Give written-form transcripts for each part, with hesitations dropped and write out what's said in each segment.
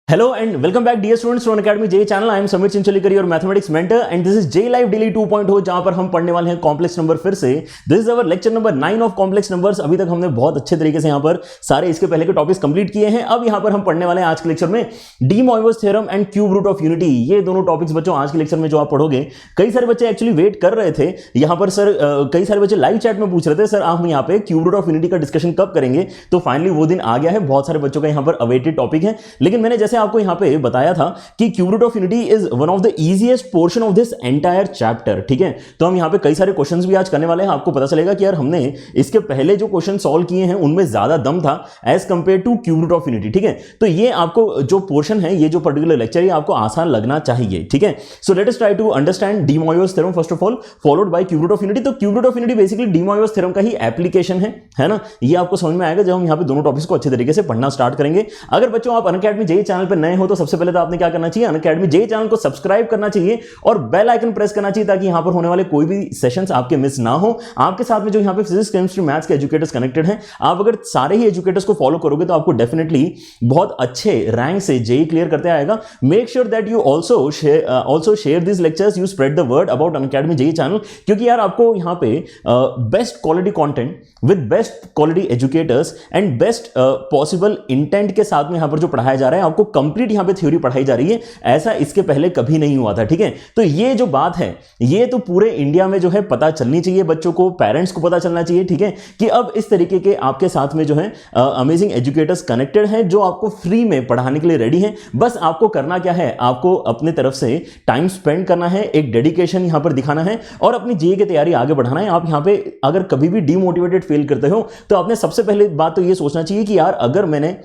Hello and welcome back dear students to Unacademy J channel. I am Samir Chincholikar, your mathematics mentor and this is J Live Daily 2.0 जहां पर हम पढ़ने वाले हैं complex number फिर से. This is our lecture number 9 of complex numbers. अभी तक हमने बहुत अच्छे तरीके से यहां पर सारे इसके पहले के टॉपिक्स कंप्लीट किए हैं. अब यहां पर हम पढ़ने वाले हैं आज के लेक्चर में De Moivre's theorem and cube root of unity. ये दोनों टॉपिक्स बच्चों आज के लेक्चर में जो आप पढ़ोगे. कई सारे बच्चे एक्चुअली वेट कर रहे थे यहां पर सर, कई सारे बच्चे लाइव चैट में पूछ रहे थे सर आप यहां पे क्यूब रूट ऑफ यूनिटी का डिस्कशन कब करेंगे. तो फाइनली वो दिन आ गया है. बहुत सारे बच्चों का यहां पर अवेटेड टॉपिक है. लेकिन मैंने जैसे आपको यहां पे बताया था कि cube root of unity is one of the easiest portion of this entire chapter. ठीक है, तो हम यहां पे कई सारे क्वेश्चंस भी आज करने वाले हैं. आपको पता चलेगा कि यार हमने इसके पहले जो क्वेश्चन सॉल्व किए हैं उनमें ज्यादा दम था as compare to cube root of unity. ठीक है, तो ये आपको जो पोर्शन है, ये जो पर्टिकुलर लेक्चर है, आपको आसान लगना चाहिए. ठीक है, so let us try to understand De Moivre's theorem first of all, followed by cube root of unity. तो cube root of unity basically De Moivre's theorem का ही एप्लीकेशन है ना. ये आपको समझ में आएगा जब हम यहां पे दोनों टॉपिक्स को अच्छे तरीके से पढ़ना स्टार्ट करेंगे. अगर बच्चों आप अनअकैडमी जे चैनल पर नए हो तो सबसे पहले तो आपने क्या करना चाहिए, अनअकैडमी जे चैनल को सब्सक्राइब करना चाहिए और बेल आइकन प्रेस करना चाहिए ताकि यहां पर होने वाले कोई भी सेशंस आपके मिस ना हो. आपके साथ में जो यहां पे फिजिक्स केमिस्ट्री मैथ्स के एजुकेटर्स कनेक्टेड हैं, आप अगर सारे ही एजुकेटर्स को फॉलो करोगे तो आपको डेफिनेटली बहुत अच्छे रैंक से जेई क्लियर करते आएगा. Make sure that you also share this lectures, you spread the word about Unacademy JEE channel, क्योंकि यार आपको यहां पे best quality content with best quality educators and best possible intent के साथ में यहां पर जो पढ़ाया जा रहा है, आपको कंप्लीट यहां पे थ्योरी पढ़ाई जा रही है. ऐसा इसके पहले कभी नहीं हुआ था. ठीक है, तो ये जो बात है ये तो पूरे इंडिया में जो है पता चलनी चाहिए, बच्चों को, पेरेंट्स को पता चलना चाहिए. ठीक है, कि अब इस तरीके के आपके साथ में जो है अमेजिंग एजुकेटर्स कनेक्टेड हैं जो आपको फ्री में पढ़ाने के लिए रेडी हैं. बस आपको करना क्या है, आपको अपने तरफ से टाइम स्पेंड करना है, एक डेडिकेशन यहां पर दिखाना है और अपनी जेईई की तैयारी आगे बढ़ाना है. आप यहां पे अगर कभी भी डीमोटिवेटेड फील करते हो तो आपने सबसे पहले बात तो ये सोचना चाहिए कि यार अगर मैंने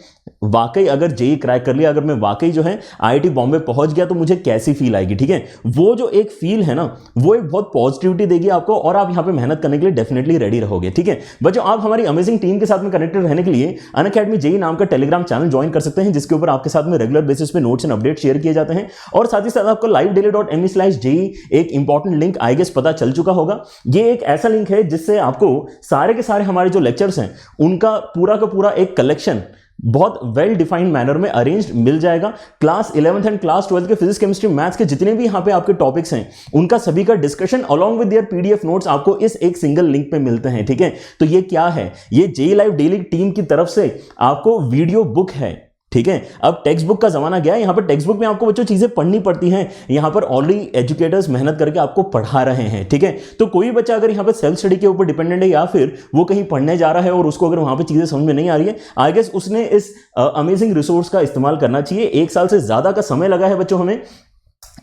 वाकई अगर जेईई क्रैक कर लिया, अगर मैं वाकई जो है आईआईटी बॉम्बे पहुंच गया तो मुझे कैसी फील आएगी. ठीक है, वो जो एक फील है ना, वो एक बहुत पॉजिटिविटी देगी आपको और आप यहां पे मेहनत करने के लिए डेफिनेटली रेडी रहोगे. ठीक है बच्चों, आप हमारी अमेजिंग टीम के साथ में कनेक्टेड रहने के लिए अनअकैडमी जेईई नाम का टेलीग्राम चैनल ज्वाइन कर सकते हैं, जिसके ऊपर आपके साथ में रेगुलर बेसिस पे नोट्स एंड अपडेट शेयर किए जाते हैं. और साथ ही साथ आपको livedaily.me/JEE एक इंपॉर्टेंट लिंक आई गेस पता चल चुका होगा. ये एक ऐसा लिंक है जिससे आपको सारे के सारे हमारे जो लेक्चर्स हैं उनका पूरा का पूरा एक कलेक्शन बहुत वेल डिफाइंड मैनर में अरेंज्ड मिल जाएगा. Class 11th and class 12th के फिजिक्स केमिस्ट्री मैथ्स के जितने भी यहां पे आपके टॉपिक्स हैं उनका सभी का discussion along with their PDF notes आपको इस एक सिंगल लिंक पे मिलते हैं. ठीक है, तो ये क्या है, ये जेईई लाइव डेली टीम की तरफ से आपको वीडियो बुक है. ठीक है, अब टेक्स्ट बुक का जमाना गया है. यहां पर टेक्स्ट बुक में आपको बच्चों चीजें पढ़नी पड़ती हैं, यहां पर ऑलरेडी एजुकेटर्स मेहनत करके आपको पढ़ा रहे हैं. ठीक है, तो कोई बच्चा अगर यहां पर सेल्फ स्टडी के ऊपर डिपेंडेंट है या फिर वो कहीं पढ़ने जा रहा है और उसको अगर वहां पे चीजें समझ में नहीं आ रही है, आई गेस उसने इस अमेजिंग रिसोर्स का इस्तेमाल करना चाहिए. 1 साल से ज्यादा का समय लगा है बच्चों हमें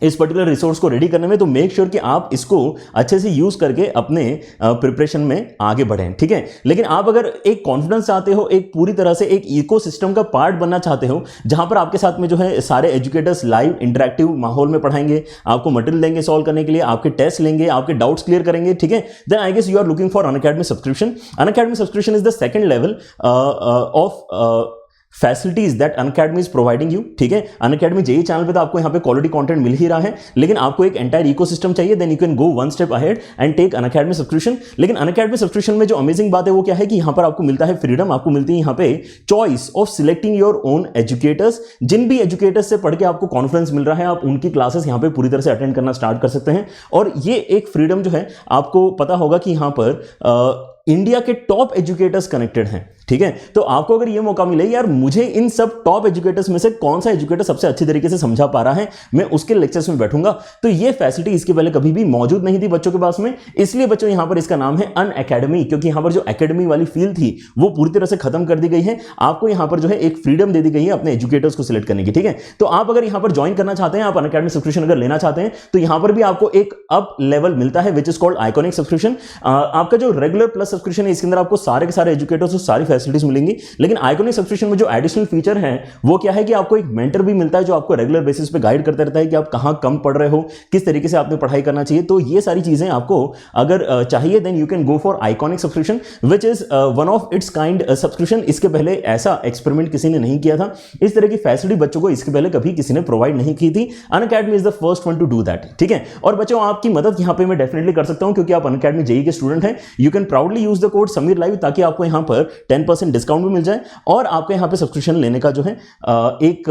इस पर्टिकुलर रिसोर्स को रेडी करने में, तो मेक श्योर कि आप इसको अच्छे से यूज करके अपने प्रिपरेशन में आगे बढ़ें. ठीक है, लेकिन आप अगर एक कॉन्फिडेंस चाहते हो, एक पूरी तरह से एक इकोसिस्टम का पार्ट बनना चाहते हो जहां पर आपके साथ में जो है सारे एजुकेटर्स लाइव इंटरेक्टिव माहौल में पढ़ाएंगे, आपको मटेरियल देंगे सॉल्व करने के लिए, आपके टेस्ट लेंगे, आपके डाउट्स क्लियर करेंगे. ठीक है, then I guess you are looking for Unacademy subscription. Unacademy subscription is the second level of facilities that Unacademy is providing you. ठीक है, अनअकैडमी जेईई चैनल पे तो आपको यहां पे क्वालिटी कंटेंट मिल ही रहा है, लेकिन आपको एक एंटायर इकोसिस्टम चाहिए. Then you can go one step ahead and take Unacademy subscription. लेकिन अनअकैडमी सब्सक्रिप्शन में जो अमेजिंग बात है वो क्या है कि यहां पर आपको मिलता है फ्रीडम, आपको मिलती है यहां पे choice of selecting your own educators. जिन भी एजुकेटर्स से पढ़ के आपको कॉन्फ्रेंस मिल रहा है, आप उनकी क्लासेस यहां पे पूरी तरह से अटेंड करना स्टार्ट कर सकते हैं. और ये एक फ्रीडम जो है, आपको पता होगा कि यहां पर इंडिया के टॉप एजुकेटर्स कनेक्टेड हैं. ठीक है, तो आपको अगर ये मौका मिले यार मुझे इन सब टॉप एजुकेटर्स में से कौन सा एजुकेटर सबसे अच्छी तरीके से समझा पा रहा है, मैं उसके लेक्चर्स में बैठूंगा, तो ये फैसिलिटी इसके पहले कभी भी मौजूद नहीं थी बच्चों के पास में. इसलिए बच्चों यहां पर इसका नाम है अनअकैडमी, क्योंकि यहां पर जो एकेडमी वाली फील थी वो पूरी तरह से खत्म कर दी गई है. आपको यहां पर जो है एक फ्रीडम दे दी गई है अपने एजुकेटर्स को सिलेक्ट करने की. ठीक है, तो आप अगर यहां पर ज्वाइन करना चाहते हैं, आप अनअकैडमी सब्सक्रिप्शन अगर लेना चाहते हैं, तो यहां पर भी आपको एक अप लेवल मिलता है which is called iconic subscription. आपका जो रेगुलर प्लस सब्सक्रिप्शन है इसके अंदर आपको सारे के सारे एजुकेटर्स और सारी फैसिलिटीज मिलेंगी. लेकिन आइकॉनिक सब्सक्रिप्शन में जो एडिशनल फीचर है वो क्या है कि आपको एक मेंटर भी मिलता है जो आपको रेगुलर बेसिस पे गाइड करता रहता है कि आप कहां कम पढ़ रहे हो, किस तरीके से आपने पढ़ाई करना चाहिए. तो ये सारी चीजें आपको अगर चाहिए then you can go for iconic subscription which is one of its kind subscription. इसके पहले ऐसा एक्सपेरिमेंट किसी ने नहीं किया था. इस तरह की फैसिलिटी बच्चों को इसके पहले कभी किसी ने प्रोवाइड नहीं की थी. Unacademy is the first one two do that. ठीक है, और बच्चों आपकी मदद यहां पे मैं डेफिनेटली कर सकता हूं क्योंकि आप अनअकैडमी जेईई के स्टूडेंट हैं. You can proudly use the code Sameer live ताकि आपको यहां पर 10% डिस्काउंट भी मिल जाए और आपको यहां पे सब्सक्रिप्शन लेने का जो है एक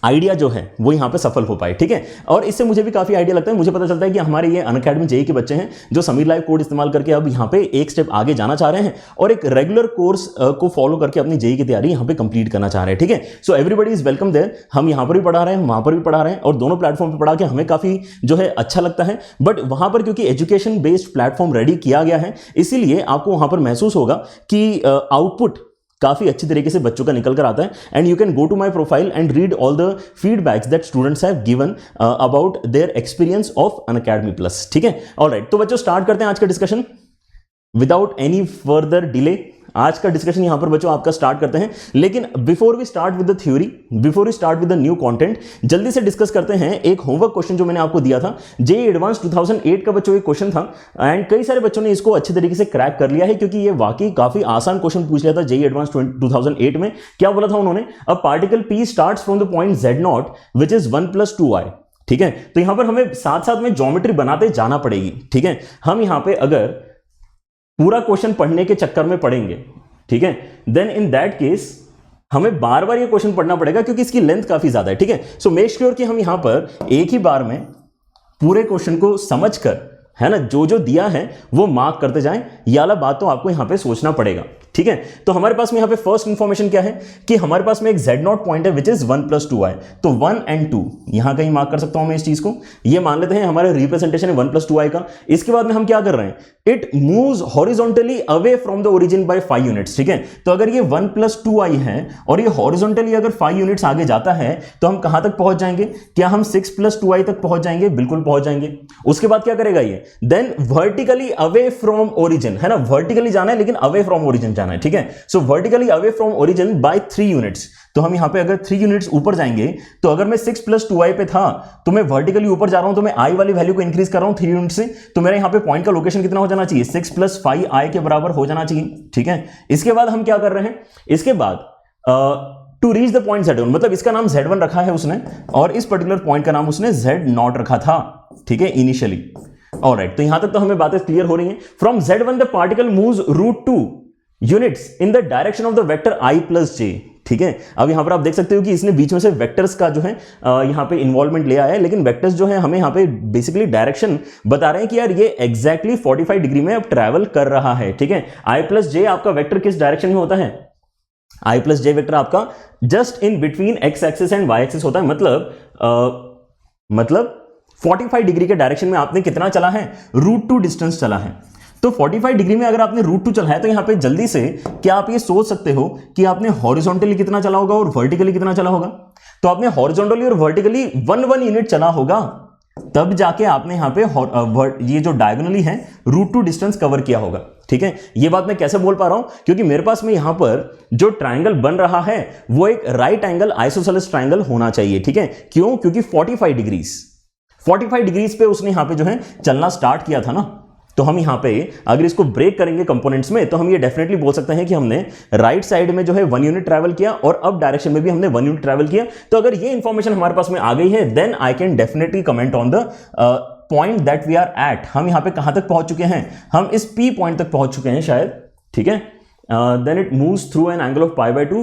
आइडिया जो है वो यहाँ पे सफल हो पाए, ठीक है। और इससे मुझे भी काफी आइडिया लगता है, मुझे पता चलता है कि हमारे ये अनअकैडमी जेईई के बच्चे हैं जो समीर लाइव कोड इस्तेमाल करके अब यहाँ पे एक स्टेप आगे जाना चाह रहे हैं और एक रेगुलर कोर्स को फॉलो करके अपनी जेईई की तैयारी यहाँ पे कंप्लीट करना चाह रहे हैं, ठीक है। So everybody is welcome there. हम यहाँ पर भी पढ़ा रहे हैं, वहां पर भी पढ़ा रहे हैं और दोनों प्लेटफॉर्म पर पढ़ा के हमें काफी जो है अच्छा लगता है। बट वहां पर क्योंकि एजुकेशन बेस्ड प्लेटफॉर्म रेडी किया गया है, इसीलिए आपको वहां पर महसूस होगा कि आउटपुट काफी अच्छी तरीके से बच्चों का निकल कर आता है। And you can go to my profile and read all the feedbacks that students have given about their experience of Unacademy plus, ठीक है। ऑलराइट, तो बच्चों स्टार्ट करते हैं आज का discussion without any further delay. आज का डिस्कशन यहां पर बच्चों आपका स्टार्ट करते हैं, लेकिन before we start with the theory, before we start with the new content, जल्दी से डिस्कस करते हैं एक होमवर्क क्वेश्चन जो मैंने आपको दिया था। जेईई एडवांस 2008 का बच्चों एक क्वेश्चन था एंड कई सारे बच्चों ने इसको अच्छे तरीके से क्रैक कर लिया है क्योंकि ये वाकई काफी आसान क्वेश्चन पूछ लिया था जेईई एडवांस 2008 में। क्या बोला था उन्होंने? A particle P starts from the point z0 which is 1 + 2i, ठीक है। तो यहां पर हमें साथ साथ में ज्योमेट्री बनाते जाना पड़ेगी, ठीक है। हम यहां पे अगर पूरा क्वेश्चन पढ़ने के चक्कर में पढ़ेंगे, ठीक है, देन इन दैट केस हमें बार बार ये क्वेश्चन पढ़ना पड़ेगा क्योंकि इसकी लेंथ काफी ज्यादा है, ठीक है। सो मेक श्योर कि हम यहां पर एक ही बार में पूरे क्वेश्चन को समझकर, है ना, जो जो दिया है वो मार्क करते जाएं। ये वाला बात तो आपको यहां पे सोचना पड़ेगा, ठीक है। तो हमारे पास में यहां पे फर्स्ट इंफॉर्मेशन क्या है कि हमारे पास में एक z0 पॉइंट है विच इज 1 + 2i, तो 1 और 2 यहां कहीं मार्क कर सकता हूं मैं इस चीज को। ये मान लेते हैं हमारे रिप्रेजेंटेशन है 1 + 2i का। इसके बाद में हम क्या कर रहे हैं, it moves horizontally away from the origin by 5 units, ठीक है। तो अगर ये 1 + 2i है और ये हॉरिजॉन्टली अगर 5 यूनिट्स आगे जाता है तो हम कहां तक पहुंच जाएंगे? क्या हम 6 + 2i तक पहुंच जाएंगे? बिल्कुल पहुंच जाएंगे। उसके बाद क्या करेगा ये? Then vertically away from origin, है ना, वर्टिकली जाना है लेकिन अवे फ्रॉम ओरिजिन जाना है, ठीक है। So vertically away from origin by 3 units. तो हम यहां पे अगर 3 यूनिट्स ऊपर जाएंगे तो अगर मैं 6 + 2i पे था तो मैं वर्टिकली ऊपर जा रहा हूं तो मैं i वाली वैल्यू को इंक्रीज कर रहा हूं 3 यूनिट से, तो मेरे यहां पे पॉइंट का लोकेशन कितना हो जाना चाहिए? 6 + 5i के बराबर हो जाना चाहिए, ठीक है। इसके बाद हम क्या कर रहे हैं, इसके बाद to reach the point z1, मतलब इसका नाम z1 रखा है उसने और इस पर्टिकुलर पॉइंट का नाम उसने z0 रखा था, ठीक है, इनिशियली। ऑलराइट, तो यहां तक तो हमें बातें क्लियर हो रही हैं। From z1 the particle moves √2 units in the direction of the vector i + j, ठीक है। अब यहां पर आप देख सकते हो कि इसने बीच में से वेक्टर्स का जो है यहां पे इन्वॉल्वमेंट ले आया है, लेकिन वेक्टर्स जो है हमें यहां पे बेसिकली डायरेक्शन बता रहे हैं कि यार ये एग्जैक्टली 45 डिग्री में अब ट्रैवल कर रहा है, ठीक है। i + j आपका वेक्टर किस डायरेक्शन में होता है? i + j वेक्टर आपका just in between x axis and y axis होता है, मतलब 45 डिग्री के डायरेक्शन में आपने कितना चला है? √2 डिस्टेंस चला है। तो 45 डिग्री में अगर आपने √2 चला है तो यहां पे जल्दी से क्या आप ये सोच सकते हो कि आपने हॉरिजॉन्टली कितना चला होगा और वर्टिकली कितना चला होगा? तो आपने हॉरिजॉन्टली और वर्टिकली 1 यूनिट चला होगा, तब जाके आपने यहां पे ये जो डायगोनली है √2 डिस्टेंस कवर किया होगा, ठीक है। ये बात मैं कैसे बोल पा रहा हूं? क्योंकि मेरे पास में यहां पर जो ट्रायंगल बन रहा है वो एक राइट एंगल आइसोसेलेस ट्रायंगल होना चाहिए, ठीक है। क्यों? क्योंकि 45 डिग्रीज पे उसने यहां पे जो है चलना स्टार्ट किया था ना। तो हम यहां पे अगर इसको ब्रेक करेंगे कंपोनेंट्स में तो हम ये डेफिनेटली बोल सकते हैं कि हमने राइट साइड में जो है 1 यूनिट ट्रैवल किया और अप डायरेक्शन में भी हमने 1 यूनिट ट्रैवल किया। तो अगर ये इंफॉर्मेशन हमारे पास में आ गई है then I can definitely comment on the point that we are at. हम यहां पे कहां तक पहुंच चुके हैं? हम इस P पॉइंट तक पहुंच चुके हैं शायद, ठीक है। Then it moves through an angle of π/2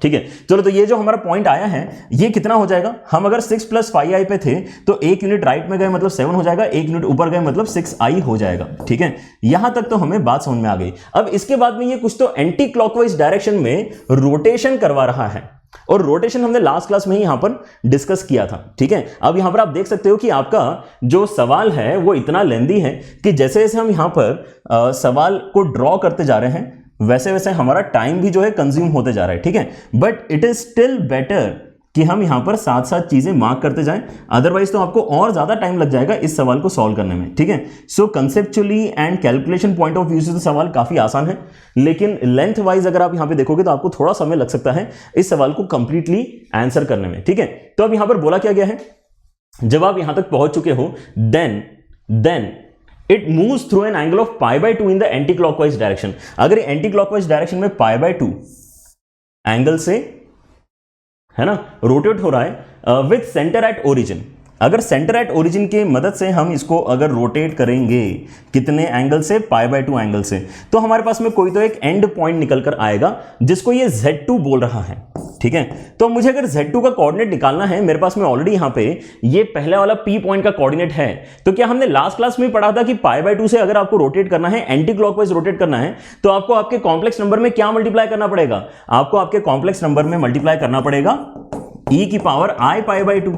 ठीक है। चलो, तो ये जो हमारा पॉइंट आया है ये कितना हो जाएगा? हम अगर 6 + 5i पे थे तो 1 यूनिट राइट में गए मतलब 7 हो जाएगा, 1 यूनिट ऊपर गए मतलब 6i हो जाएगा, ठीक है। यहां तक तो हमें बात समझ में आ गई। अब इसके बाद में ये कुछ तो एंटी क्लॉकवाइज डायरेक्शन में रोटेशन करवा रहा है और रोटेशन हमने लास्ट क्लास में ही यहां पर डिस्कस किया था, ठीक है। अब यहां पर आप देख सकते हो कि आपका जो सवाल है वो इतना लेंदी है कि जैसे जैसे हम यहां पर सवाल को ड्रॉ करते जा रहे हैं वैसे वैसे हमारा टाइम भी जो है कंज्यूम होते जा रहा है, ठीक है। But it is still better कि हम यहां पर साथ साथ चीजें मार्क करते जाएं, अदरवाइज तो आपको और ज्यादा टाइम लग जाएगा इस सवाल को सॉल्व करने में, ठीक है। So conceptually and calculation point of view से तो सवाल काफी आसान है, लेकिन लेंथ वाइज अगर आप यहां पे देखोगे तो आपको थोड़ा समय लग सकता है इस सवाल को कंप्लीटली आंसर करने में, ठीक है। तो अब यहां पर बोला क्या गया है, जब आप यहां तक पहुंच चुके हो then it moves through an angle of π/2 in the anticlockwise direction. अगर एंटी क्लॉकवाइज डायरेक्शन में π/2 एंगल से, है ना, रोटेट हो रहा है विथ सेंटर एट ओरिजिन, अगर सेंटर एट ओरिजिन के मदद से हम इसको अगर रोटेट करेंगे कितने एंगल से, π/2 एंगल से, तो हमारे पास में कोई तो एक एंड पॉइंट निकल कर आएगा जिसको ये Z2 बोल रहा है, ठीक है। तो मुझे अगर Z2 का कोऑर्डिनेट निकालना है, मेरे पास में ऑलरेडी यहां पे ये पहले वाला P पॉइंट का कोऑर्डिनेट है, तो क्या हमने लास्ट क्लास में पढ़ा था कि π/2 से अगर आपको रोटेट करना है, एंटी क्लॉकवाइज रोटेट करना है, तो आपको आपके कॉम्प्लेक्स नंबर में क्या मल्टीप्लाई करना पड़ेगा? आपको आपके कॉम्प्लेक्स नंबर में मल्टीप्लाई करना पड़ेगा e की पावर i π/2,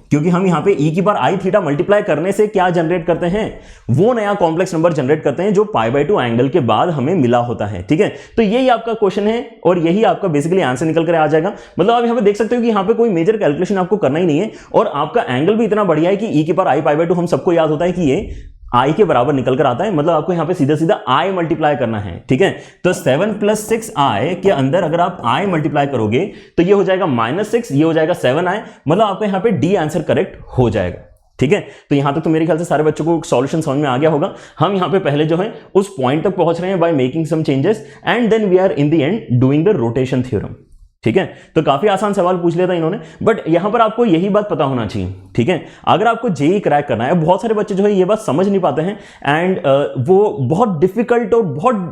क्योंकि हम यहां पे e की बार i थीटा मल्टीप्लाई करने से क्या जनरेट करते हैं, वो नया कॉम्प्लेक्स नंबर जनरेट करते हैं जो π/2 एंगल के बाद हमें मिला होता है, ठीक है। तो यही आपका क्वेश्चन है और यही आपका बेसिकली आंसर निकल कर आ जाएगा। मतलब आप यहां पे देख सकते हो कि यहां पे कोई मेजर कैलकुलेशन आपको करना ही नहीं है और आपका एंगल भी इतना बढ़िया है कि e की बार i π/2 हम सबको याद होता है कि ये i के बराबर निकल कर आता है। मतलब आपको यहां पे सीधा सीधा i मल्टीप्लाई करना है, ठीक है। तो 7 + 6i के अंदर अगर आप i मल्टीप्लाई करोगे तो ये हो जाएगा -6, ये हो जाएगा 7i, मतलब आपको यहां पे डी आंसर करेक्ट हो जाएगा, ठीक है। तो यहां तक तो मेरे ख्याल से सारे बच्चों को सॉल्यूशन समझ में आ गया होगा। हम यहां पे पहले जो है उस पॉइंट तक पहुंच रहे हैं by making some changes and then we are in the end doing the rotation theorem, ठीक है। तो काफी आसान सवाल पूछ लिया था इन्होंने, बट यहां पर आपको यही बात पता होना चाहिए, ठीक है। अगर आपको जेई क्रैक करना है, बहुत सारे बच्चे जो है ये बात समझ नहीं पाते हैं एंड वो बहुत डिफिकल्ट और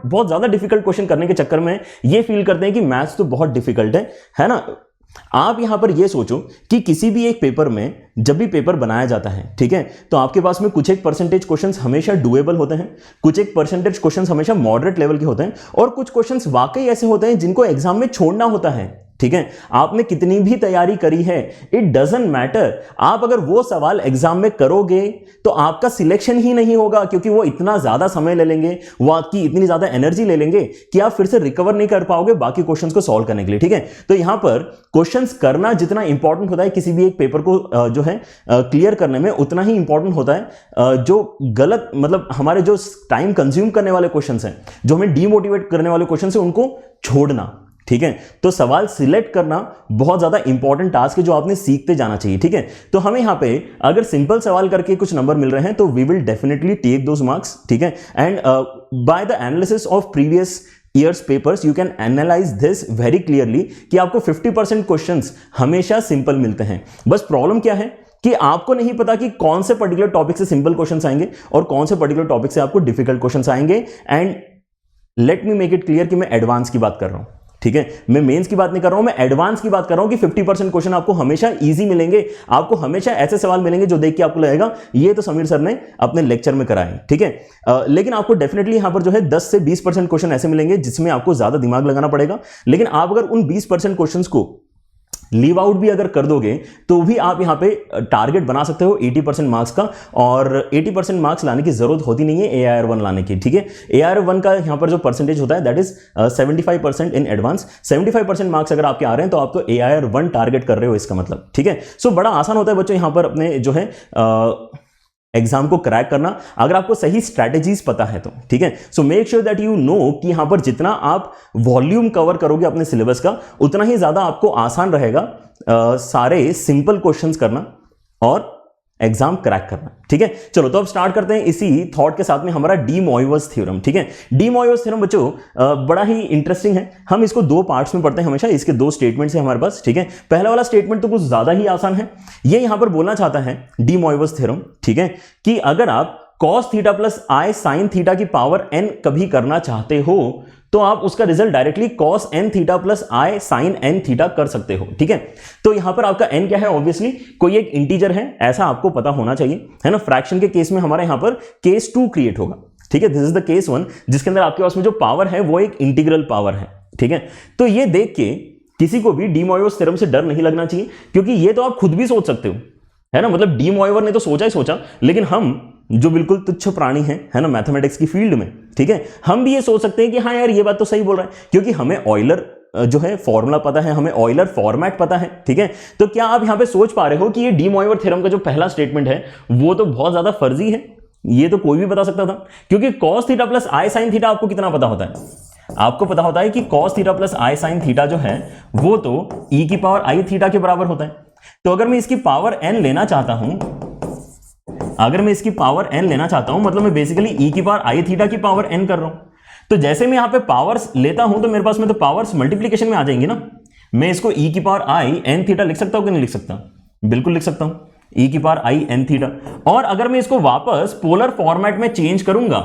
बहुत ज्यादा डिफिकल्ट क्वेश्चन करने के चक्कर में ये फील करते हैं कि मैथ्स तो बहुत डिफिकल्ट है ना। आप यहां पर ये सोचो कि किसी भी एक पेपर में जब भी पेपर बनाया जाता है, ठीक है, तो आपके पास में कुछ एक परसेंटेज क्वेश्चंस हमेशा डुएबल होते हैं, कुछ एक परसेंटेज क्वेश्चंस हमेशा मॉडरेट लेवल के होते हैं और कुछ क्वेश्चंस वाकई ऐसे होते हैं जिनको एग्जाम में छोड़ना होता है, ठीक है। आपने कितनी भी तैयारी करी है, इट डजंट मैटर, आप अगर वो सवाल एग्जाम में करोगे तो आपका सिलेक्शन ही नहीं होगा, क्योंकि वो इतना ज्यादा समय ले लेंगे, वो आपकी इतनी ज्यादा एनर्जी ले लेंगे कि आप फिर से रिकवर नहीं कर पाओगे बाकी क्वेश्चंस को सॉल्व करने के लिए, ठीक है। तो यहां पर क्वेश्चंस करना जितना इंपॉर्टेंट होता है किसी भी एक पेपर को जो है क्लियर करने में, उतना ही इंपॉर्टेंट होता है जो गलत, मतलब हमारे जो टाइम कंज्यूम करने वाले क्वेश्चंस हैं, जो हमें डीमोटिवेट करने वाले क्वेश्चंस हैं, उनको छोड़ना, ठीक है। तो सवाल सिलेक्ट करना बहुत ज्यादा इंपॉर्टेंट टास्क है जो आपने सीखते जाना चाहिए, ठीक है। तो हमें यहां पे अगर सिंपल सवाल करके कुछ नंबर मिल रहे हैं तो we will definitely take those marks, ठीक है। And by the analysis of previous years papers you can analyse this very clearly कि आपको 50% क्वेश्चंस हमेशा सिंपल मिलते हैं। बस प्रॉब्लम क्या है कि आपको नहीं पता कि कौन से पर्टिकुलर टॉपिक से सिंपल क्वेश्चंस आएंगे और कौन से पर्टिकुलर टॉपिक से आपको डिफिकल्ट क्वेश्चंस आएंगे। And let me make it clear कि मैं एडवांस की बात कर रहा हूं, ठीक है। मैं मेंस की बात नहीं कर रहा हूं, मैं एडवांस की बात कर रहा हूं कि 50% क्वेश्चन आपको हमेशा इजी मिलेंगे, आपको हमेशा ऐसे सवाल मिलेंगे जो देख के आपको लगेगा ये तो समीर सर ने अपने लेक्चर में कराए, ठीक है। लेकिन आपको डेफिनेटली यहां पर जो है 10 से 20% क्वेश्चन ऐसे मिलेंगे जिसमें आपको ज्यादा दिमाग लगाना पड़ेगा। लेकिन आप अगर उन 20% क्वेश्चंस को लीव आउट भी अगर कर दोगे तो भी आप यहां पे टारगेट बना सकते हो 80% मार्क्स का, और 80% मार्क्स लाने की जरूरत होती नहीं है AIR1 लाने की, ठीक है। AIR1 का यहां पर जो परसेंटेज होता है that is 75% in advance. 75% marks अगर आपके आ रहे हैं तो आप तो AIR1 टारगेट कर रहे हो, इसका मतलब, ठीक है। सो बड़ा आसान होता है बच्चों यहां पर अपने जो है एग्जाम को क्रैक करना, अगर आपको सही स्ट्रैटेजीज पता है तो, ठीक है। So make sure that you know कि यहां पर जितना आप वॉल्यूम कवर करोगे अपने सिलेबस का, उतना ही ज्यादा आपको आसान रहेगा सारे सिंपल क्वेश्चंस करना और एग्जाम क्रैक करना, ठीक है। चलो तो अब स्टार्ट करते हैं इसी थॉट के साथ में हमारा डी मॉइवर्स थ्योरम, ठीक है। डी मॉइवर्स थ्योरम बच्चों बड़ा ही इंटरेस्टिंग है, हम इसको दो पार्ट्स में पढ़ते हैं हमेशा, इसके दो स्टेटमेंट्स हैं हमारे पास, ठीक है। पहला वाला स्टेटमेंट तो कुछ ज्यादा ही आसान है, ये यहां पर बोलना चाहता है डी मॉइवर्स थ्योरम, ठीक है, कि अगर आप cos theta plus i sine theta की पावर n कभी करना चाहते हो तो आप उसका result directly cos n theta plus i sine n theta कर सकते हो, ठीक है। तो यहां पर आपका n क्या है, ऑब्वियसली कोई एक इंटीजर है, ऐसा आपको पता होना चाहिए, है ना। फ्रैक्शन के केस में हमारे यहां पर केस 2 क्रिएट होगा, ठीक है। दिस इज द केस 1 जिसके अंदर आपके पास में जो पावर है वो एक इंटीग्रल पावर है, ठीक है। तो ये देख के किसी को भी डी मॉइवर्स थ्योरम से डर नहीं लगना चाहिए, क्योंकि ये तो आप खुद भी सोच सकते हो, है ना। मतलब डी मॉइवर ने तो सोचा ही सोचा, लेकिन हम जो बिल्कुल तुच्छ प्राणी हैं, है ना, मैथमेटिक्स की फील्ड में, ठीक है, हम भी ये सोच सकते हैं कि हाँ यार ये बात तो सही बोल रहा है, क्योंकि हमें ऑयलर जो है फॉर्मूला पता है, हमें ऑयलर फॉर्मेट पता है, ठीक है। तो क्या आप यहां पे सोच पा रहे हो कि ये डी मॉइवर थ्योरम का जो पहला स्टेटमेंट है वो तो बहुत ज्यादा फर्जी है, ये तो कोई भी बता सकता था, क्योंकि cos theta plus i sine theta आपको कितना पता होता है, आपको पता होता है कि cos theta plus i sine theta जो है वो तो e की पावर आई थीटा के बराबर होता है। तो अगर मैं इसकी पावर n लेना चाहता हूं, अगर मैं इसकी पावर n लेना चाहता हूं, मतलब मैं बेसिकली e की पावर आई थीटा की पावर n कर रहा हूं। तो जैसे मैं यहां पे पावर्स लेता हूं तो मेरे पास में तो पावर्स मल्टीप्लीकेशन में आ जाएंगी ना। मैं इसको e की पावर आई n थीटा लिख सकता हूं कि नहीं लिख सकता, बिल्कुल लिख सकता हूं, ई की पावर आई एन थीटा। और अगर मैं इसको वापस पोलर फॉर्मेट में चेंज करूंगा,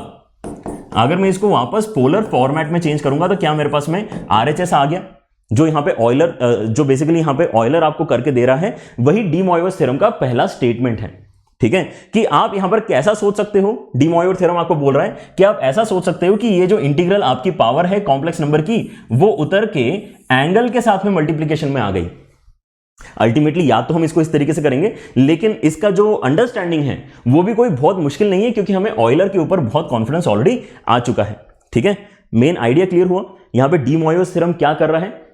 अगर मैं इसको वापस पोलर फॉर्मेट में चेंज करूंगा तो क्या मेरे पास में RHS आ गया, जो यहां पे ऑयलर जो बेसिकली यहां पे ऑयलर आपको करके दे रहा है वही डी मोइवस थ्योरम का पहला स्टेटमेंट है। ठीक है, कि आप यहां पर कैसा सोच सकते हो, डी मोइवर थ्योरम आपको बोल रहा है कि आप ऐसा सोच सकते हो कि ये जो इंटीग्रल आपकी पावर है कॉम्प्लेक्स नंबर की वो उतर के एंगल के साथ में मल्टीप्लीकेशन में आ गई। अल्टीमेटली या तो हम इसको इस तरीके से करेंगे, लेकिन इसका जो अंडरस्टैंडिंग है वो भी कोई बहुत मुश्किल नहीं है, क्योंकि हमें ऑयलर के ऊपर बहुत कॉन्फिडेंस ऑलरेडी आ चुका है। ठीक है, मेन आइडिया क्लियर हुआ। यहां पे डी मोइवस थ्योरम क्या कर रहा है,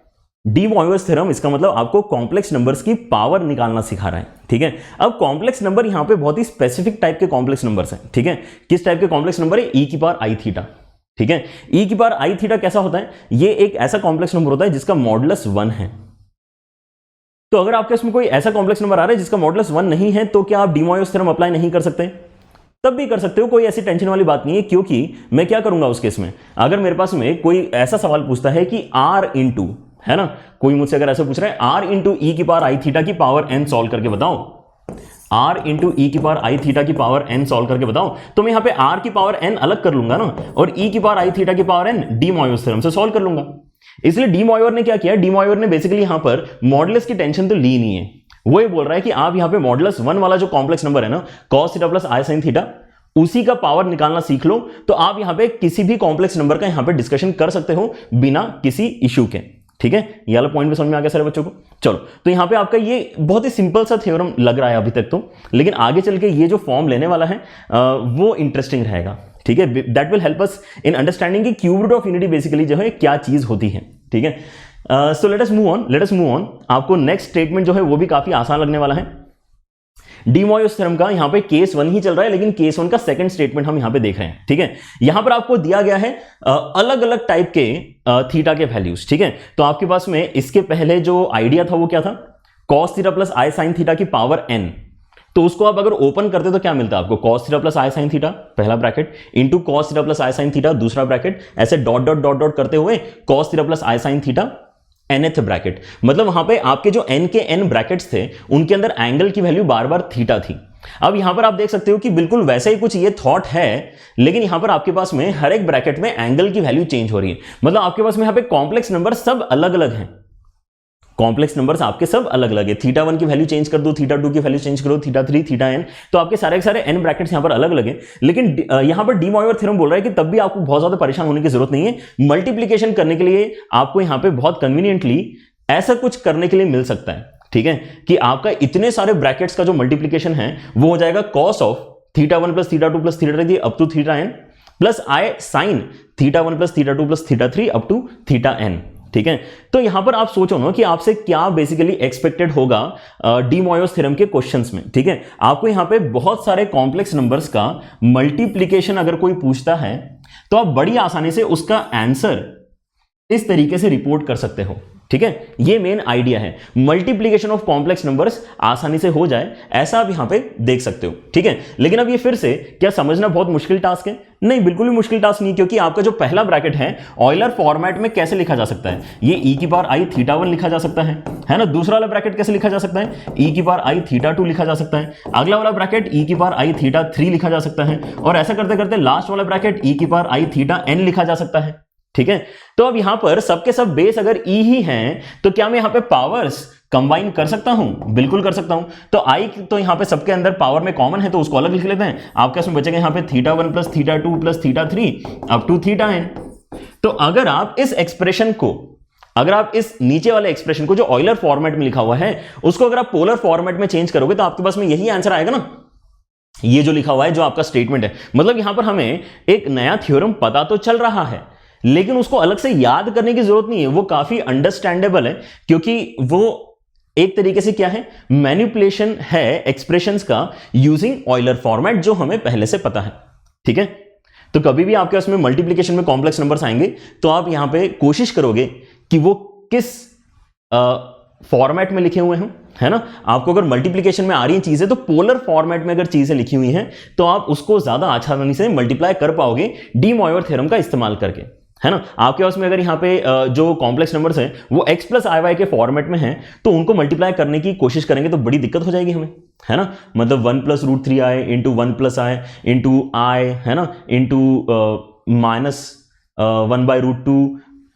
डी मोइवस थ्योरम इसका मतलब आपको कॉम्प्लेक्स नंबर्स की पावर निकालना सिखा रहा है। ठीक है, अब कॉम्प्लेक्स नंबर यहां पे बहुत ही स्पेसिफिक टाइप के कॉम्प्लेक्स नंबर्स हैं। ठीक है, किस टाइप के कॉम्प्लेक्स नंबर है, ई की पावर आई थीटा। ठीक है, ई की पावर आई थीटा कैसा होता है, ये एक ऐसा कॉम्प्लेक्स नंबर होता है जिसका मॉडुलस 1 है। तो अगर आपके इसमें कोई ऐसा कॉम्प्लेक्स नंबर आ रहा है जिसका मॉडुलस 1 नहीं है, तो क्या आप डी मोइवस थ्योरम अप्लाई नहीं कर सकते, तब भी कर सकते हो, कोई ऐसी टेंशन वाली बात नहीं है। क्योंकि मैं क्या करूंगा उस केस में, अगर मेरे पास में कोई ऐसा सवाल पूछता है कि r इंटू, है ना, कोई मुझसे अगर ऐसा पूछ रहा है r इंटू ई की पावर आई थीटा की पावर n सॉल्व करके बताओ, r इंटू ई की पावर आई थीटा की पावर n सॉल्व करके बताओ, तो मैं यहां पे r की पावर n अलग कर लूंगा ना, और e की पावर आई थीटा की power n D Moivre's theorem से सॉल्व कर लूंगा। इसलिए डी मोइवर ने क्या किया, डी मोइवर ने बेसिकली यहां पर मॉडुलस की टेंशन तो ली नहीं है, वो ये बोल रहा है कि आप यहां पे मॉडुलस 1 वाला जो कॉम्प्लेक्स नंबर है ना, cos theta plus i sin theta, उसी का पावर निकालना सीख लो, तो आप यहां पे किसी भी कॉम्प्लेक्स नंबर का यहां पे डिस्कशन कर सकते हो बिना किसी इश्यू के। ठीक है, ये वाला पॉइंट भी समझ में आ गया सारे बच्चों को। चलो, तो यहां पे आपका ये बहुत ही सिंपल सा थ्योरम लग रहा है अभी तक तो, लेकिन आगे चल के ये जो फॉर्म लेने वाला है वो इंटरेस्टिंग रहेगा। ठीक है, that will help us in understanding कि cube root of unity basically जो है क्या चीज होती है। ठीक है, so let us move on. आपको नेक्स्ट स्टेटमेंट जो है वो भी काफी आसान लगने वाला है। डी मोइवस थ्योरम का यहां पे केस 1 ही चल रहा है, लेकिन केस 1 का सेकंड स्टेटमेंट हम यहां पे देख रहे हैं। ठीक है, यहां पर आपको दिया गया है अलग अलग टाइप के थीटा के वैल्यूज। ठीक है, तो आपके पास में इसके पहले जो आइडिया था वो क्या था, cos theta plus i sin theta की पावर n, तो उसको आप अगर ओपन करते तो क्या मिलता है आपको, cos theta plus i sin theta पहला bracket into cos theta plus i sin theta दूसरा ब्रैकेट, ऐसे डॉट डॉट डॉट डॉट करते हुए cos theta plus i sin theta nth bracket. मतलब वहां पे आपके जो n के n ब्रैकेट्स थे उनके अंदर एंगल की वैल्यू बार बार थीटा थी। अब यहां पर आप देख सकते हो कि बिल्कुल वैसा ही कुछ ये थॉट है, लेकिन यहां पर आपके पास में हर एक ब्रैकेट में एंगल की वैल्यू चेंज हो रही है। मतलब आपके पास में यहां पे कॉम्प्लेक्स नंबर सब अलग अलग हैं, कॉम्प्लेक्स नंबर्स आपके सब अलग अलग है। थीटा 1 की वैल्यू चेंज कर दो, थीटा 2 की वैल्यू चेंज करो, थीटा 3, थीटा n, तो आपके सारे के सारे n ब्रैकेट्स यहां पर अलग अलग हैं। लेकिन यहां पर डी मोइवर थ्योरम बोल रहा है कि तब भी आपको बहुत ज्यादा परेशान होने की जरूरत नहीं है। मल्टीप्लीकेशन करने के लिए आपको यहां पे बहुत कन्वीनियंटली ऐसा कुछ करने के लिए मिल सकता है। ठीक है, कि आपका इतने सारे ब्रैकेट्स का जो मल्टीप्लीकेशन है वो हो जाएगा cos of theta 1 plus theta 2 plus theta 3 up to theta n plus i sin theta 1 plus theta 2 plus theta 3 up to theta n। ठीक है, तो यहां पर आप सोचो ना कि आपसे क्या बेसिकली एक्सपेक्टेड होगा डी मोइवस थ्योरम के क्वेश्चंस में। ठीक है, आपको यहां पे बहुत सारे कॉम्प्लेक्स नंबर्स का मल्टीप्लीकेशन अगर कोई पूछता है तो आप बड़ी आसानी से उसका आंसर इस तरीके से रिपोर्ट कर सकते हो। ठीक है, ये मेन आइडिया है, मल्टीप्लीकेशन ऑफ कॉम्प्लेक्स नंबर्स आसानी से हो जाए, ऐसा आप यहां पे देख सकते हो। ठीक है, लेकिन अब ये फिर से क्या समझना बहुत मुश्किल टास्क है? नहीं, बिल्कुल भी मुश्किल टास्क नहीं, क्योंकि आपका जो पहला ब्रैकेट है ऑयलर फॉर्मेट में कैसे लिखा जा सकता है, ये ई की पावर आई थीटा 1 लिखा जा सकता है ना। दूसरा वाला ब्रैकेट कैसे लिखा जा सकता है, ई की पावर आई थीटा 2 लिखा जा सकता है। अगला वाला ब्रैकेट ई की पावर आई थीटा 3 लिखा जा सकता है, और ऐसा करते करते लास्ट वाला ब्रैकेट ई की पावर आई थीटा n लिखा जा सकता है। ठीक है, तो अब यहां पर सबके सब बेस अगर ई ही हैं, तो क्या मैं यहां पे पावर्स कंबाइन कर सकता हूं? बिल्कुल कर सकता हूं। तो आई तो यहां पे सबके अंदर पावर में कॉमन है, तो उसको अलग लिख लेते हैं। आपके इसमें बचेगा यहां पे theta 1 plus theta 2 plus theta 3 up to theta n। तो अगर आप इस एक्सप्रेशन को, अगर आप इस नीचे वाले एक्सप्रेशन को जो ऑयलर फॉर्मेट में लिखा हुआ है उसको अगर आप पोलर फॉर्मेट में चेंज करोगे तो आपके पास में यही आंसर आएगा ना, ये जो लिखा हुआ है, जो आपका स्टेटमेंट है। मतलब यहां पर हमें एक नया थ्योरम पता तो चल रहा है, लेकिन उसको अलग से याद करने की जरूरत नहीं है, वो काफी अंडरस्टैंडेबल है, क्योंकि वो एक तरीके से क्या है, मैनिपुलेशन है एक्सप्रेशंस का यूजिंग ऑयलर फॉर्मेट, जो हमें पहले से पता है। ठीक है, तो कभी भी आपके उसमें मल्टीप्लीकेशन में कॉम्प्लेक्स नंबर्स आएंगे तो आप यहां पे कोशिश करोगे कि वो किस फॉर्मेट में लिखे हुए हैं, है ना। आपको अगर मल्टीप्लीकेशन में आ रही हैं चीजें तो पोलर फॉर्मेट में अगर चीजें लिखी हुई हैं तो आप उसको ज्यादा आसानी से मल्टीप्लाई कर पाओगे डी मोइवर थ्योरम का इस्तेमाल करके, है ना। आपके पास में अगर यहाँ पे जो कॉम्प्लेक्स नंबर्स हैं वो x प्लस आई वाई के फॉर्मेट में हैं, तो उनको मल्टीप्लाई करने की कोशिश करेंगे तो बड़ी दिक्कत हो जाएगी हमें, है ना। मतलब 1 plus root 3i into 1 plus i into i, है ना, into minus 1 by root 2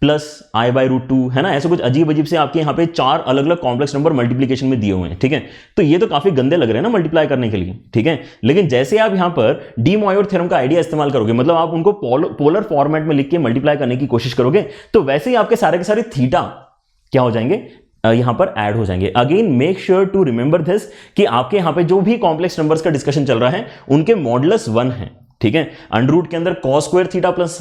plus i by root 2, है ना। ऐसे कुछ अजीब अजीब से आपके यहाँ पे 4 अलग अलग कॉम्प्लेक्स नंबर मल्टीप्लीकेशन में दिए हुए हैं, ठीक है। तो ये तो काफी गंदे लग रहे हैं ना मल्टीप्लाई करने के लिए, ठीक है। लेकिन जैसे आप यहाँ पर डी मॉयर थ्योरम का आइडिया इस्तेमाल करोगे, मतलब आप उनको पोलर फॉर्मेट में लिख के मल्टीप्लाई करने की कोशिश करोगे, तो वैसे ही आपके सारे के सारे थीटा क्या हो जाएंगे, यहां पर ऐड हो जाएंगे। Again make sure to remember this कि आपके यहां पे जो भी कॉम्प्लेक्स नंबर्स का डिस्कशन चल रहा है उनके मॉडुलस 1 है, ठीक है। अंडर रूट के अंदर cos square theta plus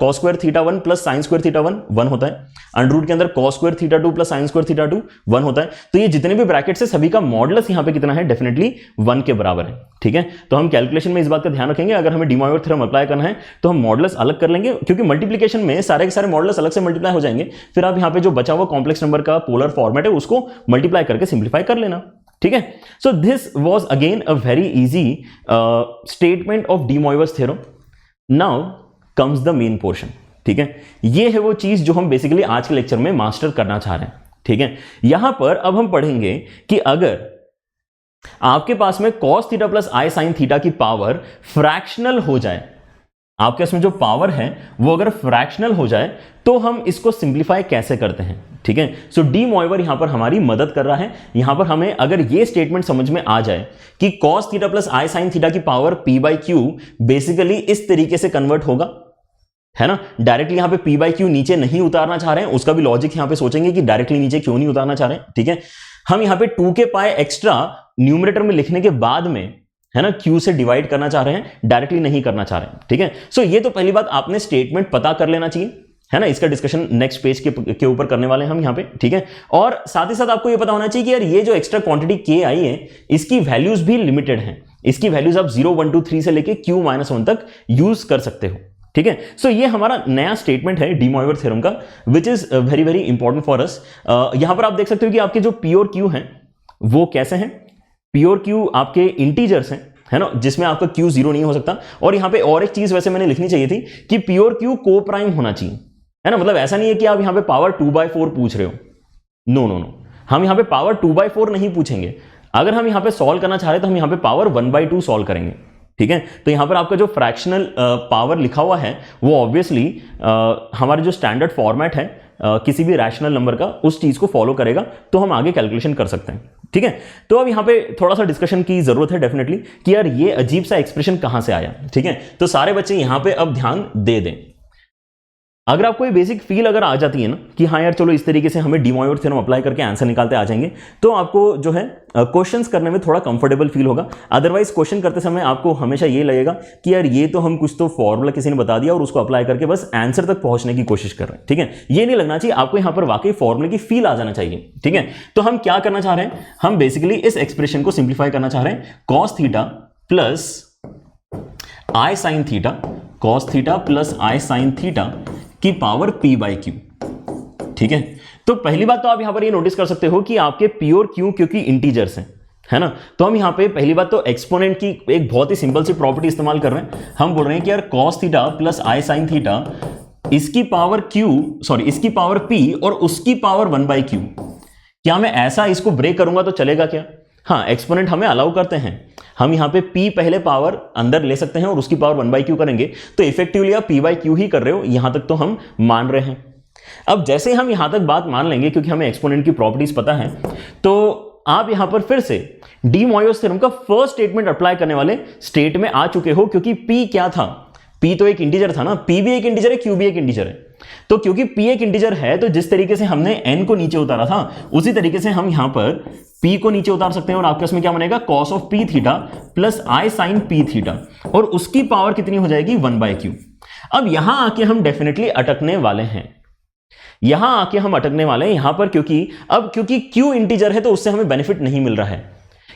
cos square theta 1 plus sin square theta 1 होता है। अंडर रूट के अंदर cos square theta 2 plus sin square theta 2 1 होता है। तो ये जितने भी ब्रैकेट्स है सभी का मॉडुलस यहां पे कितना है, डेफिनेटली 1 के बराबर है, ठीक है। तो हम कैलकुलेशन में इस बात का ध्यान रखेंगे, अगर हमें डी मॉयर थ्योरम अप्लाई करना है तो हम मॉडुलस अलग कर लेंगे, क्योंकि मल्टीप्लीकेशन में सारे के सारे मॉडुलस अलग से मल्टीप्लाई हो जाएंगे। फिर आप यहाँ पे जो बचा हुआ कॉम्प्लेक्स नंबर का पोलर फॉर्मेट है उसको मल्टीप्लाई करके सिंप्लीफाई कर लेना, ठीक है। So this was again a very easy statement of de Moivre's theorem. Now comes the main portion, ठीक है। ये है वो चीज जो हम बेसिकली आज के लेक्चर में मास्टर करना चाह रहे हैं, ठीक है। यहां पर अब हम पढ़ेंगे कि अगर आपके पास में cos theta plus i sine theta की पावर फ्रैक्शनल हो जाए, आपके इसमें जो पावर है वो अगर फ्रैक्शनल हो जाए तो हम इसको सिंप्लीफाई कैसे करते हैं, ठीक है। सो डी मॉयर यहां पर हमारी मदद कर रहा है। यहां पर हमें अगर ये स्टेटमेंट समझ में आ जाए कि cos theta plus i sine theta की power p by Q basically इस तरीके से कन्वर्ट होगा, है ना। डायरेक्टली यहां पे p बाई क्यू नीचे नहीं उतारना चाह रहे हैं, उसका भी लॉजिक यहां पे सोचेंगे कि डायरेक्टली नीचे क्यों नहीं उतारना चाह रहे हैं, ठीक है। हम यहां पे 2 के पाई एक्स्ट्रा न्यूमरेटर में लिखने के बाद में, है ना, q से डिवाइड करना चाह रहे हैं, डायरेक्टली नहीं करना चाह रहे हैं, ठीक है। सो ये तो पहली बात आपने स्टेटमेंट पता कर लेना चाहिए, है ना। इसका डिस्कशन नेक्स्ट पेज के ऊपर करने वाले हैं हम यहाँ पे, ठीक है। और साथ ही साथ आपको ये पता होना चाहिए कि यार ये जो एक्स्ट्रा क्वांटिटी k आई है इसकी वैल्यूज भी लिमिटेड हैं। इसकी वैल्यूज आप 0 1 2 3 से लेके q-1 तक यूज कर सकते हो, ठीक है। सो ये हमारा नया स्टेटमेंट है डी मॉयर थ्योरम का, which is very very important for us. यहां पर आप देख सकते हो कि आपके जो p और q हैं वो कैसे हैं। p और q आपके इंटीजर्स हैं, है ना, जिसमें आपका q 0 नहीं हो सकता। और यहां पे और एक चीज वैसे मैंने लिखनी चाहिए थी कि p और q को प्राइम होना चाहिए, है ना। मतलब ऐसा नहीं है कि आप यहां पे पावर 2/4 पूछ रहे हो, नो नो नो, हम यहां पे पावर 2/4 नहीं पूछेंगे। अगर हम यहां पे सॉल्व करना चाह रहे हैं तो हम यहां पे पावर 1/2 सॉल्व करेंगे, ठीक है। तो यहां पर आपका जो फ्रैक्शनल पावर लिखा हुआ है वो ऑब्वियसली हमारा जो स्टैंडर्ड फॉर्मेट है किसी भी रैशनल नंबर का उस चीज को फॉलो करेगा, तो हम आगे कैलकुलेशन कर सकते हैं, ठीक है। तो अब यहां पे थोड़ा सा डिस्कशन की जरूरत है डेफिनेटली कि यार ये अजीब सा एक्सप्रेशन कहां से आया, ठीक है। तो सारे बच्चे यहां पे अब ध्यान दे दें। अगर आपको ये बेसिक फील अगर आ जाती है ना कि हाँ यार चलो इस तरीके से हमें डी मॉयर थ्योरम अप्लाई करके आंसर निकालते आ जाएंगे, तो आपको जो है क्वेश्चंस करने में थोड़ा कंफर्टेबल फील होगा। अदरवाइज क्वेश्चन करते समय आपको हमेशा ये लगेगा कि यार ये तो हम कुछ तो फॉर्मूला किसी ने बता दिया और उसको अप्लाई करके बस आंसर तक पहुंचने की कोशिश कर रहे हैं, ठीक है। ये नहीं लगना चाहिए, आपको यहाँ पर वाकई फॉर्मूले की फील आ जाना चाहिए, ठीक है। तो हम क्या करना चाह रहे हैं, हम बेसिकली इस एक्सप्रेशन को सिंप्लीफाई करना चाह रहे हैं। cos theta plus i sine theta, cos theta plus i sine theta की पावर p बाई क्यू, ठीक है। तो पहली बात तो आप यहां पर ये नोटिस कर सकते हो कि आपके p और q क्योंकि इंटीजर्स हैं, है ना। तो हम यहां पे पहली बात तो एक्सपोनेंट की एक बहुत ही सिंपल सी प्रॉपर्टी इस्तेमाल कर रहे हैं। हम बोल रहे हैं कि यार cos theta plus i sine theta इसकी पावर इसकी पावर p और उसकी पावर 1/q। क्या मैं ऐसा इसको ब्रेक करूंगा तो चलेगा क्या? हाँ, एक्सपोनेंट हमें अलाउ करते हैं। हम यहां पे p पहले पावर अंदर ले सकते हैं और उसकी पावर 1/q करेंगे, तो इफेक्टिवली आप p/q ही कर रहे हो, यहां तक तो हम मान रहे हैं। अब जैसे हम यहां तक बात मान लेंगे क्योंकि हमें एक्सपोनेंट की प्रॉपर्टीज पता है, तो आप यहां पर फिर से डी मॉयर्स थ्योरम का फर्स्ट स्टेटमेंट अप्लाई करने वाले स्टेट में आ चुके हो, क्योंकि p क्या था, p तो एक इंटीजर था ना, p भी एक इंटीजर है, q भी एक इंटीजर है। तो क्योंकि p एक इंटीजर है तो जिस तरीके से हमने n को नीचे उतारा था उसी तरीके से हम यहां पर p को नीचे उतार सकते हैं, और आपके इसमें क्या बनेगा cos of p theta plus i sin p theta, और उसकी पावर कितनी हो जाएगी 1/q। अब यहां आके हम डेफिनेटली अटकने वाले हैं, यहां आके हम अटकने वाले हैं यहां पर, क्योंकि q इंटीजर है तो उससे हमें बेनिफिट नहीं मिल रहा है,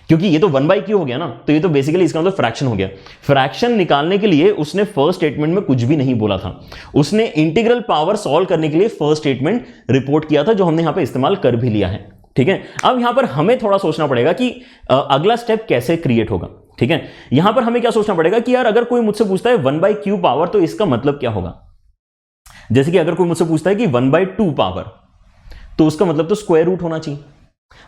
क्योंकि ये तो 1/q हो गया ना, तो ये तो बेसिकली इसका मतलब फ्रैक्शन हो गया। फ्रैक्शन निकालने के लिए उसने फर्स्ट स्टेटमेंट में कुछ भी नहीं बोला था, उसने इंटीग्रल पावर सॉल्व करने के लिए फर्स्ट स्टेटमेंट रिपोर्ट किया था, जो हमने यहां पे इस्तेमाल कर भी लिया है, ठीक है। अब यहां पर हमें थोड़ा सोचना पड़ेगा कि अगला स्टेप कैसे क्रिएट होगा, ठीक है। यहां पर हमें क्या सोचना पड़ेगा कि यार अगर कोई मुझसे पूछता है 1/q पावर, तो इसका मतलब क्या होगा। जैसे कि अगर कोई मुझसे पूछता है कि 1/2 पावर, तो उसका मतलब तो स्क्वायर रूट होना चाहिए।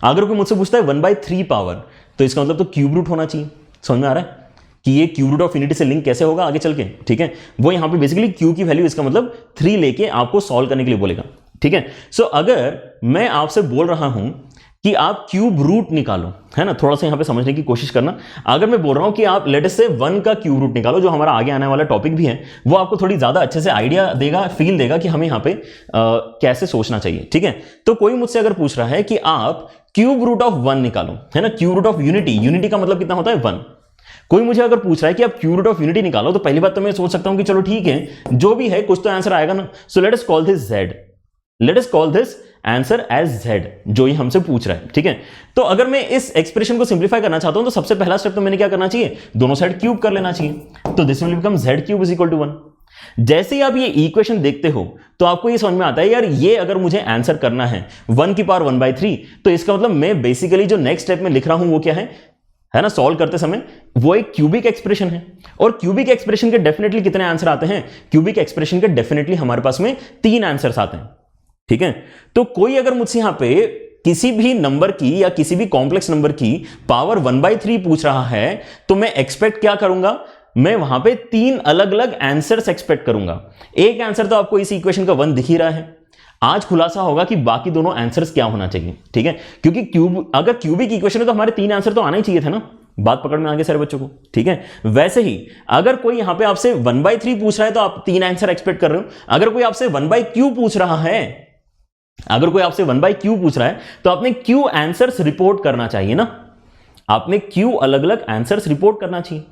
अगर कोई मुझसे पूछता है 1/3 पावर, तो इसका मतलब तो क्यूब रूट होना चाहिए। समझ में आ रहा है कि ये क्यूब रूट ऑफ यूनिटी से लिंक कैसे होगा आगे चल के, ठीक है। वो यहां पे बेसिकली क्यू की वैल्यू इसका मतलब 3 लेके आपको सॉल्व करने के लिए बोलेगा, ठीक है। सो अगर मैं आपसे बोल रहा हूं कि आप क्यूब रूट निकालो, है ना, थोड़ा सा यहां पे समझने की कोशिश करना। अगर मैं बोल रहा हूं कि आप लेट अस से 1 का क्यूब रूट निकालो, जो हमारा आगे आने वाला टॉपिक भी है, वो आपको थोड़ी ज्यादा अच्छे से आइडिया देगा, फील देगा कि हमें यहां पे कैसे सोचना चाहिए, ठीक है। तो कोई मुझसे अगर पूछ रहा है कि आप क्यूब रूट ऑफ 1 निकालो, है ना, cube root of unity, unity का मतलब कितना होता है 1। कोई मुझे अगर पूछ रहा है कि आप क्यूब रूट ऑफ यूनिटी निकालो, तो पहली बात तो मैं सोच सकता हूं कि चलो ठीक है, जो भी है कुछ तो आंसर आएगा ना। So let us call this z, let us call this answer as z, जो ये हमसे पूछ रहा है, ठीक है। तो अगर मैं इस एक्सप्रेशन को सिंप्लीफाई करना चाहता हूं, तो सबसे पहला स्टेप तो मैंने क्या करना चाहिए, दोनों साइड क्यूब कर लेना चाहिए। तो this will become z cube is equal to 1। जैसे ही आप ये इक्वेशन देखते हो तो आपको ये समझ में आता है यार, ये अगर मुझे आंसर करना है 1 की पावर 1/3, तो इसका मतलब मैं बेसिकली जो नेक्स्ट स्टेप में लिख रहा हूं वो क्या है ना, सॉल्व करते समय वो एक क्यूबिक एक्सप्रेशन है। और क्यूबिक एक्सप्रेशन के डेफिनेटली कितने आंसर आते हैं, क्यूबिक एक्सप्रेशन के डेफिनेटली हमारे पास में 3 आंसर्स आते हैं, ठीक है। तो कोई अगर मुझसे यहां पे किसी भी नंबर की या किसी भी कॉम्प्लेक्स नंबर की पावर 1/3 पूछ रहा है, तो मैं एक्सपेक्ट क्या करूंगा, मैं वहां पे 3 अलग अलग आंसर्स एक्सपेक्ट करूंगा। एक आंसर तो आपको इस इक्वेशन का 1 दिख ही रहा है, आज खुलासा होगा कि बाकी दोनों आंसर्स क्या होना चाहिए, ठीक है। क्योंकि अगर क्यूबिक इक्वेशन है तो हमारे 3 आंसर तो आना ही चाहिए था ना। बात पकड़ में आ गई सारे बच्चों को, ठीक है। वैसे ही अगर कोई यहां पे आपसे 1/3 पूछ रहा है तो आप 3 आंसर एक्सपेक्ट कर रहे हो। अगर कोई आपसे 1/q पूछ रहा है, अगर कोई आपसे 1/q पूछ रहा है, तो आपने q आंसर्स रिपोर्ट करना चाहिए ना, आपने q अलग अलग आंसर्स रिपोर्ट करना चाहिए।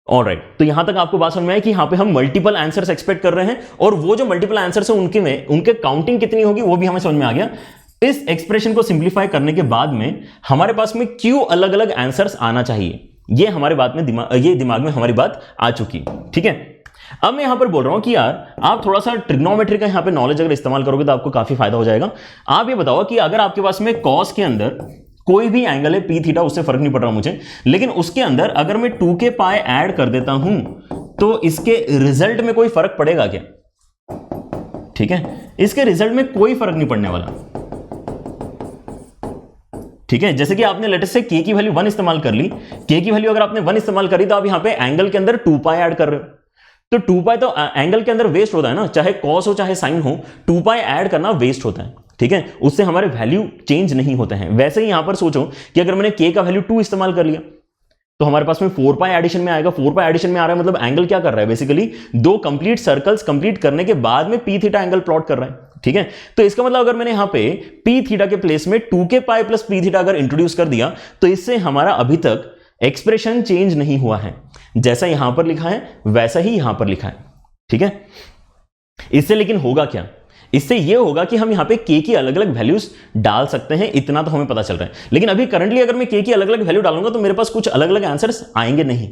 ऑलराइट, तो यहां तक आपको बात समझ में आई कि यहां पे हम मल्टीपल आंसर्स एक्सपेक्ट कर रहे हैं, और वो जो मल्टीपल आंसर्स है उनके काउंटिंग कितनी होगी वो भी हमें समझ में आ गया। इस एक्सप्रेशन को सिंप्लीफाई करने के बाद में हमारे पास में क्यू अलग अलग आंसर्स आना चाहिए, ये हमारे बात में दिमाग में हमारी बात आ चुकी, ठीक है। अब मैं यहां पर बोल रहा हूं कि यार आप थोड़ा सा ट्रिग्नोमेट्री का यहां पे नॉलेज अगर इस्तेमाल करोगे तो आपको काफी फायदा हो जाएगा। आप ये बताओ कि अगर आपके पास में कॉस के अंदर कोई भी एंगल है पी थीटा, उससे फर्क नहीं पड़ रहा मुझे, लेकिन उसके अंदर अगर मैं 2k पाई ऐड कर देता हूं, तो इसके रिजल्ट में कोई फर्क पड़ेगा क्या, ठीक है, इसके रिजल्ट में कोई फर्क नहीं पड़ने वाला, ठीक है। जैसे कि आपने लेटेस्ट से k की वैल्यू 1 इस्तेमाल कर ली, k की वैल्यू अगर आपने 1 इस्तेमाल करी, तो आप यहां पे एंगल के अंदर 2 पाई ऐड कर रहे हो, तो 2 पाई तो एंगल के अंदर वेस्ट होता है ना, चाहे कॉस हो चाहे साइन हो, 2 पाई ऐड करना वेस्ट होता है, ठीक है, उससे हमारे वैल्यू चेंज नहीं होते हैं। वैसे ही यहां पर सोचो कि अगर मैंने k का वैल्यू 2 इस्तेमाल कर लिया, तो हमारे पास में 4 पाई एडिशन में आएगा। 4 पाई एडिशन में आ रहा है मतलब एंगल क्या कर रहा है, बेसिकली 2 कंप्लीट सर्कल्स कंप्लीट करने के बाद में पी थीटा एंगल प्लॉट कर रहा है, ठीक है। तो इसका मतलब अगर मैंने यहां पे पी थीटा के प्लेस में 2k pi plus P theta अगर इंट्रोड्यूस कर दिया, तो इससे हमारा अभी तक एक्सप्रेशन चेंज नहीं हुआ है, जैसा यहां पर लिखा है वैसा ही यहां पर लिखा है, ठीक है। इससे लेकिन होगा क्या, इससे यह होगा कि हम यहां पे k की अलग अलग वैल्यूज डाल सकते हैं, इतना तो हमें पता चल रहा है। लेकिन अभी करंटली अगर मैं k की अलग अलग वैल्यू डालूंगा तो मेरे पास कुछ अलग अलग आंसर्स आएंगे नहीं।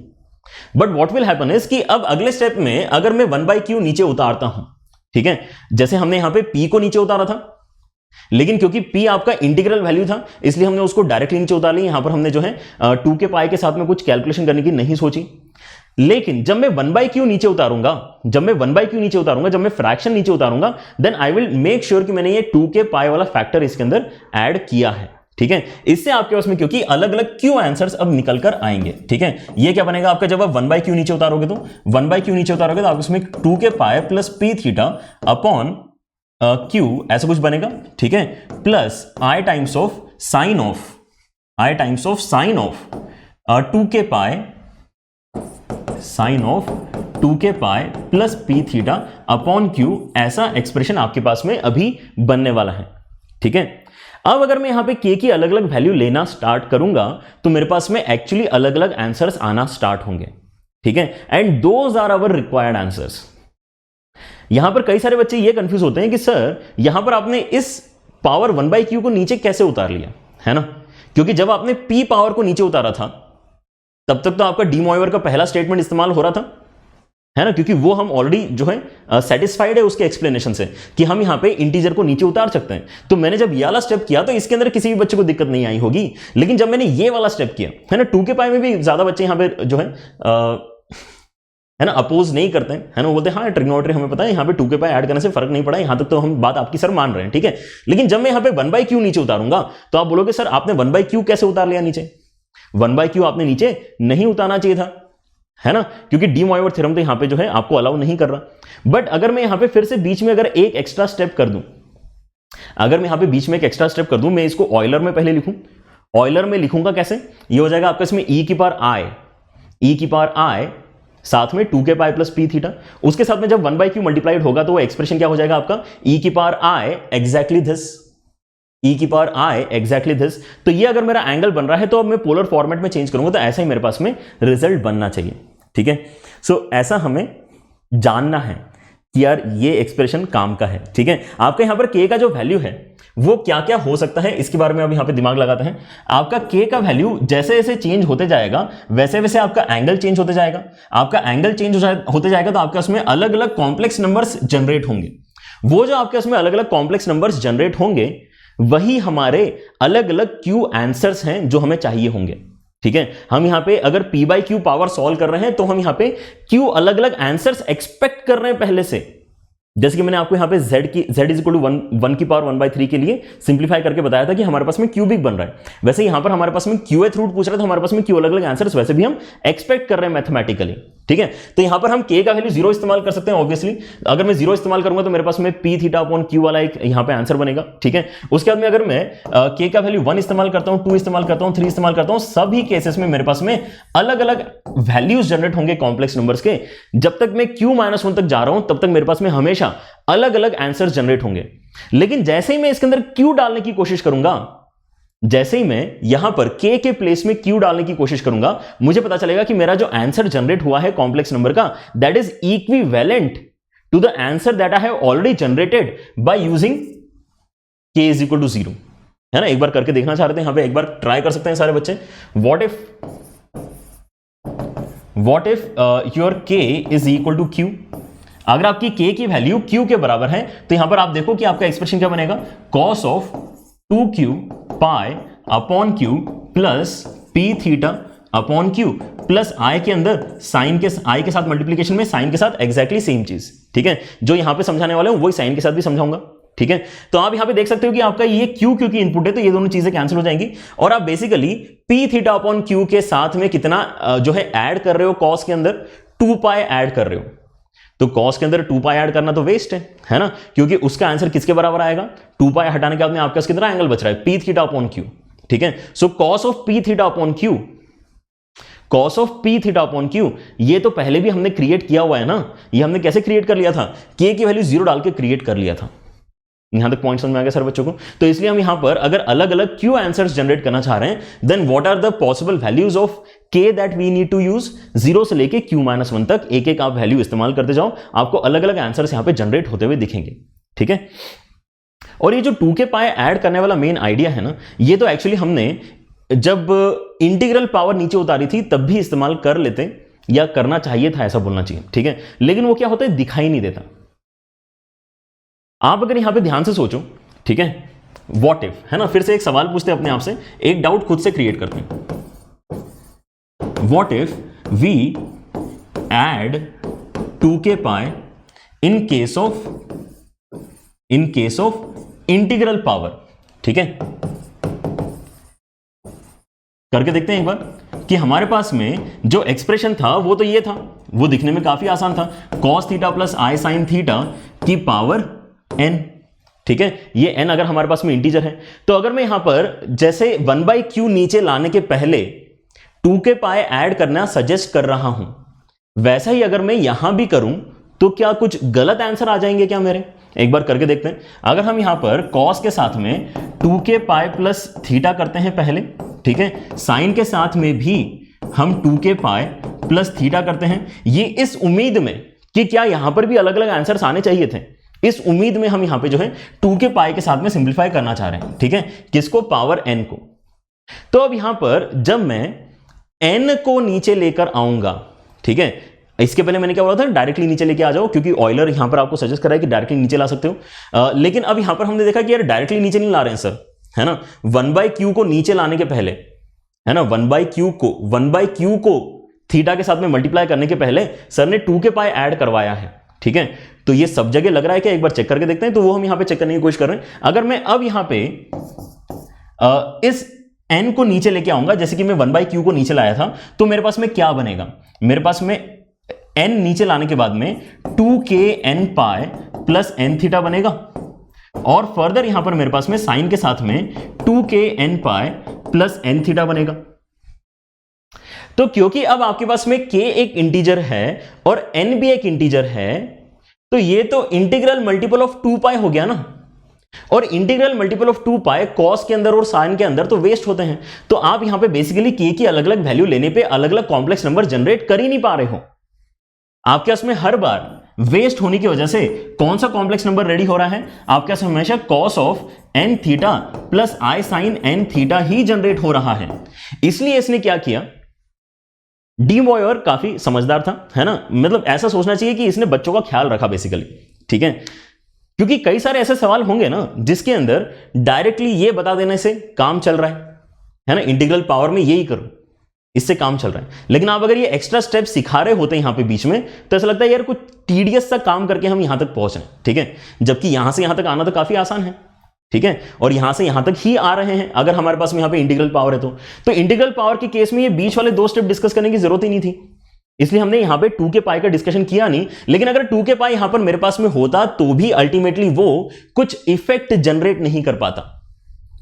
But what will happen is कि अब अगले स्टेप में अगर मैं 1/q नीचे उतारता हूं, ठीक है, जैसे हमने यहां पे p को नीचे उतारा था, लेकिन क्योंकि p आपका इंटीग्रल वैल्यू था इसलिए हमने उसको डायरेक्टली नीचे उतार लिया। यहां पर हमने जो है 2k पाई के साथ में कुछ कैलकुलेशन करने की नहीं सोची। लेकिन जब मैं 1/q नीचे उतारूंगा, जब मैं फ्रैक्शन नीचे उतारूंगा, then I will make sure कि मैंने ये 2k पाई वाला फैक्टर इसके अंदर ऐड किया है, ठीक है। इससे आपके पास में क्योंकि अलग अलग q आंसर्स अब निकल कर आएंगे, ठीक है। ये क्या बनेगा आपका, जब आप 1/q नीचे उतारोगे तो 1/q नीचे उतारोगे तो आप इसमें 2k pi plus p theta upon q ऐसा कुछ बनेगा, ठीक है, plus i times of sine of 2k pi sine of 2k pi plus P theta upon Q, ऐसा एक्सप्रेशन आपके पास में अभी बनने वाला है, ठीक है। अब अगर मैं यहां पे k की अलग अलग वैल्यू लेना स्टार्ट करूंगा तो मेरे पास में एक्चुअली अलग अलग आंसर्स आना स्टार्ट होंगे, ठीक है, and those are our required answers. यहां पर कई सारे बच्चे ये कंफ्यूज होते हैं कि सर यहां पर आपने इस पावर 1/q को नीचे कैसे उतार लिया, है ना, क्योंकि जब आपने p पावर को नीचे उतारा था तब तक तो आपका डी मॉइवर का पहला स्टेटमेंट इस्तेमाल हो रहा था, है ना, क्योंकि वो हम ऑलरेडी जो है सेटिस्फाइड है उसके एक्सप्लेनेशन से कि हम यहां पे इंटीजर को नीचे उतार सकते हैं। तो मैंने जब ये वाला स्टेप किया तो इसके अंदर किसी भी बच्चे को दिक्कत नहीं आई होगी, लेकिन जब मैंने ये वाला स्टेप किया, है ना, 2k पाई में भी ज्यादा बच्चे यहां पे जो है है ना, अपोज नहीं करते हैं, है ना, बोलते हैं हाँ ट्रिग्नोमेट्री हमें पता है, यहाँ पे 2 के पाई ऐड करने से फर्क नहीं पड़ा, यहाँ तक तो हम बात आपकी सर मान रहे हैं, ठीक है। लेकिन जब मैं यहाँ पे 1/q नीचे उतारूंगा तो आप बोलोगे सर आपने 1/q कैसे उतार लिया नीचे, 1/q आपने नीचे नहीं उतारना चाहिए था, है ना, क्योंकि डी मॉइवर थ्योरम तो यहाँ पे जो है आपको अलाउ नहीं कर रहा। बट अगर मैं यहाँ पे फिर से बीच में अगर एक एक्स्ट्रा स्टेप कर दूं, अगर मैं यहाँ पे बीच में एक एक्स्ट्रा स्टेप कर दूं, मैं इसको ऑयलर में पहले लिखूं, ऑयलर में लिखूंगा कैसे, ये हो जाएगा आपका इसमें e की पावर i साथ में 2 के पाई प्लस पी थीटा, उसके साथ में जब 1/q मल्टीप्लाइड होगा तो वो एक्सप्रेशन क्या हो जाएगा आपका e की power i exactly this, e की पावर i एग्जैक्टली दिस। तो ये अगर मेरा एंगल बन रहा है तो अब मैं पोलर फॉर्मेट में चेंज करूंगा तो ऐसा ही मेरे पास में रिजल्ट बनना चाहिए, ठीक है। सो ऐसा हमें जानना है कि यार ये एक्सप्रेशन काम का है, ठीक है। आपका यहां पर k का जो वैल्यू है वो क्या क्या हो सकता है इसके बारे में अब यहां पे दिमाग लगाते हैं। आपका k का वैल्यू जैसे जैसे चेंज होते जाएगा वैसे वैसे आपका एंगल चेंज होते जाएगा, आपका एंगल चेंज होते जाएगा तो आपके उसमें अलग अलग कॉम्प्लेक्स नंबर्स जनरेट होंगे। वो जो आपके उसमें अलग अलग कॉम्प्लेक्स नंबर्स जनरेट होंगे वही हमारे अलग अलग q आंसर्स हैं जो हमें चाहिए होंगे, ठीक है। हम यहां पे अगर p/q पावर सॉल्व कर रहे हैं तो हम यहां पे q अलग अलग आंसर्स एक्सपेक्ट कर रहे हैं पहले से, जैसे कि मैंने आपको यहां पे z इज इक्वल टू 1 की पावर 1/3 के लिए सिंप्लीफाई करके बताया था कि हमारे पास में क्यूबिक बन रहा है, वैसे यहां पर हमारे पास में qth रूट पूछ रहा है तो हमारे पास में q अलग अलग आंसर्स वैसे भी हम एक्सपेक्ट कर रहे हैं मैथमेटिकली, ठीक है। तो यहां पर हम k का वैल्यू 0 इस्तेमाल कर सकते हैं ऑब्वियसली, अगर मैं 0 इस्तेमाल करूंगा तो मेरे पास में p थीटा अपॉन q वाला एक यहां पे आंसर बनेगा, ठीक है। उसके बाद में अगर मैं k का वैल्यू 1 इस्तेमाल करता हूं, 2 इस्तेमाल करता हूं, 3 इस्तेमाल करता हूं, सभी केसेस में मेरे पास में अलग अलग वैल्यूज जनरेट होंगे कॉम्प्लेक्स नंबर्स के। जब तक मैं q-1 तक जा रहा हूं तब तक मेरे पास में हमेशा अलग अलग आंसर्स जनरेट होंगे। लेकिन जैसे ही मैं इसके अंदर q डालने की कोशिश करूंगा, जैसे ही मैं यहां पर k के प्लेस में q डालने की कोशिश करूंगा, मुझे पता चलेगा कि मेरा जो आंसर जनरेट हुआ है कॉम्प्लेक्स नंबर का that is equivalent to the answer that I have already generated by using k is equal to 0, है ना। एक बार करके देखना चाह रहे थे, यहां पे एक बार ट्राई कर सकते हैं सारे बच्चे। What if your k is equal to q, अगर आपकी k की वैल्यू q के बराबर है तो यहां पर आप देखो कि आपका एक्सप्रेशन क्या बनेगा, cos of 2q pi upon q plus p theta upon q plus i के अंदर साइन के i के साथ मल्टीप्लीकेशन में साइन के साथ एग्जैक्टली सेम चीज, ठीक है। जो यहां पे समझाने वाले हूं वही साइन के साथ भी समझाऊंगा, ठीक है। तो आप यहां पे देख सकते हो कि आपका ये q की इनपुट है तो ये दोनों चीजें कैंसिल हो जाएंगी और आप basically p theta upon q के साथ में कितना जो है ऐड कर रहे हो, cos के अंदर 2 पाई ऐड कर रहे हो। तो cos के अंदर 2 पाई ऐड करना तो वेस्ट है ना, क्योंकि उसका आंसर किसके बराबर आएगा, 2 पाई हटाने के बाद में आपका कितना एंगल बच रहा है, p थीटा अपॉन q, ठीक है। सो cos of p theta upon q, cos of p theta upon q, ये तो पहले भी हमने क्रिएट किया हुआ है ना। ये हमने कैसे क्रिएट कर लिया था, k की वैल्यू 0 डाल के क्रिएट कर लिया था। यहां तक पॉइंट समझ में आ गया सर बच्चों को। तो इसलिए हम यहां पर अगर अलग अलग q आंसर्स जनरेट करना चाह रहे हैं then what are the possible values of k that we need to use, 0 से लेके q-1 तक एक एक आप वैल्यू इस्तेमाल करते जाओ, आपको अलग अलग आंसर्स यहां पे जनरेट होते हुए दिखेंगे, ठीक है। और ये जो 2 के पाई ऐड करने वाला मेन आइडिया है ना, ये तो एक्चुअली हमने जब इंटीग्रल पावर नीचे उतारी थी तब भी इस्तेमाल कर लेते या करना चाहिए था, ऐसा बोलना चाहिए, ठीक है। लेकिन वो क्या होता है, दिखाई नहीं देता। आप अगर यहां पे ध्यान से सोचो, ठीक है, व्हाट इफ, है ना, फिर से एक सवाल पूछते हैं अपने आप से, एक डाउट खुद से क्रिएट करते हैं। व्हाट इफ वी ऐड 2 के pi in case of integral power, ठीक है। करके देखते हैं एक बार कि हमारे पास में जो एक्सप्रेशन था वो तो ये था, वो दिखने में काफी आसान था, cos theta plus i sine theta की पावर n, ठीक है। ये n अगर हमारे पास में इंटीजर है तो अगर मैं यहां पर जैसे 1/q नीचे लाने के पहले 2 के पाई ऐड करना सजेस्ट कर रहा हूं, वैसा ही अगर मैं यहां भी करूं तो क्या कुछ गलत आंसर आ जाएंगे क्या मेरे, एक बार करके देखते हैं। अगर हम यहां पर cos के साथ में 2 के पाई प्लस थीटा करते हैं पहले, ठीक है, साइन के साथ में भी हम 2 के पाई प्लस थीटा करते हैं, ये इस उम्मीद में कि क्या यहां पर भी अलग अलग आंसर्स आने चाहिए थे, इस उम्मीद में हम यहां पे जो है 2 के पाई के साथ में सिंप्लीफाई करना चाह रहे हैं, ठीक है, किसको, पावर n को। तो अब यहां पर जब मैं n को नीचे लेकर आऊंगा, ठीक है, इसके पहले मैंने क्या बोला था, डायरेक्टली नीचे लेके आ जाओ, क्योंकि ऑयलर यहां पर आपको सजेस्ट कर रहा है कि डायरेक्टली नीचे ला सकते हो। लेकिन अब यहां पर हमने देखा कि यार डायरेक्टली नीचे नहीं ला रहे हैं सर, है ना, 1/q को नीचे लाने के पहले, है ना, 1/q को थीटा के साथ में मल्टीप्लाई करने के पहले सर ने 2 के पाई ऐड करवाया है, ठीक है। तो ये सब जगह लग रहा है कि एक बार चेक करके देखते हैं, तो वो हम यहां पे चेक करने की कोशिश कर रहे हैं। अगर मैं अब यहां पे इस n को नीचे लेके आऊंगा, जैसे कि मैं 1/q को नीचे लाया था, तो मेरे पास में क्या बनेगा, मेरे पास में n नीचे लाने के बाद में 2kn pi plus n theta बनेगा, और फर्दर यहां पर मेरे पास में साइन के साथ में 2kn pi plus n theta बनेगा। तो क्योंकि अब आपके पास में k एक इंटीजर है और n भी एक इंटीजर है, तो ये तो इंटीग्रल मल्टीपल ऑफ 2 पाई हो गया ना, और integral multiple of 2 pi cos के अंदर और साइन के अंदर तो वेस्ट होते हैं। तो आप यहां पे बेसिकली k की अलग अलग वैल्यू लेने पे अलग अलग कॉम्प्लेक्स नंबर जनरेट कर ही नहीं पा रहे हो। आपके पास में हर बार वेस्ट होने की वजह से कौन सा कॉम्प्लेक्स नंबर रेडी हो रहा है, आपके पास हमेशा cos of n theta plus i sine n theta ही जनरेट हो रहा है। इसलिए इसने क्या किया, डी बॉयर काफी समझदार था, है ना, मतलब ऐसा सोचना चाहिए कि इसने बच्चों का ख्याल रखा बेसिकली, ठीक है। क्योंकि कई सारे ऐसे सवाल होंगे ना जिसके अंदर डायरेक्टली ये बता देने से काम चल रहा है ना, इंटीग्रल पावर में यही करो, इससे काम चल रहा है। लेकिन आप अगर ये एक्स्ट्रा स्टेप सिखा रहे होते हैं यहां पे बीच में, तो ऐसा लगता है यार कुछ टीडियस सा काम करके हम यहां तक पहुंच रहे हैं, ठीक है, जबकि यहां से यहां तक आना तो काफी आसान है, ठीक है, और यहां से यहां तक ही आ रहे हैं अगर हमारे पास में यहां पे इंटीग्रल पावर है। तो इंटीग्रल पावर के केस में ये बीच वाले 2 स्टेप डिस्कस करने की जरूरत ही नहीं थी, इसलिए हमने यहां पे 2 के पाई का डिस्कशन किया नहीं। लेकिन अगर 2 के पाई यहां पर मेरे पास में होता तो भी अल्टीमेटली वो कुछ इफेक्ट जनरेट नहीं कर पाता,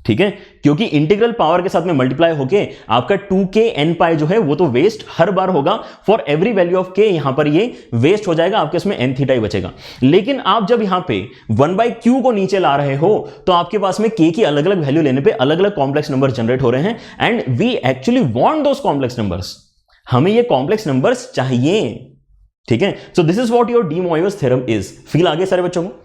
ठीक है, क्योंकि इंटीग्रल पावर के साथ में मल्टीप्लाई होके आपका 2kn पाई जो है वो तो वेस्ट हर बार होगा, for every value of k यहां पर ये वेस्ट हो जाएगा, आपके इसमें n थीटा ही बचेगा। लेकिन आप जब यहां पे 1/q को नीचे ला रहे हो तो आपके पास में k की अलग अलग वैल्यू लेने पे अलग अलग कॉम्प्लेक्स नंबर जनरेट हो रहे हैं, and we actually want those complex numbers, हमें ये कॉम्प्लेक्स नंबर्स चाहिए, ठीक है। So this is what your de Moivre's theorem is. Feel आ गया सारे बच्चों को।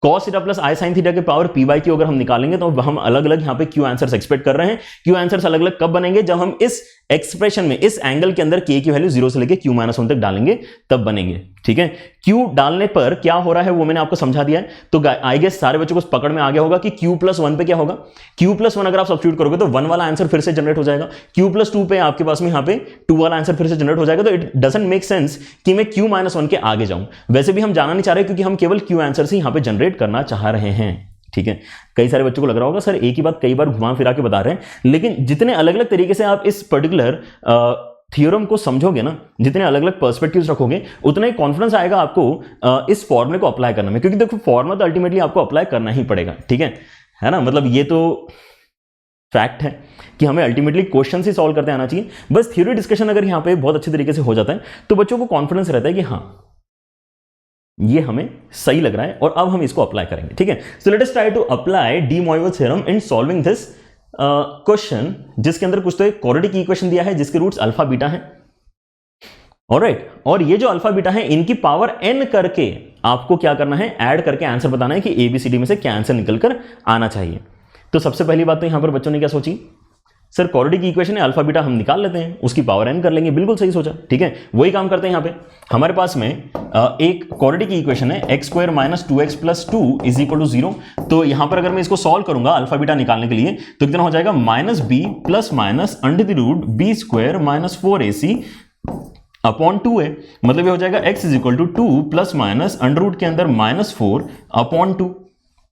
cos theta plus i sine theta के पावर p/q अगर हम निकालेंगे तो हम अलग अलग यहां पे q आंसर्स एक्सपेक्ट कर रहे हैं। q आंसर्स अलग अलग कब बनेंगे, जब हम इस एक्सप्रेशन में इस एंगल के अंदर k की वैल्यू 0 से लेके q-1 तक डालेंगे तब बनेंगे, ठीक है। q डालने पर क्या हो रहा है वो मैंने आपको समझा दिया है, तो आई गेस सारे बच्चों को पकड़ में आ गया होगा कि q+1 पे क्या होगा। q+1 अगर आप सब्स्टिट्यूट करोगे तो 1 वाला आंसर फिर से जनरेट हो जाएगा, q+2 पे आपके पास में यहां पे 2 वाला आंसर फिर से जनरेट हो जाएगा। तो इट डजंट मेक सेंस कि मैं q-1 के आगे जाऊं। वैसे भी हम जाना नहीं चाह रहे क्योंकि हम केवल q आंसर से यहां पे जनरेट करना चाह रहे हैं, ठीक है। कई सारे बच्चों को लग रहा होगा सर एक ही बात कई बार घुमा फिरा के बता रहे हैं, लेकिन जितने अलग अलग तरीके से आप इस पर्टिकुलर थ्योरम को समझोगे ना, जितने अलग अलग पर्सपेक्टिव्स रखोगे, उतना ही कॉन्फिडेंस आएगा आपको इस फॉर्मूले को अप्लाई करने में, क्योंकि देखो फॉर्मूला तो अल्टीमेटली आपको अप्लाई करना ही पड़ेगा, ठीक है ना, मतलब ये तो फैक्ट है कि हमें अल्टीमेटली क्वेश्चन ही सॉल्व करते आना चाहिए। बस थ्योरी डिस्कशन अगर यहाँ पे बहुत अच्छे तरीके से हो जाता है तो बच्चों को कॉन्फिडेंस रहता है कि हाँ ये हमें सही लग रहा है और अब हम इसको अप्लाई करेंगे, ठीक है। So let us try to apply de Moivre's theorem in solving this question, जिसके अंदर कुछ तो एक क्वाड्रेटिक इक्वेशन दिया है जिसके रूट्स अल्फा बीटा हैं, ऑलराइट, और ये जो अल्फा बीटा है इनकी पावर n करके आपको क्या करना है, ऐड करके आंसर बताना है कि ABCD में से क्या आंसर निकल कर आना चाहिए। तो सबसे पहली बात तो यहां पर बच्चों ने क्या सोची, सर क्वाड्रेटिक इक्वेशन है, अल्फा बीटा हम निकाल लेते हैं, उसकी पावर n कर लेंगे, बिल्कुल सही सोचा, ठीक है। वही काम करते हैं यहाँ पे। हमारे पास में एक क्वाड्रेटिक इक्वेशन है x² - 2x + 2 = 0। तो यहां पर अगर मैं इसको सॉल्व करूंगा अल्फा बीटा निकालने के लिए तो कितना हो जाएगा, -b ± √b² - 4ac अपॉन 2 है, मतलब ये हो जाएगा x = 2 ± अंडर के अंदर -4 अपॉन 2,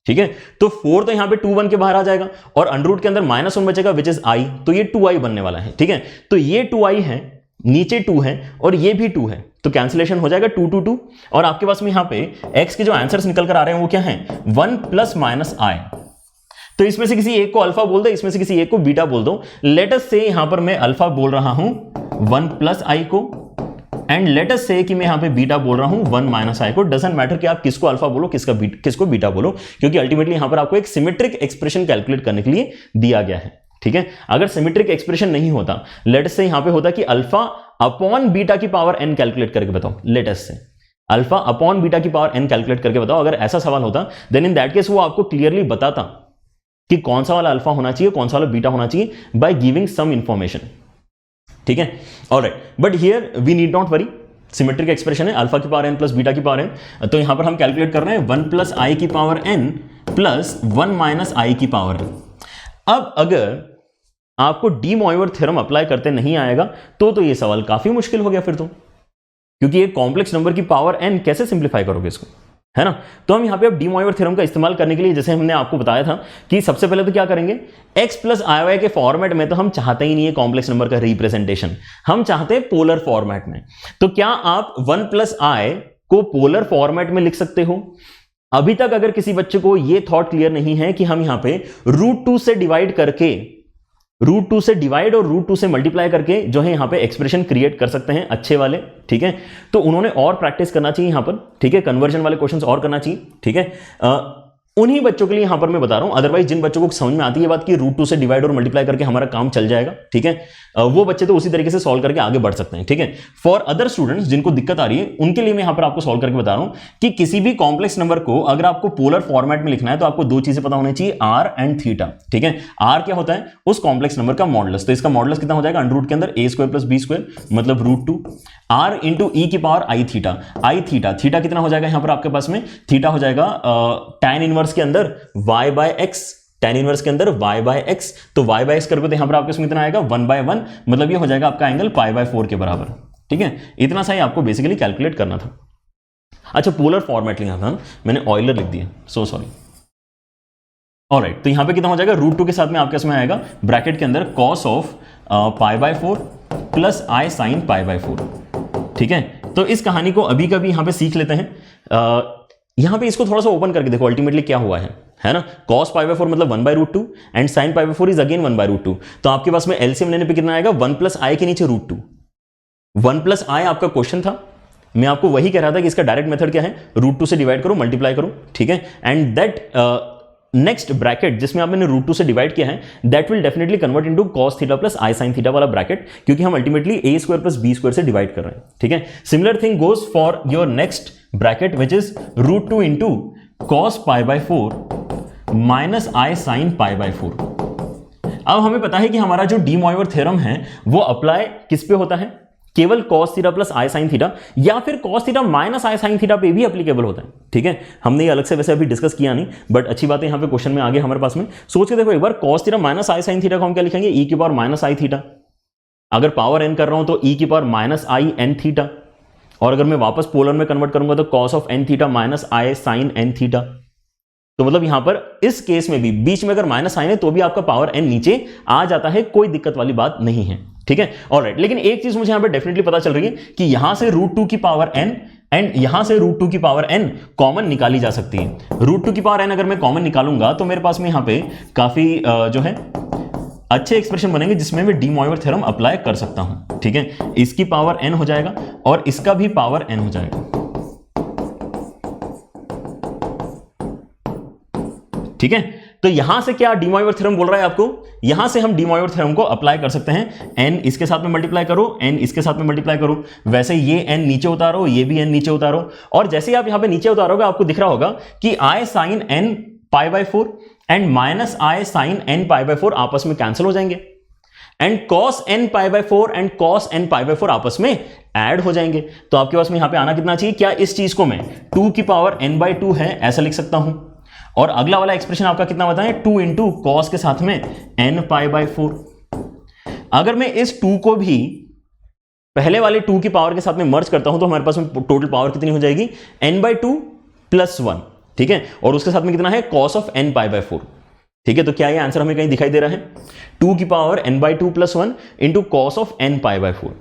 ठीक है। तो 4 तो यहां पे 2 बन के बाहर आ जाएगा और अंडर के अंदर -1 बचेगा विच इज i, तो ये 2i बनने वाला है, ठीक है। तो ये 2i है, नीचे 2 है और ये भी 2 है, तो कैंसिलेशन हो जाएगा 2 2 2, और आपके पास में यहां पे x के जो आंसर्स निकल कर आ रहे हैं वो क्या है, 1 ± i। तो इसमें से किसी एक को अल्फा बोल दो, इसमें से किसी एक को बीटा बोल दो। लेट अस से यहां पर मैं अल्फा बोल रहा हूं 1 + i को, एंड लेट अस से कि मैं यहां पे बीटा बोल रहा हूं 1 - i को। डजंट मैटर कि आप किसको अल्फा बोलो किसको बीटा बोलो, क्योंकि अल्टीमेटली यहां पर आपको एक सिमेट्रिक एक्सप्रेशन कैलकुलेट करने के लिए दिया गया है, ठीक है। अगर सिमेट्रिक एक्सप्रेशन नहीं होता, लेट अस से यहां पे होता कि अल्फा अपॉन बीटा की पावर n कैलकुलेट करके बताओ, लेट अस से अल्फा अपॉन बीटा की पावर n कैलकुलेट करके बताओ। अगर ऐसा सवाल होता देन इन दैट केस वो आपको क्लियरली बताता कि कौन सा वाला अल्फा होना चाहिए, कौन सा वाला बीटा होना चाहिए, बाय गिविंग सम इंफॉर्मेशन, ठीक है। Alright, but here we need not worry, symmetric expression है, अल्फा की पावर n प्लस बीटा की पावर n। तो यहां पर हम कैलकुलेट कर रहे हैं 1 + i की पावर n प्लस 1 - i की पावर n। अब अगर आपको डी मॉइवर थ्योरम अप्लाई करते नहीं आएगा तो ये सवाल काफी मुश्किल हो गया फिर तो, क्योंकि एक कॉम्प्लेक्स नंबर की पावर n कैसे सिंप्लीफाई करोगे इसको, है ना। तो हम यहाँ पे अब डी मॉइवर थ्योरम का इस्तेमाल करने के लिए, जैसे हमने आपको बताया था कि सबसे पहले तो क्या करेंगे, x प्लस आई वाई के फॉर्मेट में तो हम चाहते ही नहीं है कॉम्प्लेक्स नंबर का रिप्रेजेंटेशन, हम चाहते हैं पोलर फॉर्मेट में। तो क्या आप 1 प्लस आई को पोलर फॉर्मेट में लिख सकते हो? अभी तक अगर किसी बच्चे को यह थॉट क्लियर नहीं है कि हम यहां पे √2 से डिवाइड करके, √2 से डिवाइड और √2 से मल्टीप्लाई करके जो है यहां पे एक्सप्रेशन क्रिएट कर सकते हैं अच्छे वाले, ठीक है। तो उन्होंने और प्रैक्टिस करना चाहिए यहां पर, ठीक है, कन्वर्जन वाले क्वेश्चंस और करना चाहिए, ठीक है। उन्हीं बच्चों के लिए यहां पर मैं बता रहा हूं, अदरवाइज जिन बच्चों को समझ में आती है बात कि √2 से डिवाइड और मल्टीप्लाई करके हमारा काम चल जाएगा, ठीक है, वो बच्चे तो उसी तरीके से सॉल्व करके आगे बढ़ सकते हैं, ठीक है। फॉर अदर स्टूडेंट्स जिनको दिक्कत आ रही है उनके लिए मैं यहां पर आपको सॉल्व करके बता रहा हूं कि किसी भी कॉम्प्लेक्स नंबर को अगर आपको पोलर फॉर्मेट में लिखना है तो आपको दो चीजें पता होनी चाहिए, आर एंड थीटा, ठीक है। आर क्या होता है? उस कॉम्प्लेक्स नंबर का मॉडुलस, तो इसका मॉडुलस कितना हो जाएगा? अंडर के अंदर a² + b² मतलब √2 r इंटू e की पावर i थीटा, थीटा कितना हो जाएगा यहां पर आपके पास में? थीटा हो जाएगा tan इनवर्स के अंदर y/x, tan इनवर्स के अंदर y/x, तो y/x करके तो यहां पर आपके इसमें इतना आएगा 1/1, मतलब ये हो जाएगा आपका एंगल π/4 के बराबर, ठीक है। इतना सा ही आपको बेसिकली कैलकुलेट करना था। अच्छा, पोलर फॉर्मेट लिखा था, मैंने ऑयलर लिख दिया, सो सॉरी। ऑलराइट, तो यहां पे कितना हो जाएगा? √2 के साथ में आपके इसमें आएगा ब्रैकेट के अंदर cos of π/4 plus i sin π/4, ठीक है। तो इस कहानी को अभी कभी यहां पे सीख लेते हैं। यहां पे इसको थोड़ा सा ओपन करके देखो अल्टीमेटली क्या हुआ है ना। cos π/4 मतलब 1/√2 एंड sin π/4 इज अगेन 1/√2, तो आपके पास में एलसीएम लेने पे कितना आएगा? 1 प्लस आई के नीचे √2, 1 प्लस आई आपका क्वेश्चन था, मैं आपको वही कह रहा था कि इसका डायरेक्ट मेथड क्या है? √2 से डिवाइड करो, मल्टीप्लाई करो, ठीक है, एंड दैट नेक्स्ट ब्रैकेट जिसमें आपने √2 से डिवाइड किया है that will definitely convert into cos theta plus i sin theta वाला ब्रैकेट, क्योंकि हम अल्टीमेटली a² + b² से डिवाइड कर रहे हैं, ठीक है। Similar thing goes for your next bracket which is √2 into cos π/4 minus i sin π/4। अब हमें पता है कि हमारा जो डी मॉइवर थ्योरम है वो अप्लाई किस पे होता है? केवल cos theta plus i sin theta, या फिर cos theta minus i sin theta पे भी एप्लीकेबल होता है, ठीक है। हमने ये अलग से वैसे अभी डिस्कस किया नहीं, बट अच्छी बात है यहाँ पे क्वेश्चन में आगे हमारे पास में सोच के देखो एक बार। cos theta minus i sin theta को हम क्या लिखेंगे? e की पावर माइनस i थीटा, अगर पावर n कर रहा हूं तो e की power minus i n theta, और अगर मैं वापस पोलर में कन्वर्ट करूंगा तो cos of n theta minus i sin n theta. तो मतलब यहां पर इस केस में भी बीच में अगर माइनस साइन है तो भी आपका पावर n नीचे आ जाता है, कोई दिक्कत वाली बात नहीं है, ठीक है। ऑलराइट, लेकिन एक चीज मुझे यहां पे डेफिनेटली पता चल रही है कि यहां से √2 की पावर n एंड यहां से √2 की पावर n कॉमन निकाली जा सकती है। √2 की पावर n अगर मैं कॉमन निकालूंगा तो मेरे पास में यहां पे काफी जो है अच्छे एक्सप्रेशन बनेंगे जिसमें मैं डी मॉइवर थ्योरम अप्लाई कर सकता हूं, ठीक है। इसकी पावर n हो जाएगा और इसका भी पावर n हो जाएगा, ठीक है। तो यहां से क्या डी मॉइवर थ्योरम बोल रहा है आपको? यहां से हम डी मॉइवर थ्योरम को अप्लाई कर सकते हैं। n इसके साथ में मल्टीप्लाई करो, n इसके साथ में मल्टीप्लाई करो, वैसे ये n नीचे उतारो, ये भी n नीचे उतारो, और जैसे ही आप यहां पे नीचे उतारोगे आपको दिख रहा होगा कि i sin n π/4 and minus i sin n π/4 आपस में कैंसिल हो जाएंगे, and cos n π/4 and cos n π/4 आपस में ऐड हो जाएंगे। तो आपके पास में यहां पे आना कितना चाहिए? क्या इस चीज को मैं 2 की पावर n/2 है ऐसा लिख सकता हूं, और अगला वाला एक्सप्रेशन आपका कितना बताएं? 2 इंटू कॉस के साथ में n π/4। अगर मैं इस 2 को भी पहले वाले 2 की पावर के साथ में मर्ज करता हूं तो हमारे पास में टोटल पावर कितनी हो जाएगी? n/2 + 1, ठीक है, और उसके साथ में कितना है? cos ऑफ n π/4, ठीक है। तो क्या ये आंसर हमें कहीं दिखाई दे रहा है? 2 की power n/2 + 1 into cos of n π/4।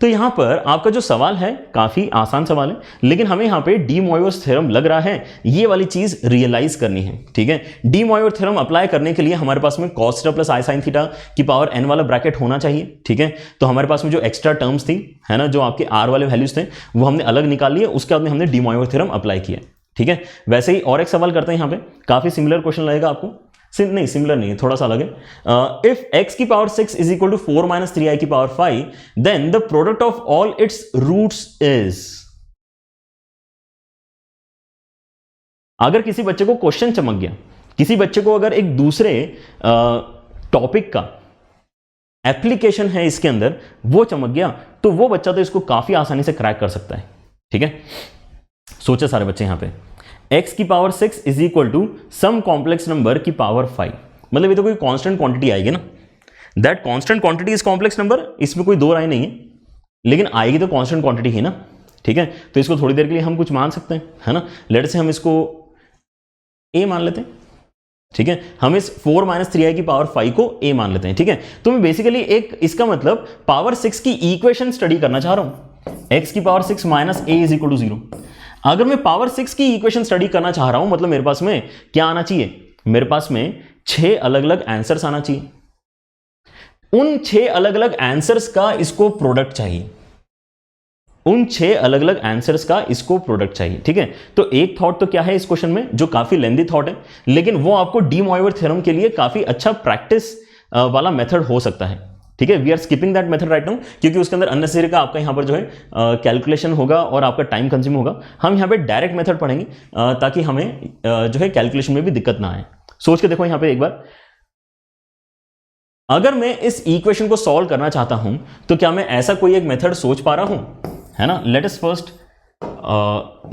तो यहां पर आपका जो सवाल है काफी आसान सवाल है, लेकिन हमें यहां पे डी मॉइवर थ्योरम लग रहा है ये वाली चीज रियलाइज करनी है, ठीक है। डी मॉइवर थ्योरम अप्लाई करने के लिए हमारे पास में cos theta plus i sin theta की पावर n वाला ब्रैकेट होना चाहिए, ठीक है। तो हमारे पास में जो एक्स्ट्रा टर्म्स थी, है ना, जो आपके r वाले वैल्यूज थे वो हमने अलग निकाल लिए, उसके बाद में हमने डी मॉइवर थ्योरम अप्लाई किया, ठीक है। वैसे ही और एक सवाल करते हैं, यहां पे काफी सिमिलर क्वेश्चन लगेगा आपको, नहीं सिमिलर नहीं है, थोड़ा सा अलग है। इफ x की power 6 is equal to 4 minus 3i की power 5 then the product of all its roots is. अगर किसी बच्चे को क्वेश्चन चमक गया, किसी बच्चे को अगर एक दूसरे टॉपिक का एप्लीकेशन है इसके अंदर वो चमक गया, तो वो बच्चा तो इसको काफी आसानी से क्रैक कर सकता है, ठीक है। सोचे सारे बच्चे यहां पे x की power 6 is equal to some complex number की पावर 5, मतलब ये तो कोई कांस्टेंट क्वांटिटी आएगी ना, that constant quantity is complex number, इसमें कोई दो राय नहीं है, लेकिन आएगी तो कांस्टेंट क्वांटिटी ही ना, ठीक है। तो इसको थोड़ी देर के लिए हम कुछ मान सकते हैं, है ना। लेट से हम इसको a मान लेते हैं, ठीक है। हम इस 4 - 3i की पावर 5 को a मान लेते हैं, ठीक है। तो मैं बेसिकली एक इसका मतलब पावर 6 की इक्वेशन स्टडी करना चाह रहा हूं, x की power 6 minus a is equal to 0। अगर मैं पावर 6 की इक्वेशन स्टडी करना चाह रहा हूं, मतलब मेरे पास में क्या आना चाहिए, मेरे पास में 6 अलग अलग आंसर्स आना चाहिए। उन 6 अलग अलग आंसर्स का इसको प्रोडक्ट चाहिए, उन 6 अलग अलग आंसर्स का इसको प्रोडक्ट चाहिए, ठीक है। तो एक थॉट तो क्या है इस क्वेश्चन में, जो काफी लेंदी थॉट है, लेकिन वो आपको डी मॉइवर थ्योरम के लिए काफी अच्छा प्रैक्टिस वाला मेथड हो सकता है, ठीक है। We are skipping that method right now, क्योंकि उसके अंदर अननेसेसरी का आपका यहां पर जो है कैलकुलेशन होगा और आपका टाइम कंज्यूम होगा। हम यहां पे डायरेक्ट मेथड पढ़ेंगे ताकि हमें जो है कैलकुलेशन में भी दिक्कत ना आए। सोच के देखो यहां पे एक बार, अगर मैं इस इक्वेशन को सॉल्व करना चाहता हूं तो क्या मैं ऐसा कोई एक मेथड सोच पा रहा हूं, है ना। Let us first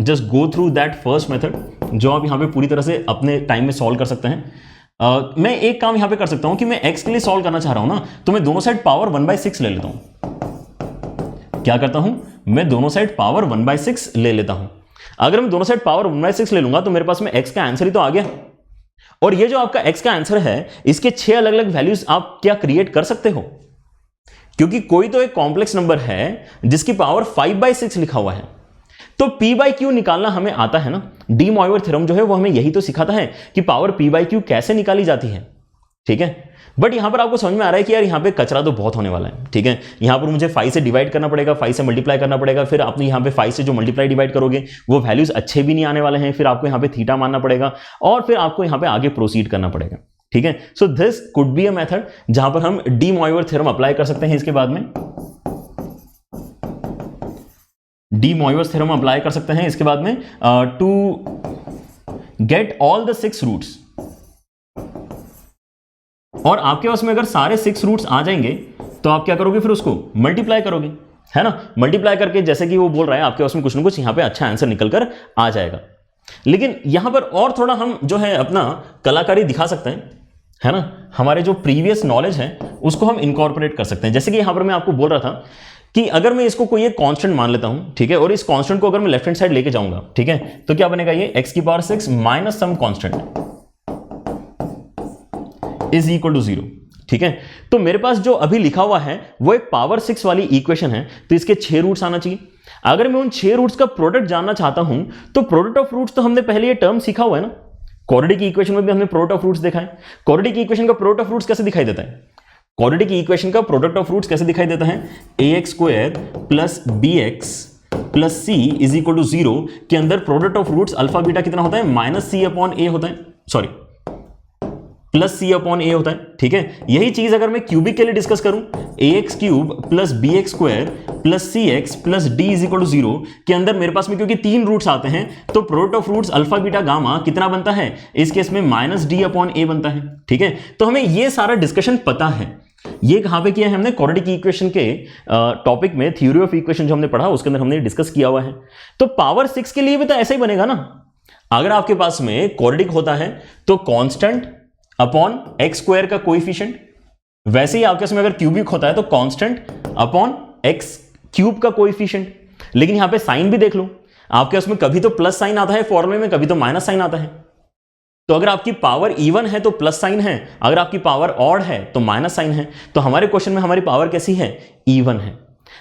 just go through that first method, जो आप यहां पे पूरी तरह से अपने टाइम में सॉल्व कर सकते हैं। मैं एक काम यहां पे कर सकता हूं कि मैं x के लिए सॉल्व करना चाह रहा हूं ना, तो मैं दोनों साइड पावर 1/6 ले लेता हूं। क्या करता हूं, मैं दोनों साइड पावर 1/6 ले लेता हूं। अगर मैं दोनों साइड पावर 1/6 ले लूंगा तो मेरे पास में x का आंसर ही तो आ गया, और ये जो आपका x का आंसर है, इसके 6 अलग अलग वैल्यूज आप क्या क्रिएट कर सकते हो, क्योंकि कोई तो एक कॉम्प्लेक्स नंबर है जिसकी पावर 5/6 लिखा हुआ है। तो p/q निकालना हमें आता है ना, डी मॉइवर थ्योरम जो है वो हमें यही तो सिखाता है कि पावर p/q कैसे निकाली जाती है, ठीक है। बट यहां पर आपको समझ में आ रहा है कि यार यहां पे कचरा तो बहुत होने वाला है, ठीक है। यहां पर मुझे 5 से डिवाइड करना पड़ेगा, 5 से मल्टीप्लाई करना पड़ेगा, फिर आपने यहां पे 5 से जो मल्टीप्लाई डिवाइड करोगे वो वैल्यूज अच्छे भी नहीं आने वाले हैं, फिर आपको यहां पे थीटा मानना पड़ेगा, और फिर आपको यहां पे आगे प्रोसीड करना पड़ेगा, ठीक है। So this could be a method जहां पर हम डी मॉइवर थ्योरम अप्लाई कर सकते हैं। इसके बाद में डी मॉइवर थ्योरम अप्लाई कर सकते हैं इसके बाद में to get all the 6 roots, और आपके पास में अगर सारे 6 रूट्स आ जाएंगे तो आप क्या करोगे, फिर उसको मल्टीप्लाई करोगे, है ना। मल्टीप्लाई करके जैसे कि वो बोल रहा है आपके पास में कुछ ना कुछ यहां पे अच्छा आंसर निकल कर आ जाएगा। लेकिन यहां पर और थोड़ा हम जो है अपना कलाकारी दिखा सकते हैं, है ना। हमारे जो प्रीवियस नॉलेज है उसको हम इनकॉर्पोरेट कर सकते हैं। जैसे कि यहां पर मैं आपको बोल रहा था कि अगर मैं इसको कोई एक कांस्टेंट मान लेता हूं, ठीक है, और इस कांस्टेंट को अगर मैं लेफ्ट हैंड साइड लेके जाऊंगा, ठीक है, तो क्या बनेगा, ये x की power 6 minus some constant is equal to 0, ठीक है। तो मेरे पास जो अभी लिखा हुआ है वो एक पावर 6 वाली इक्वेशन है, तो इसके 6 रूट्स आना चाहिए। अगर मैं उन 6 रूट्स का प्रोडक्ट जानना चाहता हूं तो प्रोडक्ट ऑफ रूट्स तो हमने पहले ये टर्म सीखा हुआ है ना, क्वाड्रेटिक की इक्वेशन में भी हमने प्रोडक्ट ऑफ रूट्स देखा है। क्वाड्रेटिक की इक्वेशन का प्रोडक्ट ऑफ रूट्स कैसे दिखाई देता है, क्वाड्रेटिक की इक्वेशन का प्रोडक्ट ऑफ रूट्स कैसे दिखाई देता है, ax² plus bx plus c is equal to 0 के अंदर product of roots alpha beta कितना होता है, -c/a होता है, सॉरी प्लस c/a होता है, ठीक है। यही चीज अगर मैं क्यूबिक के लिए डिस्कस करूं, ax³ plus bx² plus cx plus d is equal to 0 के अंदर मेरे पास में क्योंकि 3 रूट्स आते हैं तो product of roots alpha beta gamma कितना बनता है, इस केस में -d/a बनता है, ठीक है। तो हमें ये सारा डिस्कशन पता है। ये कहां पे किया है हमने, क्वाड्रेटिक इक्वेशन के टॉपिक में, थ्योरी ऑफ इक्वेशन जो हमने पढ़ा उसके अंदर हमने डिस्कस किया हुआ है। तो पावर 6 के लिए भी तो ऐसा ही बनेगा ना। अगर आपके पास में क्वाड्रेटिक होता है तो कांस्टेंट अपॉन x² का कोएफिशिएंट, वैसे ही आपके पास में अगर क्यूबिक होता है तो कांस्टेंट अपॉन x³ का कोएफिशिएंट। लेकिन यहां पे साइन भी देख लो, आपके पास में कभी तो प्लस साइन आता है फॉर्मूले में, कभी तो माइनस साइन आता है। तो अगर आपकी पावर इवन है तो प्लस साइन है, अगर आपकी पावर ऑड है तो माइनस साइन है। तो हमारे क्वेश्चन में हमारी पावर कैसी है, इवन है।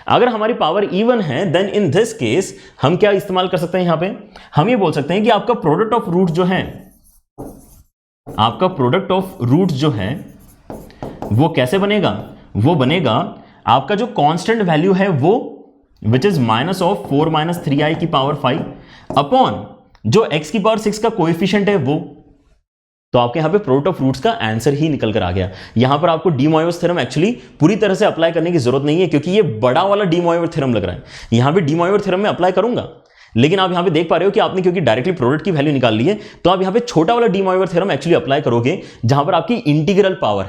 अगर हमारी पावर इवन है देन इन दिस केस हम क्या इस्तेमाल कर सकते हैं, यहां पे हम ये बोल सकते हैं कि आपका प्रोडक्ट ऑफ रूट जो है, आपका प्रोडक्ट ऑफ रूट जो है वो कैसे बनेगा, वो बनेगा आपका जो कांस्टेंट वैल्यू है वो विच इज -4 - 3i की पावर 5 अपॉन जो x की पावर 6 का कोएफिशिएंट है वो। तो आपके यहां पे प्रोडक्ट ऑफ रूट्स का आंसर ही निकल कर आ गया। यहां पर आपको डी मॉइवर थ्योरम एक्चुअली पूरी तरह से अप्लाई करने की जरूरत नहीं है, क्योंकि ये बड़ा वाला डी मॉइवर थ्योरम लग रहा है। यहां पे डी मॉइवर थ्योरम में अप्लाई करूंगा, लेकिन आप यहां पे देख पा रहे हो कि आपने क्योंकि डायरेक्टली प्रोडक्ट की वैल्यू निकाल ली है, तो आप यहां पे छोटा वाला डी मॉइवर थ्योरम एक्चुअली अप्लाई करोगे जहां पर आपकी इंटीग्रल पावर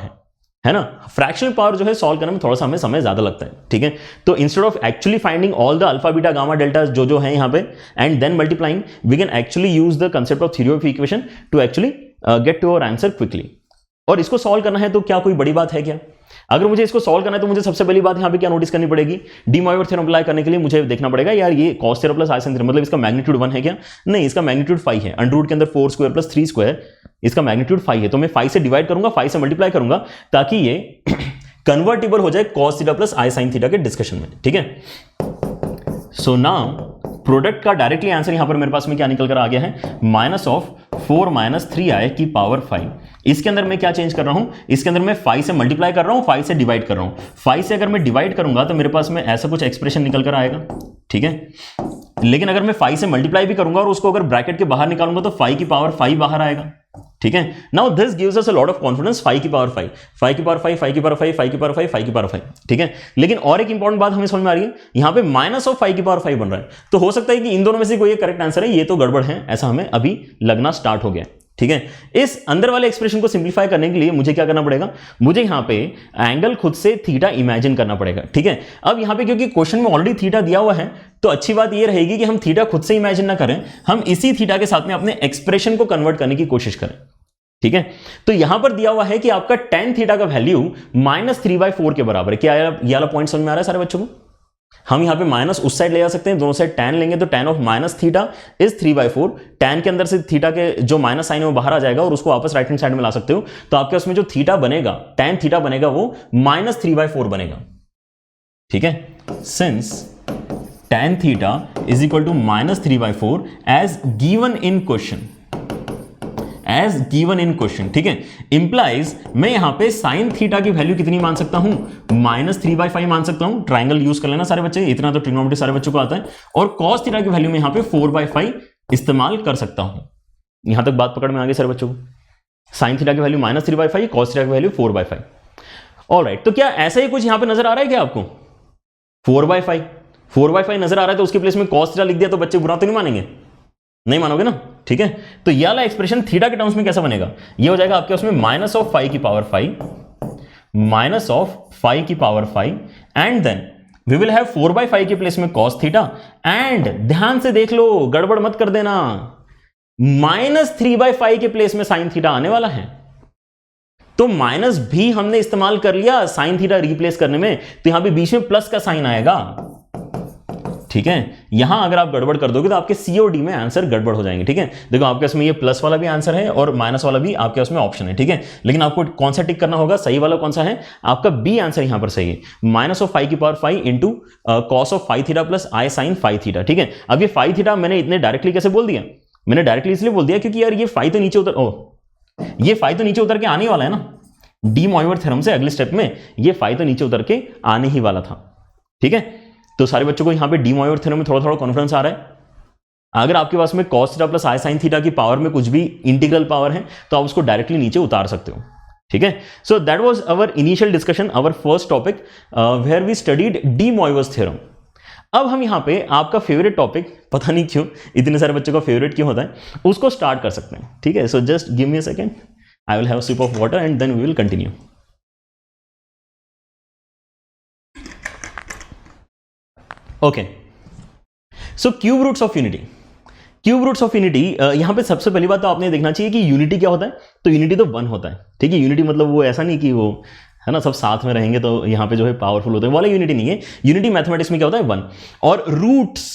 है ना। फ्रैक्शनल पावर जो है सॉल्व करने में थोड़ा सा हमें समय ज्यादा लगता है, ठीक है। तो instead of actually finding all the alpha beta gamma delta जो है यहां पे and then multiplying, we can actually use the concept of theory of equation to actually get to our answer quickly. और इसको सॉल्व करना है तो क्या कोई बड़ी बात है क्या, अगर मुझे इसको सॉल्व करना है तो मुझे सबसे पहली बात यहां पे क्या नोटिस करनी पड़ेगी, डी मॉइवर थ्योरम अप्लाई करने के लिए मुझे देखना पड़ेगा यार ये cos theta plus sin theta मतलब इसका मैग्नीट्यूड 1 है क्या, नहीं इसका मैग्नीट्यूड 5 है, अंडर रूट के अंदर 4 स्क्वायर प्लस 3 स्क्वायर, इसका मैग्नीट्यूड 5 है, तो मैं 5 से डिवाइड करूंगा, 5 से मल्टीप्लाई करूंगा ताकि ये कन्वर्टिबल हो जाए cos theta plus sin theta के डिस्कशन में, ठीक है। सो नाउ प्रोडक्ट का डायरेक्टली आंसर यहां पर मेरे पास में क्या निकल कर आ गया है, माइनस ऑफ 4 माइनस 3i की पावर 5। इसके अंदर मैं क्या चेंज कर रहा हूं, इसके अंदर मैं 5 से मल्टीप्लाई कर रहा हूं, 5 से डिवाइड कर रहा हूं, 5 से अगर मैं डिवाइड करूंगा तो मेरे पास में ऐसा कुछ एक्सप्रेशन निकल कर आएगा, ठीक है। लेकिन अगर मैं 5 से मल्टीप्लाई भी करूंगा और उसको अगर ब्रैकेट के बाहर निकालूंगा तो 5 की पावर 5 बाहर आएगा, ठीक है। Now this gives us a lot of confidence, 5 की पावर 5, 5 की पावर 5, 5 की पावर 5, 5 की पावर 5, 5 की पावर 5, ठीक है। लेकिन और एक इंपॉर्टेंट बात हमें समझ में आ रही है, यहां पे माइनस ऑफ 5 की पावर 5 बन रहा है, तो हो सकता है कि इन दोनों में से कोई एक करेक्ट आंसर है, ये तो गड़बड़ है, ऐसा हमें अभी लगना स्टार्ट हो गया, ठीक है। इस अंदर वाले एक्सप्रेशन को सिंप्लीफाई करने के लिए मुझे क्या करना पड़ेगा, मुझे यहां पे एंगल खुद से थीटा इमेजिन करना पड़ेगा, ठीक है। अब यहां पे क्योंकि क्वेश्चन में ऑलरेडी थीटा दिया हुआ है तो अच्छी बात यह रहेगी कि हम थीटा खुद से इमेजिन ना करें, हम इसी थीटा के साथ में अपने एक्सप्रेशन को कन्वर्ट करने की कोशिश करें, ठीक है। तो यहां पर दिया हुआ है कि आपका tan थीटा का वैल्यू -3/4 के बराबर है, क्या ये वाला पॉइंट समझ में आ रहा है सारे बच्चों को। हम यहां पे माइनस उस साइड ले जा सकते हैं, दोनों साइड tan लेंगे तो tan of minus theta is 3/4, tan के अंदर से थीटा के जो माइनस साइन है वो बाहर आ जाएगा और उसको वापस राइट हैंड साइड में ला सकते हो, तो आपके उसमें जो थीटा बनेगा, tan थीटा बनेगा वो -3/4 बनेगा, ठीक है। Since tan theta is equal to -3/4 as given in question, as given in question, ठीक है, इंप्लाइज मैं यहां पे साइन थीटा की वैल्यू कितनी मान सकता हूं, -3/5 मान सकता हूं, ट्राइंगल यूज कर लेना सारे बच्चे, इतना तो ट्रिग्नोमेट्री सारे बच्चों को आता है, और cos थीटा की वैल्यू में यहां पे 4/5 इस्तेमाल कर सकता हूं। यहां तक बात पकड़ में आ गई सारे बच्चों को, साइन थीटा की वैल्यू -3/5, cos थीटा की वैल्यू 4/5। ऑलराइट, तो क्या ऐसा ही कुछ यहां पे नजर आ रहा है क्या आपको, 4/5 नजर आ रहा है तो उसके प्लेस में cos थीटा लिख दिया तो बच्चे बुरा तो नहीं मानेंगे, नहीं मानोगे ना, ठीक है। तो यह वाला एक्सप्रेशन थीटा के टर्म्स में कैसा बनेगा, ये हो जाएगा आपके उसमें माइनस ऑफ 5 की power 5 and then we will have 4/5 के प्लेस में cos थीटा, एंड ध्यान से देख लो, गड़बड़ मत कर देना, -3/5 के प्लेस में sin थीटा आने वाला है, तो माइनस भी हमने इस्तेमाल कर लिया sin थीटा रिप्लेस करने में, तो यहां पे बीच में प्लस का साइन आएगा, ठीक है। यहां अगर आप गड़बड़ कर दोगे तो आपके सीओडी में आंसर गड़बड़ हो जाएंगे, ठीक है। देखो आपके उसमें ये प्लस वाला भी आंसर है और माइनस वाला भी आपके उसमें ऑप्शन है, ठीक है। लेकिन आपको कौन सा टिक करना होगा, सही वाला कौन सा है, आपका बी आंसर यहां पर सही है, -5 की power 5 into cos of 5 theta plus i sin 5 theta, ठीक है। अब ये 5 थीटा मैंने इतने डायरेक्टली कैसे बोल दिया, मैंने डायरेक्टली इसलिए बोल दिया क्योंकि यार ये 5 तो नीचे उतर के आने वाला है ना, डी मॉइवर थ्योरम से अगले स्टेप में ये 5 तो नीचे उतर के आने ही वाला था, ठीक है। तो सारे बच्चों को यहां पे डी मॉइवर थ्योरम में थोड़ा थोड़ा कॉन्फिडेंस आ रहा है। अगर आपके पास में cos theta plus i sin theta की पावर में कुछ भी इंटीग्रल पावर है तो आप उसको डायरेक्टली नीचे उतार सकते हो, ठीक है। So that was our initial discussion, our first topic where we studied de Moivre's theorem. अब हम यहां पे आपका फेवरेट टॉपिक, पता नहीं क्यों इतने सारे बच्चों का फेवरेट क्यों होता है, उसको स्टार्ट कर सकते हैं, ठीक है। So just give me a second, I will have a sip of water and then we will continue. Okay, so cube roots of unity, cube roots of unity, यहां पे सबसे पहली बात तो आपने देखना चाहिए कि यूनिटी क्या होता है, तो यूनिटी तो 1 होता है, ठीक है। यूनिटी मतलब वो ऐसा नहीं कि वो है ना सब साथ में रहेंगे तो यहां पे जो है पावरफुल होते हैं, वाला यूनिटी नहीं है। यूनिटी मैथमेटिक्स में क्या होता है 1, और roots,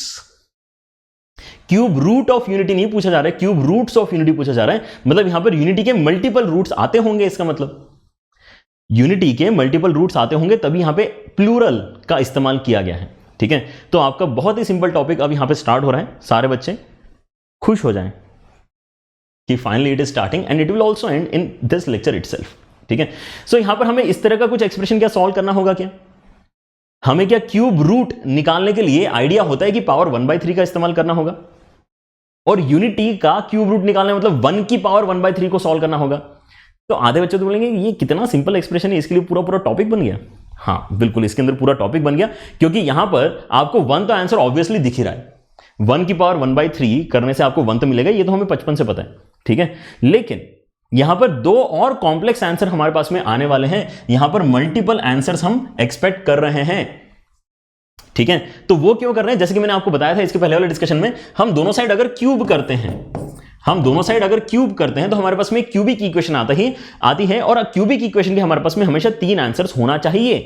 cube root of unity नहीं पूछा जा रहा है, क्यूब रूट्स ऑफ यूनिटी पूछा जा रहा है, मतलब यहां पर यूनिटी के मल्टीपल रूट्स आते होंगे, इसका मतलब यूनिटी के मल्टीपल रूट्स आते होंगे तभी यहां पे प्लूरल का इस्तेमाल किया गया है, ठीक है। तो आपका बहुत ही सिंपल टॉपिक अब यहां पे स्टार्ट हो रहा है, सारे बच्चे खुश हो जाएं कि finally it is starting and it will also and in this lecture itself, ठीक है। सो यहां पर हमें इस तरह का कुछ एक्सप्रेशन क्या सॉल्व करना होगा, क्या हमें क्या क्यूब रूट निकालने के लिए आइडिया होता है कि पावर 1/3 का इस्तेमाल करना होगा, और यूनिटी का क्यूब रूट निकालने मतलब 1 की पावर 1/3 को सॉल्व करना होगा। तो आधे बच्चे तो बोलेंगे ये कितना सिंपल एक्सप्रेशन है, इसके लिए पूरा टॉपिक बन गया। हाँ बिल्कुल, इसके अंदर पूरा टॉपिक बन गया, क्योंकि यहां पर आपको 1 तो आंसर ऑब्वियसली दिख ही रहा है, 1 की पावर 1/3 करने से आपको 1 तो मिलेगा, ये तो हमें 55 से पता है, ठीक है। लेकिन यहां पर 2 और कॉम्प्लेक्स आंसर हमारे पास में आने वाले हैं, यहां पर मल्टीपल आंसर्स हम एक्सपेक्ट कर रहे हैं, ठीक है। तो वो क्यों कर रहे हैं, जैसे कि मैंने आपको बताया था इसके पहले वाले डिस्कशन में, हम दोनों साइड अगर क्यूब करते हैं, हम दोनों साइड अगर क्यूब करते हैं तो हमारे पास में क्यूबिक इक्वेशन आती है और क्यूबिक इक्वेशन के हमारे पास में हमेशा 3 आंसर्स होना चाहिए।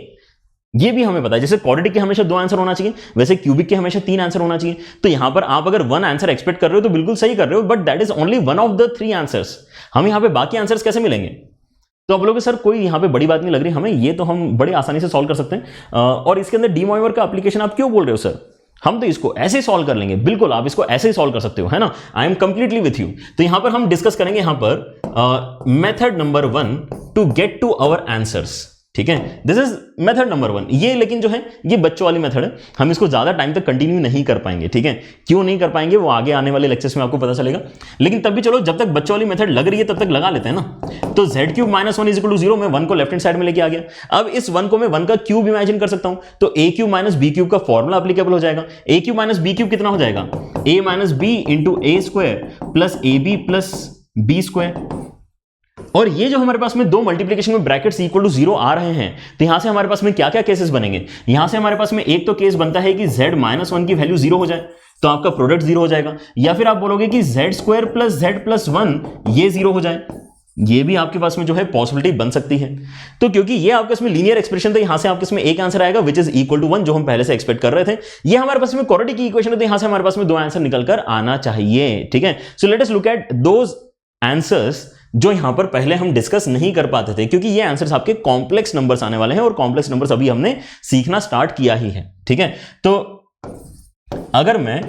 ये भी हमें पता है, जैसे क्वाड्रेटिक के हमेशा 2 आंसर होना चाहिए, वैसे क्यूबिक के हमेशा 3 आंसर होना चाहिए। तो यहां पर आप अगर 1 आंसर एक्सपेक्ट कर रहे हो तो बिल्कुल सही कर रहे हो, but that is only one of the 3 answers. हम यहां पे बाकी आंसर्स कैसे मिलेंगे? तो आप बोलोगे सर कोई यहां पे बड़ी बात नहीं लग रही हमें, ये तो हम बड़ी आसानी से सॉल्व कर सकते हैं। और इसके अंदर डी मॉइवर का एप्लीकेशन आप क्यों बोल रहे हो सर? हम तो इसको ऐसे ही सॉल्व कर लेंगे। बिल्कुल आप इसको ऐसे ही सॉल्व कर सकते हो, है ना। I am completely with you. तो यहां पर हम डिस्कस करेंगे यहां पर method number 1 to get to our answers. ठीक है, दिस इज मेथड नंबर 1। ये लेकिन जो है ये बच्चों वाली मेथड है, हम इसको ज्यादा टाइम तक कंटिन्यू नहीं कर पाएंगे। ठीक है, क्यों नहीं कर पाएंगे वो आगे आने वाले लेक्चर्स में आपको पता चलेगा, लेकिन तब भी चलो जब तक बच्चों वाली मेथड लग रही है तब तक लगा लेते हैं ना। तो z cube minus 1 is equal to 0, मैं 1 को लेफ्ट हैंड साइड में लेके आ गया। अब इस 1 को मैं 1 का क्यूब इमेजिन कर सकता हूं, तो a cube minus B cube का फॉर्मूला एप्लीकेबल हो जाएगा। a cube minus B cube कितना हो जाएगा? a minus B into A square plus A B plus B square. और ये जो हमारे पास में दो मल्टीप्लिकेशन में ब्रैकेट्स इक्वल टू 0 आ रहे हैं, तो यहां से हमारे पास में क्या क्या केसेस बनेंगे? यहां से हमारे पास में एक तो केस बनता है कि z माइनस 1 की वैल्यू 0 हो जाए, तो आपका प्रोडक्ट 0 हो जाएगा। या फिर आप बोलोगे कि z square plus z plus 1 ये 0 हो जाए, ये भी आपके पास में जो है पॉसिबिलिटी बन सकती है। तो क्योंकि ये आपके इसमें लीनियर एक्सप्रेशन, तो यहां से आपके इसमें एक आंसर आएगा विच इज इक्वल टू 1, जो हम पहले से एक्सपेक्ट कर रहे थे। ये हमारे पास में क्वाड्रेटिक की इक्वेशन है, तो यहां से हमारे पास में 2 आंसर निकलकर आना चाहिए। ठीक है, so let us look at those answers जो यहां पर पहले हम डिस्कस नहीं कर पाते थे, क्योंकि ये आंसर्स आपके कॉम्प्लेक्स नंबर्स आने वाले हैं और कॉम्प्लेक्स नंबर्स अभी हमने सीखना स्टार्ट किया ही है। ठीक है, तो अगर मैं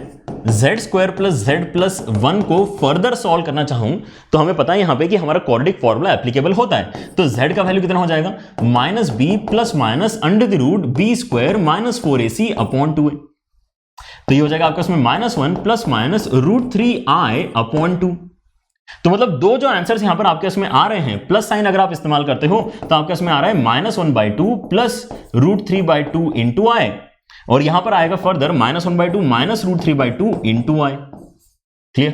z square plus z plus 1 को फर्दर सॉल्व करना चाहूं तो हमें पता है यहां पे कि हमारा क्वाड्रेटिक फॉर्मूला एप्लीकेबल होता है। तो z का वैल्यू कितना हो जाएगा? Minus B plus minus under the root B square minus 4ac upon 2a। तो ये हो जाएगा आपका इसमें -1 प्लस माइनस √3i अपॉन 2। तो मतलब दो जो आंसर्स यहां पर आपके इसमें आ रहे हैं, प्लस साइन अगर आप इस्तेमाल करते हो तो आपके इसमें आ रहा है -1/2 प्लस √3/2 इंटू आई, और यहां पर आएगा further -1/2 minus √3/2 into I. Clear?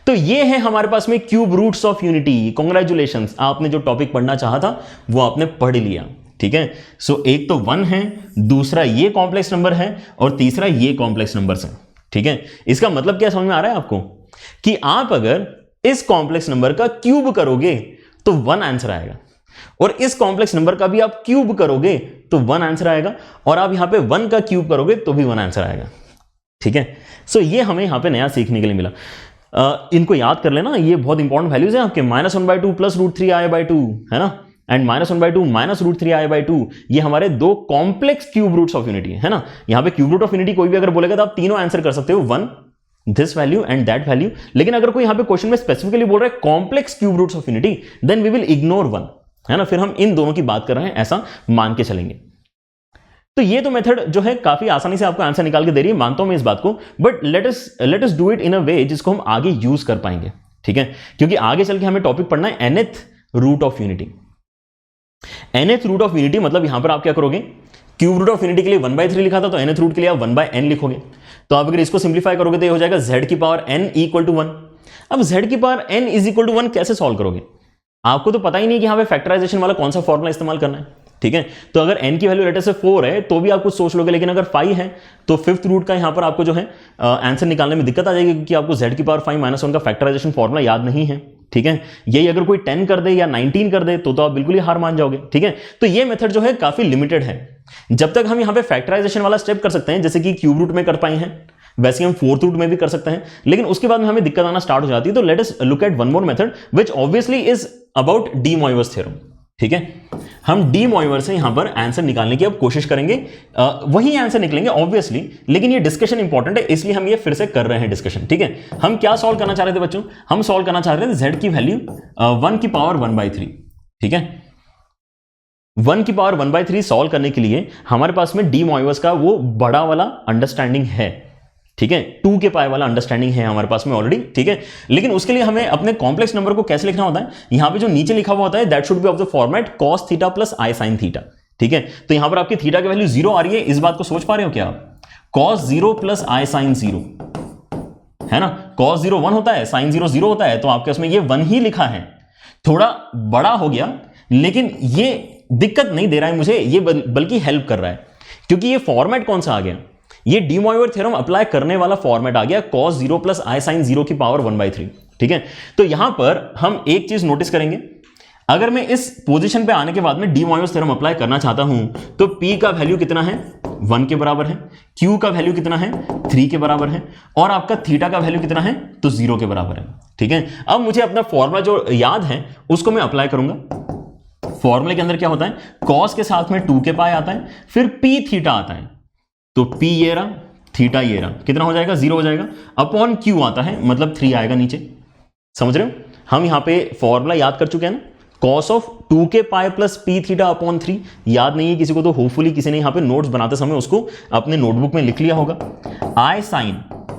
तो ये है हमारे पास में cube roots of unity. Congratulations, आपने जो टॉपिक पढ़ना चाहा था वो आपने पढ़ लिया। ठीक है, सो एक तो 1 है, दूसरा ये कॉम्प्लेक्स नंबर है, और तीसरा ये कॉम्प्लेक्स नंबर्स है। ठीक है, इसका मतलब क्या समझ में आ रहा है आपको कि आप अगर इस कॉम्प्लेक्स नंबर का क्यूब करोगे तो 1 आंसर आएगा, और इस कॉम्प्लेक्स नंबर का भी आप क्यूब करोगे तो 1 आंसर आएगा, और आप यहां पे 1 का क्यूब करोगे तो भी 1 आंसर आएगा। ठीक है, सो ये हमें यहां पे नया सीखने के लिए मिला। इनको याद कर लेना, ये बहुत इंपॉर्टेंट वैल्यूज हैं आपके। -1/2 प्लस √3i/2 है ना, एंड -1/2 माइनस √3i/2, ये हमारे दो complex cube roots of unity है ना। यहां पे क्यूब रूट ऑफ यूनिटी कोई भी अगर बोलेगा तो आप तीनों आंसर कर सकते हो, 1 this value and that value. लेकिन अगर कोई यहां पे क्वेश्चन में स्पेसिफिकली बोल रहा है complex cube roots of unity, then we will ignore 1, है ना। फिर हम इन दोनों की बात कर रहे हैं ऐसा मान के चलेंगे। तो ये तो मेथड जो है काफी आसानी से आपको आंसर निकाल के दे रही है, मानता हूं मैं इस बात को, but let us do it in a way जिसको हम आगे यूज कर पाएंगे। ठीक है, क्योंकि आगे चल के हमें टॉपिक पढ़ना है nth root of unity. nth root of unity मतलब यहां पर आप क्या करोगे, क्यूब रूट ऑफ यूनिटी के लिए 1/3 लिखा था, तो nth रूट के लिए आप 1/n लिखोगे। तो आप अगर इसको सिंप्लीफाई करोगे तो ये हो जाएगा z की पावर n इक्वल टू 1। अब z की power n is equal to 1 कैसे सॉल्व करोगे? आपको तो पता ही नहीं कि यहां पे फैक्टराइजेशन वाला कौन सा फॉर्मूला इस्तेमाल करना है। ठीक है, तो अगर n की वैल्यू लेटर से 4 है तो भी आप कुछ सोच लोगे, लेकिन अगर 5 है तो 5th रूट का यहां पर आपको जो है आंसर निकालने में दिक्कत आ जाएगी, क्योंकि आपको z की पावर 5 माइनस 1 का फैक्टराइजेशन फॉर्मूला याद नहीं है। ठीक है, यही अगर कोई 10 कर दे या 19 कर दे तो आप बिल्कुल ही हार मान जाओगे। ठीक है, तो ये मेथड जो है काफी लिमिटेड है। जब तक हम यहां पे फैक्टराइजेशन वाला स्टेप कर सकते हैं, जैसे कि क्यूब रूट में कर पाए हैं, वैसे हम 4th रूट में भी कर सकते हैं, लेकिन उसके बाद में हमें दिक्कत आना स्टार्ट हो जाती है। तो let us look at one more method which obviously is about de Moivre's theorem. ठीक है, हम डी मॉइवर से यहां पर आंसर निकालने की अब कोशिश करेंगे, वही आंसर निकलेंगे ऑब्वियसली, लेकिन ये डिस्कशन इंपॉर्टेंट है इसलिए हम ये फिर से कर रहे हैं डिस्कशन। ठीक है, हम क्या सॉल्व करना चाह रहे थे बच्चों? हम सॉल्व करना चाह रहे थे z की वैल्यू 1 की पावर 1/3। ठीक है, 1 की पावर 1/3 सॉल्व करने के लिए हमारे पास में डी मॉइवर्स का वो बड़ा वाला अंडरस्टैंडिंग है। ठीक है, 2 के पावर वाला अंडरस्टैंडिंग है हमारे पास में ऑलरेडी। ठीक है, लेकिन उसके लिए हमें अपने कॉम्प्लेक्स नंबर को कैसे लिखना होता है? यहां पे जो नीचे लिखा हुआ होता है that should be of the format cos theta plus i sin theta. ठीक है, तो यहां पर आपकी थीटा की वैल्यू 0 आ रही है, इस बात को सोच पा रहे हो क्या आप? cos 0 प्लस i sin 0 है ना, cos 0 1 होता है, sin 0 0 होता है, तो आपके उसमें ये 1 ही लिखा है। थोड़ा बड़ा हो गया, लेकिन ये दिक्कत नहीं दे रहा है मुझे, ये बल्कि हेल्प कर रहा है, क्योंकि ये फॉर्मेट कौन सा आ गया? ये डी मॉइवर थ्योरम अप्लाई करने वाला फॉर्मेट आ गया cos 0 प्लस आई साइन 0 की पावर 1/3। ठीक है, तो यहां पर हम एक चीज नोटिस करेंगे, अगर मैं इस पोजीशन पे आने के बाद में डी मॉइवर थ्योरम अप्लाई करना चाहता हूं तो P का वैल्यू कितना है, 1 के बराबर है, Q का वैल्यू कितना है, 3 के बराबर है, और आपका थीटा का वैल्यू कितना है, तो 0 के बराबर है। ठीक है, अब मुझे अपना फॉर्मूला जो याद है उसको मैं अप्लाई करूंगा। फॉर्मूले के अंदर क्या होता है, कॉस के साथ में 2 के पाई आता है, फिर P थीटा आता है, तो P ये रहा, थीटा ये रहा, कितना हो जाएगा, 0 हो जाएगा, अपॉन Q आता है, मतलब 3 आएगा नीचे। समझ रहे हो, हम यहां पे फॉर्मूला याद कर चुके हैं ना, कॉस ऑफ 2 के pi plus P theta upon 3, याद नहीं है किसी को तो होपफुली किसी ने यहां पे नोट्स बनाते समय उसको अपने नोटबुक में लिख लिया होगा। आई साइन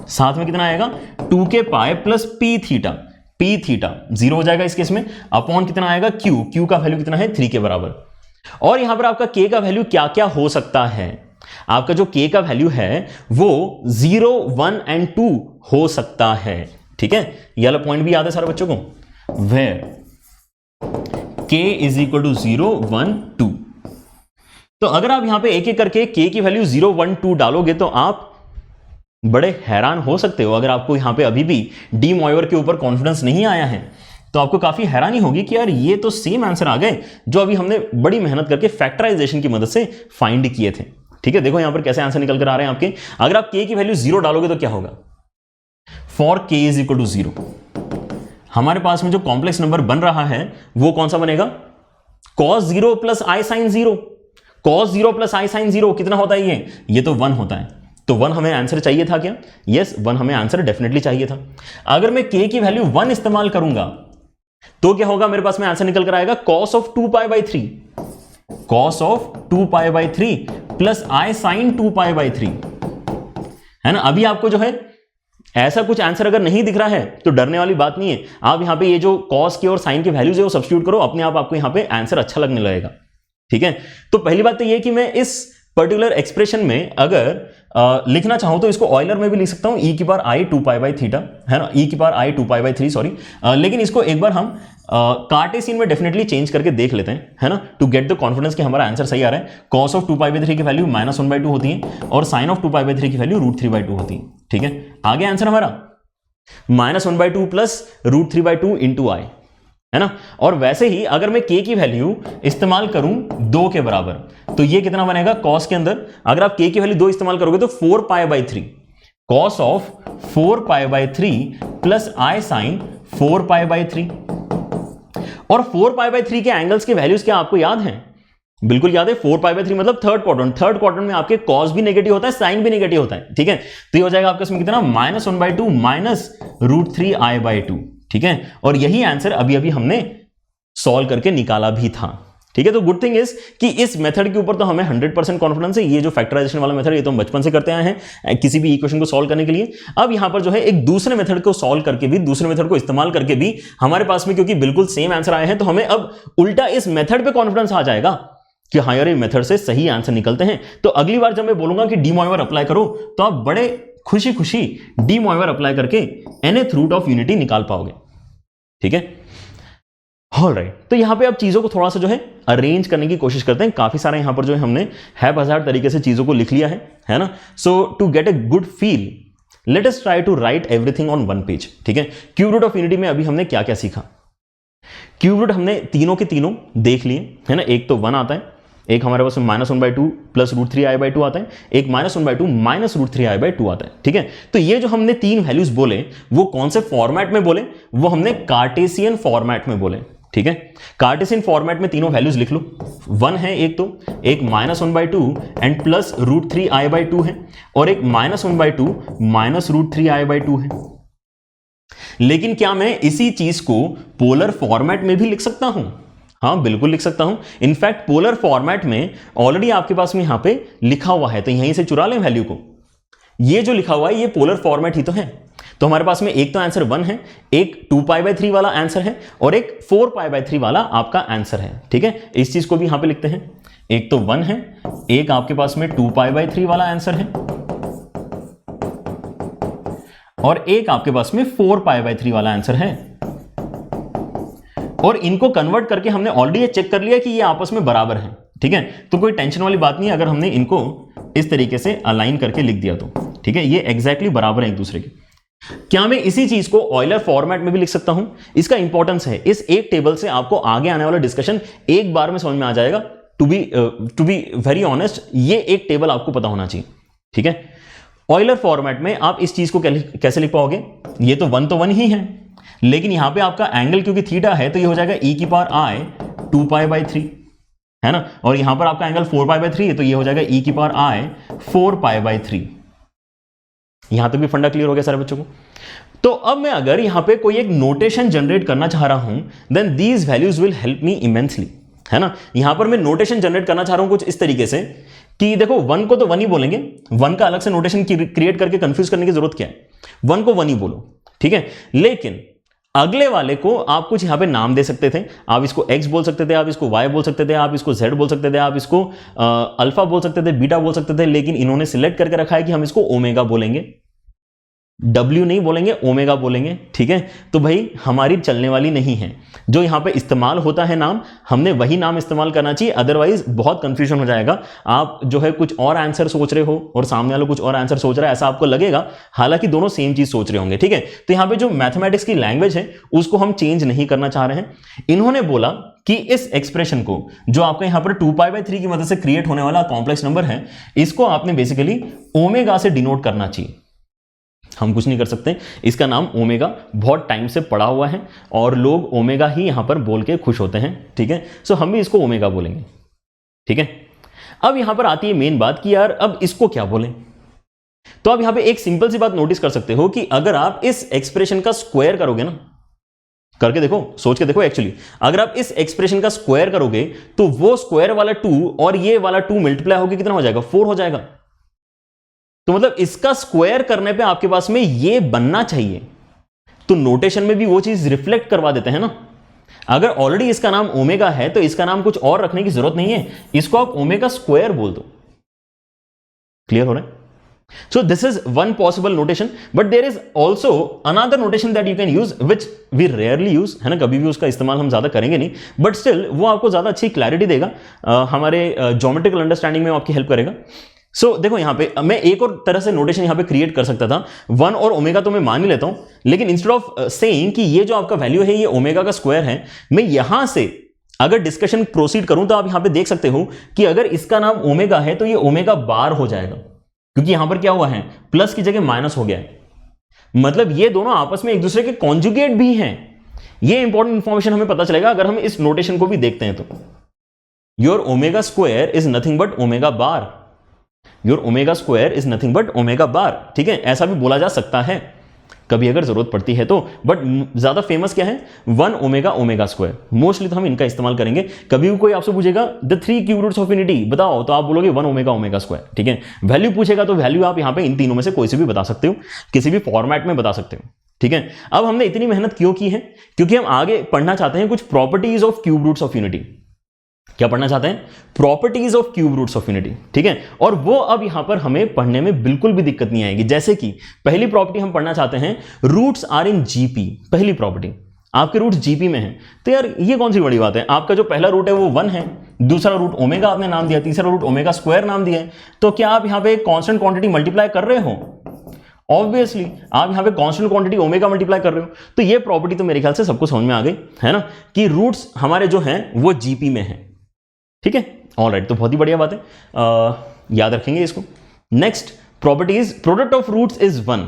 साथ में कितना आएगा, 2 के पाई प्लस पी थीटा 0 हो जाएगा इस केस में, अपॉन कितना आएगा, Q का वैल्यू कितना है, 3 के बराबर। और यहां पर आपका K का वैल्यू क्या क्या हो सकता है, आपका जो K का वैल्यू है वो 0, 1 एंड 2 हो सकता है। ठीक है, ये वाला पॉइंट भी याद है सारे बच्चों को, where K is equal to 0, 1, 2। तो अगर आप यहां पे एक एक करके K की वैल्यू 0, 1, 2 डालोगे तो आप बड़े हैरान हो सकते हो। अगर आपको यहां पे अभी भी डी मॉइवर के ऊपर कॉन्फिडेंस नहीं आया है तो आपको काफी हैरानी होगी कि यार ये तो सेम आंसर आ गए जो अभी हमने बड़ी मेहनत करके फैक्टराइजेशन की मदद से फाइंड किए थे। ठीक है, देखो यहां पर कैसे आंसर निकल कर आ रहे हैं आपके। अगर आप K की वैल्यू 0 डालोगे तो क्या होगा, for K is equal to 0 हमारे पास में जो कॉम्प्लेक्स नंबर बन रहा है वो कौन सा बनेगा, cos 0 plus i sign 0। cos 0 plus i sign 0 कितना होता है, ये तो 1 होता है। तो 1 हमें आंसर चाहिए था क्या, यस 1 हमें आंसर डेफिनेटली चाहिए था। अगर मैं K की वैल्यू 1 इस्तेमाल करूंगा तो क्या होगा, मेरे पास में आंसर निकल कर आएगा cos of 2π/3, cos of 2π/3 plus i sine 2π/3, है ना। अभी आपको जो है ऐसा कुछ आंसर अगर नहीं दिख रहा है तो डरने वाली बात नहीं है, आप यहां पे ये जो कॉस की और साइन की वैल्यूज है वो सब्स्टिट्यूट करो, अपने आप आपको यहां पे आंसर अच्छा लगने लगेगा। ठीक है, तो पहली बात तो ये कि मैं इस पर्टिकुलर एक्सप्रेशन में अगर लिखना चाहूं तो इसको ऑयलर में भी लिख सकता हूं, e की पावर i 2π/θ, है ना, e की पावर i 2π/3 सॉरी, लेकिन इसको एक बार हम कार्टेशियन में डेफिनेटली चेंज करके देख लेते हैं, है ना, टू गेट द कॉन्फिडेंस कि हमारा आंसर सही आ रहा है। cos ऑफ 2π/3 की वैल्यू -1/2 होती है और sin ऑफ 2π/3 की वैल्यू √3/2 होती है। ठीक है, आगे आंसर हमारा -1/2 प्लस √3/2 इंटू आई, है ना। और वैसे ही अगर मैं K की वैल्यू इस्तेमाल करूं 2 के बराबर तो ये कितना बनेगा, cos के अंदर अगर आप K की वैल्यू 2 इस्तेमाल करोगे तो 4π/3, cos of 4π/3 plus i sine 4π/3। और 4π/3 के एंगल्स के वैल्यूज क्या आपको याद है, बिल्कुल याद है, 4π/3 मतलब थर्ड क्वाड्रेंट में आपके cos भी नेगेटिव होता है, साइन भी नेगेटिव होता है। ठीक है, तो ये हो जाएगा आपका इसमें कितना, -1/2 माइनस √3i/2। ठीक है, और यही आंसर अभी अभी हमने सॉल्व करके निकाला भी था। ठीक है, तो गुड थिंग इज कि इस मेथड के ऊपर तो हमें 100% कॉन्फिडेंस है। ये जो फैक्टराइजेशन वाला मेथड ये तो हम बचपन से करते आए हैं किसी भी इक्वेशन को सॉल्व करने के लिए। अब यहां पर जो है एक दूसरे मेथड को सॉल्व करके भी, दूसरे मेथड को इस्तेमाल करके भी हमारे पास में क्योंकि बिल्कुल सेम आंसर आए हैं तो हमें अब उल्टा इस मेथड पे कॉन्फिडेंस आ जाएगा कि हाँ यार ये मेथड से सही आंसर निकलते हैं। तो अगली बार जब मैं बोलूंगा कि डी मॉइवर अप्लाई करो तो आप बड़े खुशी खुशी डी मॉइवर अप्लाई करके nth रूट ऑफ यूनिटी निकाल पाओगे। ठीक है, ऑलराइट, तो यहां पे अब चीजों को थोड़ा सा जो है अरेंज करने की कोशिश करते हैं। काफी सारे यहां पर जो है हमने है बाजार तरीके से चीजों को लिख लिया है ना। So to get a good feel let us try to write everything on one page. ठीक है, क्यूब रूट ऑफ यूनिटी में अभी हमने क्या क्या सीखा, क्यूब रूट हमने तीनों के तीनों देख लिए, है ना। एक तो 1 आता है, एक हमारे पास -1/2 प्लस √3i/2 आता है, एक -1/2 माइनस √3i/2 आता है। ठीक है, तो ये जो हमने 3 वैल्यूज बोले वो कौन से फॉर्मेट में बोले, वो हमने कार्टेशियन फॉर्मेट में बोले। ठीक है, कार्टेशियन फॉर्मेट में तीनों वैल्यूज लिख लो। 1 है एक, तो एक -1/2 एंड प्लस √3i/2 है, और एक -1/2 माइनस √3i/2 है। लेकिन क्या मैं इसी चीज को पोलर फॉर्मेट में भी लिख सकता हूं? हाँ बिल्कुल लिख सकता हूं। इनफैक्ट पोलर फॉर्मेट में ऑलरेडी आपके पास में यहां पे लिखा हुआ है, तो यहीं से चुरा लें वैल्यू को। ये जो लिखा हुआ है ये पोलर फॉर्मेट ही तो है। तो हमारे पास में एक तो आंसर 1 है, एक 2π/3 वाला आंसर है, और एक 4π/3 वाला आपका आंसर है। ठीक है, इस चीज को भी यहां पे लिखते हैं। एक तो 1 है, एक आपके पास में 2π/3 वाला आंसर है, और एक आपके पास में 4π/3 वाला आंसर है। और इनको कन्वर्ट करके हमने ऑलरेडी ये चेक कर लिया कि ये आपस में बराबर है। ठीक है, तो कोई टेंशन वाली बात नहीं है। अगर हमने इनको इस तरीके से अलाइन करके लिख दिया तो ठीक है, ये एग्जैक्टली बराबर है एक दूसरे के। क्या मैं इसी चीज को ऑयलर फॉर्मेट में भी लिख सकता हूं? इसका इंपॉर्टेंस है, इस एक टेबल से आपको आगे आने वाला डिस्कशन एक बार में समझ में आ जाएगा। टू बी वेरी ऑनेस्ट, ये एक टेबल आपको पता होना चाहिए, ठीक है। ऑयलर फॉर्मेट में आप इस चीज को कैसे लिख पाओगे? ये तो वन ही है, लेकिन यहां पे आपका एंगल क्योंकि थीटा है तो ये हो जाएगा e की पावर i 2π/3 है ना, और यहां पर आपका एंगल 4π/3 है तो ये हो जाएगा e की पावर i 4π/3। यहां तक भी फंडा क्लियर हो गया सारे बच्चों को? तो अब मैं अगर यहां पे कोई एक नोटेशन जनरेट करना चाह रहा हूं, then these values will help me immensely, है ना। यहां पर मैं नोटेशन जनरेट करना चाह रहा हूं कुछ इस तरीके से कि देखो वन को तो वन ही बोलेंगे, वन का अलग से नोटेशन क्रिएट करके कंफ्यूज करने की जरूरत क्या है, वन को वन ही बोलो, ठीक है। लेकिन अगले वाले को आप कुछ यहां पे नाम दे सकते थे, आप इसको x बोल सकते थे, आप इसको y बोल सकते थे, आप इसको z बोल सकते थे, आप इसको अल्फा बोल सकते थे, बीटा बोल सकते थे, लेकिन इन्होंने सिलेक्ट करके रखा है कि हम इसको ओमेगा बोलेंगे, W नहीं बोलेंगे, ओमेगा बोलेंगे, ठीक है। तो भाई हमारी चलने वाली नहीं है, जो यहां पे इस्तेमाल होता है नाम, हमने वही नाम इस्तेमाल करना चाहिए, अदरवाइज बहुत कंफ्यूजन हो जाएगा। आप जो है कुछ और आंसर सोच रहे हो और सामने वाला कुछ और आंसर सोच रहा है, ऐसा आपको लगेगा, हालांकि दोनों सेम चीज सोच रहे होंगे, ठीक है। तो यहां पे जो मैथमेटिक्स की लैंग्वेज है उसको हम चेंज नहीं करना चाह रहे हैं। इन्होंने बोला कि इस एक्सप्रेशन को जो आपका यहां पर 2π/3 की मदद से क्रिएट होने वाला कॉम्प्लेक्स नंबर है, इसको आपने बेसिकली ओमेगा से डिनोट करना चाहिए। हम कुछ नहीं कर सकते, इसका नाम ओमेगा बहुत टाइम से पड़ा हुआ है और लोग ओमेगा ही यहां पर बोल के खुश होते हैं, ठीक है। सो हम भी इसको ओमेगा बोलेंगे, ठीक है। अब यहां पर आती है मेन बात कि यार अब इसको क्या बोलें। तो आप यहां पे एक सिंपल सी बात नोटिस कर सकते हो कि अगर आप इस एक्सप्रेशन का स्क्वायर करोगे ना, करके देखो, सोच के देखो, एक्चुअली अगर आप इस एक्सप्रेशन का स्क्वायर करोगे तो वो स्क्वायर वाला 2 और ये वाला 2 मल्टीप्लाई होकर कितना हो जाएगा? 4 हो जाएगा। तो मतलब इसका स्क्वायर करने पे आपके पास में ये बनना चाहिए, तो नोटेशन में भी वो चीज रिफ्लेक्ट करवा देते हैं ना। अगर ऑलरेडी इसका नाम ओमेगा है तो इसका नाम कुछ और रखने की जरूरत नहीं है, इसको आप ओमेगा स्क्वायर बोल दो। क्लियर हो रहा है? So this is one possible notation, but there is also another notation that you can use which we rarely use, है ना, कभी भी उसका इस्तेमाल हम ज्यादा करेंगे नहीं, बट स्टिल वो आपको ज्यादा अच्छी क्लैरिटी देगा, हमारे ज्योमेट्रिकल अंडरस्टैंडिंग में आपकी हेल्प करेगा। सो देखो यहां पे मैं एक और तरह से नोटेशन यहां पे क्रिएट कर सकता था, वन और ओमेगा तो मैं मान ही लेता हूं, लेकिन इंस्टेड ऑफ सेइंग कि ये जो आपका वैल्यू है ये ओमेगा का स्क्वायर है, मैं यहां से अगर डिस्कशन प्रोसीड करूं तो आप यहां पे देख सकते हो कि अगर इसका नाम ओमेगा है तो ये ओमेगा बार हो जाएगा, क्योंकि यहां पर क्या हुआ है, प्लस की जगह माइनस हो गया है, मतलब ये दोनों आपस में एक दूसरे के कॉन्जुगेट भी हैं। ये इंपॉर्टेंट इंफॉर्मेशन हमें पता चलेगा अगर हम इस नोटेशन को भी देखते हैं तो। Your omega square is nothing but omega bar, your omega square is nothing but omega बार, ठीक है, ऐसा भी बोला जा सकता है कभी अगर जरूरत पड़ती है तो, बट ज्यादा फेमस क्या है, 1 ओमेगा ओमेगा स्क्वायर, मोस्टली तो हम इनका इस्तेमाल करेंगे। कभी भी कोई आपसे पूछेगा the 3 cube roots of unity बताओ, तो आप बोलोगे 1 ओमेगा ओमेगा स्क्वायर, ठीक है। वैल्यू पूछेगा तो वैल्यू आप यहां पे इन तीनों में से कोई से भी बता सकते हो, किसी भी फॉर्मेट में बता सकते हो, ठीक है। अब हमने इतनी मेहनत क्यों की है? क्योंकि हम आगे पढ़ना चाहते हैं कुछ properties of cube roots of unity. क्या पढ़ना चाहते हैं? Properties of cube roots of unity, ठीक है। और वो अब यहां पर हमें पढ़ने में बिल्कुल भी दिक्कत नहीं आएगी। जैसे कि पहली प्रॉपर्टी हम पढ़ना चाहते हैं, रूट्स आर इन जीपी। पहली प्रॉपर्टी, आपके रूट्स जीपी में हैं, तो यार ये कौन सी बड़ी बात है, आपका जो पहला रूट है वो 1 है, दूसरा रूट ओमेगा आपने नाम दिया, तीसरा रूट ओमेगा स्क्वायर नाम दिया है, तो क्या आप यहां पे कांस्टेंट क्वांटिटी मल्टीप्लाई कर रहे हो? ऑब्वियसली आप यहां पे कांस्टेंट क्वांटिटी ओमेगा मल्टीप्लाई कर रहे हो। तो ये प्रॉपर्टी तो मेरे ख्याल से सबको समझ में आ गई है ना, कि रूट्स हमारे जो हैं वो जीपी में हैं, ठीक है। ऑलराइट, तो बहुत ही बढ़िया बात है, याद रखेंगे इसको। Next properties, product of roots is 1।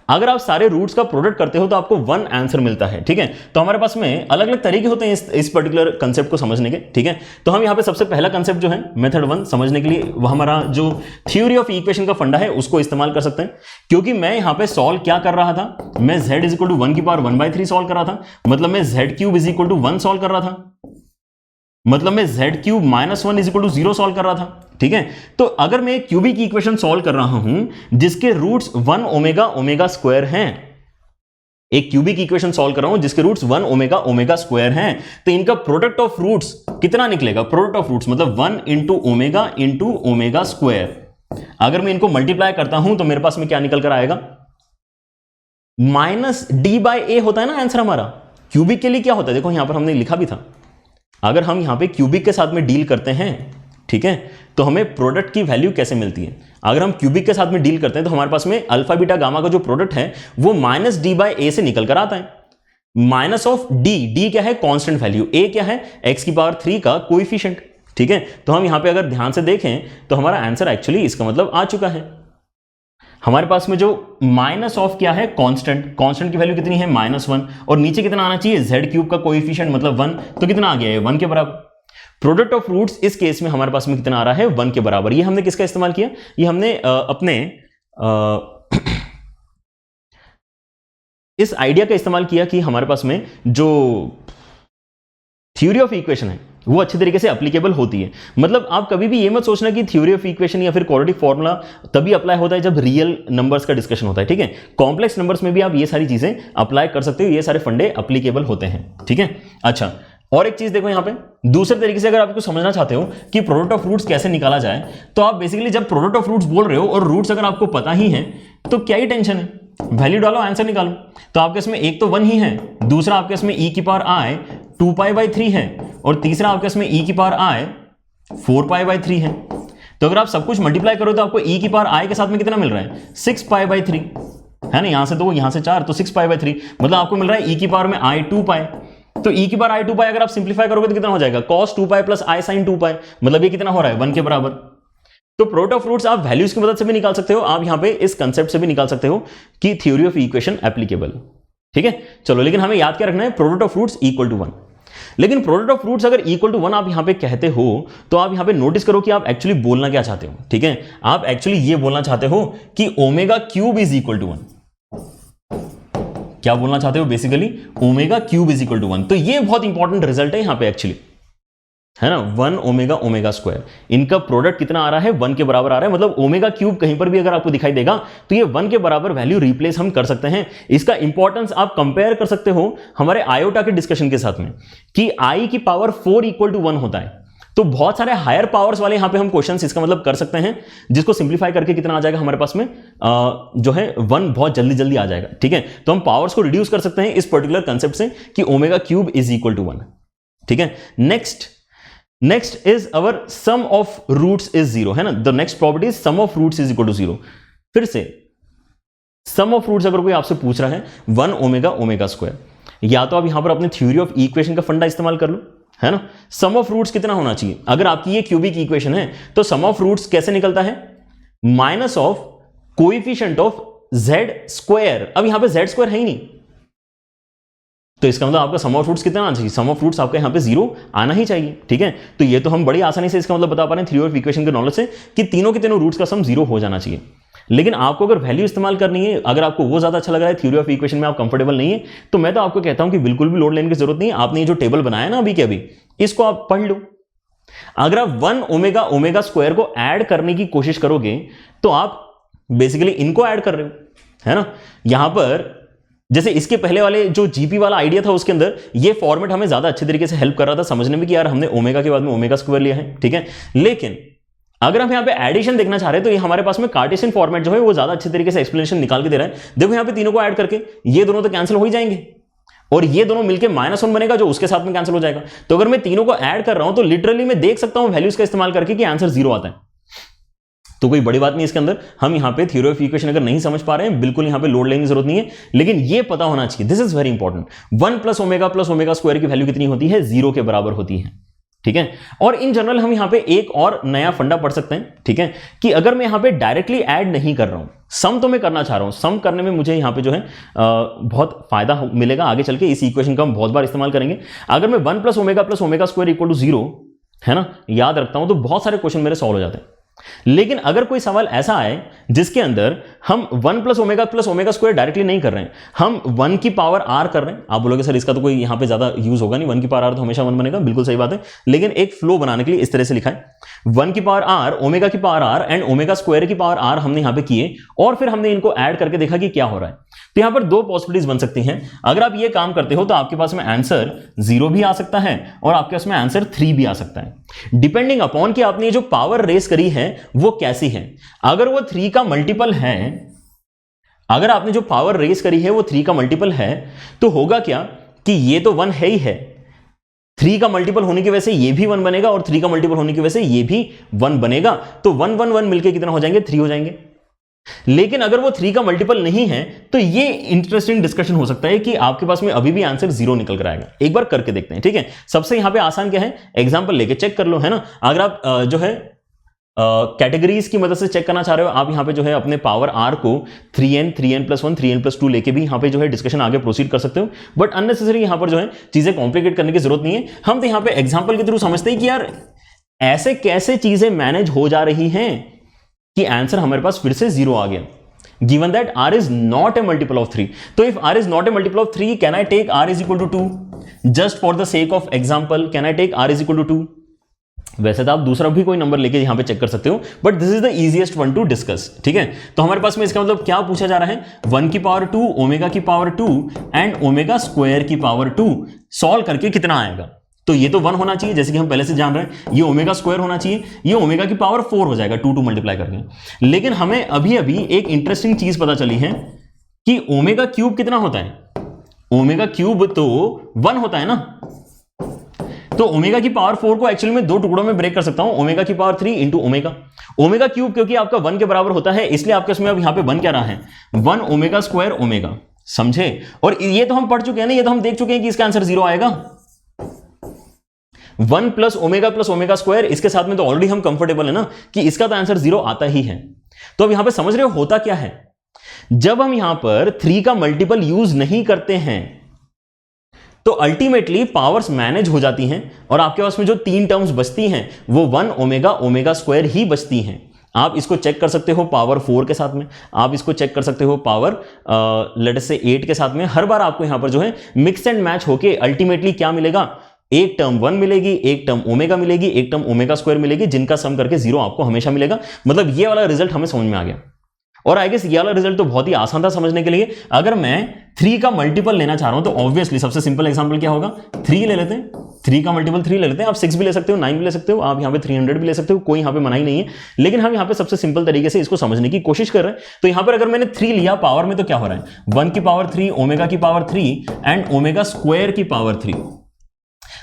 अगर आप सारे रूट्स का प्रोडक्ट करते हो तो आपको 1 आंसर मिलता है, ठीक है। तो हमारे पास में अलग अलग तरीके होते हैं इस पर्टिकुलर कंसेप्ट को समझने के, ठीक है। तो हम यहां पे सबसे पहला कंसेप्ट जो है मेथड 1 समझने के लिए, वो हमारा जो थ्योरी ऑफ इक्वेशन का फंडा है उसको इस्तेमाल कर सकते हैं। क्योंकि मैं यहां पे सॉल्व क्या कर रहा था, मैं z इज इक्वल टू 1 की पावर 1/3 सॉल्व कर रहा था, मतलब मैं z cube is equal to 1 solve कर रहा था, मतलब मैं z cube minus 1 is equal to 0 solve कर रहा था, ठीक है। तो अगर मैं क्यूबिक इक्वेशन सॉल्व कर रहा हूं जिसके रूट्स 1 ओमेगा ओमेगा स्क्वायर हैं, एक क्यूबिक इक्वेशन सॉल्व कर रहा हूं जिसके रूट्स 1 ओमेगा ओमेगा स्क्वायर हैं, तो इनका प्रोडक्ट ऑफ रूट्स कितना निकलेगा? प्रोडक्ट ऑफ रूट्स मतलब 1 इंटू ओमेगा स्क्वायर। अगर मैं इनको मल्टीप्लाई करता हूं तो मेरे पास में क्या निकल कर आएगा? माइनस d/a होता है ना आंसर हमारा। क्यूबिक के लिए क्या होता है, देखो यहां पर हमने लिखा भी था, अगर हम यहां पे क्यूबिक के साथ में डील करते हैं ठीक है। तो हमें प्रोडक्ट की वैल्यू कैसे मिलती है, अगर हम क्यूबिक के साथ में डील करते हैं तो हमारे पास में अल्फा बीटा गामा का जो प्रोडक्ट है वो माइनस डी बाई ए से निकल कर आता है। माइनस ऑफ डी क्या है, कांस्टेंट वैल्यू, ए क्या है, एक्स की पावर 3 का कोएफिशिएंट, ठीक है। तो हम यहां पे अगर ध्यान से देखें तो हमारा आंसर एक्चुअली इसका मतलब आ चुका है। हमारे पास में जो माइनस ऑफ क्या है, कांस्टेंट, कांस्टेंट की वैल्यू कितनी है -1, और नीचे कितना आना चाहिए, z क्यूब का कोएफिशिएंट मतलब 1, तो कितना आ गया है 1 के बराबर। प्रोडक्ट ऑफ रूट्स इस केस में हमारे पास में कितना आ रहा है, 1 के बराबर। ये हमने किसका इस्तेमाल किया, ये हमने अपने इस आइडिया का इस्तेमाल किया कि हमारे पास में जो थ्योरी ऑफ इक्वेशन है वो अच्छे तरीके से एप्लीकेबल होती है। मतलब आप कभी भी ये मत सोचना कि थ्योरी ऑफ इक्वेशन या फिर क्वाड्रेटिक फॉर्मूला तभी अप्लाई होता है जब रियल नंबर्स का डिस्कशन होता है, ठीक है। कॉम्प्लेक्स नंबर्स में भी आप ये सारी चीजें अप्लाई कर सकते हो, ये सारे फंडे एप्लीकेबल होते हैं, ठीक है। अच्छा, और एक चीज देखो यहां पे, दूसरे तरीके से अगर आपको समझना चाहते हो कि प्रोडक्ट ऑफ रूट्स कैसे निकाला जाए, तो आप बेसिकली जब प्रोडक्ट ऑफ रूट्स बोल रहे हो और रूट्स अगर आपको पता ही है तो क्या ही टेंशन है, वैल्यू डालो, आंसर निकालो। तो आपके इसमें एक तो 1 ही है, दूसरा आपके इसमें e की पावर i 2π/3 है, और तीसरा आपके इसमें e की पावर i 4π/3 है। तो अगर आप सब कुछ मल्टीप्लाई करो तो आपको e की पावर i के साथ में कितना मिल रहा है, 6π/3 है ना। यहां से 2 यहां से 4 तो 6π/3, मतलब आपको मिल रहा है e की पावर में i 2π। तो e की पावर i 2π अगर आप सिंप्लीफाई करोगे तो कितना हो जाएगा, cos 2π प्लस i sin 2π, मतलब ये कितना हो रहा है 1 के बराबर। तो प्रोडक्ट ऑफ रूट्स आप वैल्यूज की मदद से भी निकाल सकते हो, आप यहां पे इस कंसेप्ट से भी निकाल सकते हो कि थ्योरी ऑफ इक्वेशन एप्लीकेबल, ठीक है। चलो, लेकिन हमें याद क्या रखना है, product of roots equal to 1। लेकिन प्रोडक्ट ऑफ रूट्स अगर इक्वल टू 1 आप यहां पे कहते हो तो आप यहां पे नोटिस करो कि आप एक्चुअली बोलना क्या चाहते हो, ठीक है। आप एक्चुअली ये बोलना चाहते हो कि omega cube is equal to 1। क्या बोलना चाहते हो, basically omega cube is equal to 1। तो ये बहुत इंपॉर्टेंट रिजल्ट है यहां पे एक्चुअली, है ना। 1 ओमेगा ओमेगा स्क्वायर, इनका प्रोडक्ट कितना आ रहा है, 1 के बराबर आ रहा है। मतलब ओमेगा क्यूब कहीं पर भी अगर आपको दिखाई देगा तो ये 1 के बराबर वैल्यू रिप्लेस हम कर सकते हैं। इसका इंपॉर्टेंस आप कंपेयर कर सकते हो हमारे आयोटा के डिस्कशन के साथ में कि i की पावर 4 इक्वल टू 1 होता है। तो बहुत सारे हायर पावर्स वाले यहां पे हम क्वेश्चंस इसका मतलब कर सकते हैं, जिसको सिंप्लीफाई करके कितना आ जाएगा हमारे पास में जो है 1 बहुत जल्दी जल्दी आ जाएगा, ठीक है। तो हम पावर्स को रिड्यूस कर सकते हैं इस पर्टिकुलर कंसेप्ट से कि omega cube is equal to 1, ठीक है। Next is our sum of roots is 0, है ना। The next property is sum of roots is equal to 0। फिर से सम ऑफ रूट्स अगर कोई आपसे पूछ रहा है 1 ओमेगा ओमेगा स्क्वायर, या तो आप यहां पर अपने थ्योरी ऑफ इक्वेशन का फंडा इस्तेमाल कर लो, है ना। सम ऑफ रूट्स कितना होना चाहिए, अगर आपकी ये क्यूबिक इक्वेशन है तो सम ऑफ रूट्स कैसे निकलता है, minus of coefficient of z square. अब यहां पे z स्क्वायर है ही नहीं, तो इसका मतलब आपका सम ऑफ रूट्स कितना आना चाहिए, सम ऑफ रूट्स आपका यहां पे 0 आना ही चाहिए, ठीक है। तो ये तो हम बड़ी आसानी से इसका मतलब बता पा रहे हैं थ्योरी ऑफ इक्वेशन के नॉलेज से कि तीनों के तीनों रूट्स का सम 0 हो जाना चाहिए। लेकिन आपको अगर वैल्यू इस्तेमाल करनी है, अगर आपको वो ज्यादा अच्छा लग रहा है, थ्योरी ऑफ इक्वेशन में आप कंफर्टेबल नहीं है, तो मैं तो आपको कहता हूं कि बिल्कुल भी लोड लेने की जरूरत नहीं है। आपने ये जो टेबल बनाया ना अभी के अभी, इसको आप पढ़ लो। अगर आप 1 ओमेगा ओमेगा स्क्वायर को ऐड करने की कोशिश करोगे तो आप बेसिकली इनको ऐड कर रहे हो, है ना। यहां पर जैसे इसके पहले वाले जो जीपी वाला आइडिया था उसके अंदर ये फॉर्मेट हमें ज्यादा अच्छे तरीके से हेल्प कर रहा था समझने में कि यार हमने ओमेगा के बाद में ओमेगा स्क्वायर लिया है, ठीक है। लेकिन अगर हम यहां पे एडिशन देखना चाह रहे हैं तो ये हमारे पास में कार्टेशियन फॉर्मेट जो है वो ज्यादा अच्छे तरीके से एक्सप्लेनेशन निकाल के दे रहा है। देखो यहां पे तीनों को ऐड करके ये दोनों तो कैंसिल हो ही जाएंगे और ये दोनों मिलकर -1 बनेगा जो उसके साथ में कैंसिल हो जाएगा। तो अगर मैं तीनों को ऐड कर रहा हूं तो लिटरली मैं देख सकता हूं वैल्यूज का इस्तेमाल करके कि आंसर 0 आता है। तो कोई बड़ी बात नहीं इसके अंदर। हम यहां पे थ्योरी ऑफ इक्वेशन अगर नहीं समझ पा रहे हैं, बिल्कुल यहां पे लोड लेने की जरूरत नहीं है, लेकिन ये पता होना चाहिए, this is very important. 1 plus omega square की वैल्यू कितनी होती है, 0 के बराबर होती है, ठीक है। और इन जनरल हम यहां पे एक और नया फंडा पढ़ सकते हैं, ठीक है, कि अगर मैं यहां पे डायरेक्टली ऐड नहीं कर रहा हूं, सम तो मैं करना चाह रहा हूं, सम करने में मुझे यहां पे जो है बहुत फायदा मिलेगा आगे चल के। इस इक्वेशन का हम बहुत बार इस्तेमाल करेंगे। अगर मैं 1 plus omega square equal to 0, है ना, याद रखता हूं तो बहुत सारे क्वेश्चन मेरे सॉल्व हो जाते हैं। लेकिन अगर कोई सवाल ऐसा आए जिसके अंदर हम 1 प्लस ओमेगा स्क्वायर डायरेक्टली नहीं कर रहे हैं, हम 1 की पावर r कर रहे हैं, आप बोलोगे सर इसका तो कोई यहां पे ज्यादा यूज होगा नहीं, 1 की पावर r तो हमेशा 1 बनेगा, बिल्कुल सही बात है। लेकिन एक फ्लो बनाने के लिए इस तरह से लिखा है, 1 की पावर r, ओमेगा की power r and omega square की पावर r हमने यहां पे किए और फिर हमने इनको ऐड करके देखा कि क्या हो रहा है। तो यहां पर दो पॉसिबिलिटीज बन सकती हैं। अगर आप ये काम करते हो तो आपके पास में आंसर 0 भी आ सकता है और आपके पास में आंसर 3 भी आ सकता है, डिपेंडिंग अपॉन कि आपने जो पावर रेस करी है वो कैसी है। अगर वो 3 का मल्टीपल है, अगर आपने जो पावर रेस करी है वो 3 का मल्टीपल है, तो होगा क्या कि ये तो 1 है ही है, 3 का मल्टीपल होने की वजह से ये भी 1 बनेगा और 3 का मल्टीपल होने की वजह से ये भी 1 बनेगा, तो 1 1 1 मिलके कितना हो जाएंगे, 3 हो जाएंगे। लेकिन अगर वो 3 का मल्टीपल नहीं है तो ये इंटरेस्टिंग डिस्कशन हो सकता है कि आपके पास में अभी भी आंसर 0 निकल कर आएगा। एक बार करके देखते हैं, ठीक है। सबसे यहां पे आसान क्या है, एग्जांपल लेके चेक कर लो, है ना। अगर आप जो है कैटेगरीज की मदद से चेक करना चाह रहे हो, आप यहां पे जो है अपने पावर r को 3n 3n+1 3n+2 लेके भी यहां पे जो है डिस्कशन आगे प्रोसीड कर सकते हो, बट अननेसेसरी यहां पर जो है चीजें कॉम्प्लिकेट करने की जरूरत नहीं है। हम तो यहां पे एग्जांपल के थ्रू समझते हैं कि यार ऐसे कैसे चीजें मैनेज हो जा रही हैं कि आंसर हमारे पास फिर से 0 आ गया। Given that r is not a multiple of 3, तो if r is not a multiple of 3, can I take r is equal to 2? Just for the sake of example, can I take r is equal to 2? वैसे तो आप दूसरा भी कोई number लेके यहां पे चेक कर सकते हो, but this is the easiest one two discuss, ठीक है। तो हमारे पास में इसका मतलब क्या पूछा जा रहा है, 1 की पावर 2, ओमेगा की पावर 2 एंड ओमेगा स्क्वायर की पावर 2 सॉल्व करके कितना आएगा। तो ये तो 1 होना चाहिए, जैसे कि हम पहले से जान रहे हैं। ये ओमेगा स्क्वायर होना चाहिए, ये ओमेगा की पावर 4 हो जाएगा 2 मल्टीप्लाई करके। लेकिन हमें अभी अभी एक इंटरेस्टिंग चीज पता चली है कि ओमेगा क्यूब कितना होता है। ओमेगा क्यूब तो 1 होता है ना, तो ओमेगा की पावर 4 को एक्चुअली में 2 टुकड़ों में ब्रेक कर सकता हूं, ओमेगा की power 3 into omega. Omega cube क्योंकि आपका 1 के बराबर होता है, इसलिए आपके इसमें अब यहां पे बन क्या रहा है, 1 ओमेगा स्क्वायर ओमेगा, समझे। और ये तो हम पढ़ चुके हैं ना, ये तो हम देख चुके हैं कि इसका आंसर 0 आएगा। 1 प्लस ओमेगा स्क्वायर, इसके साथ में तो ऑलरेडी हम कंफर्टेबल है ना कि इसका तो आंसर 0 आता ही है। तो अब यहां पे समझ रहे हो होता क्या है, जब हम यहां पर 3 का मल्टीपल यूज नहीं करते हैं तो अल्टीमेटली पावर्स मैनेज हो जाती हैं और आपके पास में जो 3 टर्म्स बचती हैं वो 1 ओमेगा स्क्वायर ही बचती हैं। आप इसको चेक कर सकते हो पावर 4 के साथ में, आप इसको चेक कर सकते हो पावर लेट से 8 के साथ में। हर बार आपको यहां पर जो है मिक्स एंड मैच होके अल्टीमेटली क्या मिलेगा, एक टर्म 1 मिलेगी, एक टर्म ओमेगा मिलेगी, एक टर्म ओमेगा स्क्वायर मिलेगी, जिनका सम करके 0 आपको हमेशा मिलेगा। मतलब ये वाला रिजल्ट हमें समझ में आ गया। और आई गेस ये वाला रिजल्ट तो बहुत ही आसान था समझने के लिए। अगर मैं 3 का मल्टीपल लेना चाह रहा हूं तो ऑब्वियसली सबसे सिंपल एग्जांपल क्या होगा, 3 ले लेते हैं। 3 का मल्टीपल 3 ले लेते हैं। आप 6 भी ले सकते हो, 9 भी ले सकते हो, आप यहां पे 300 भी ले सकते हो, कोई यहां पे मनाही नहीं है। लेकिन हम यहां पे सबसे सिंपल तरीके से इसको समझने की कोशिश कर रहे हैं। तो यहां पर अगर मैंने 3 लिया, पावर में तो क्या हो रहा है, 1 की पावर 3, ओमेगा की पावर 3 एंड ओमेगा स्क्वायर की पावर 3।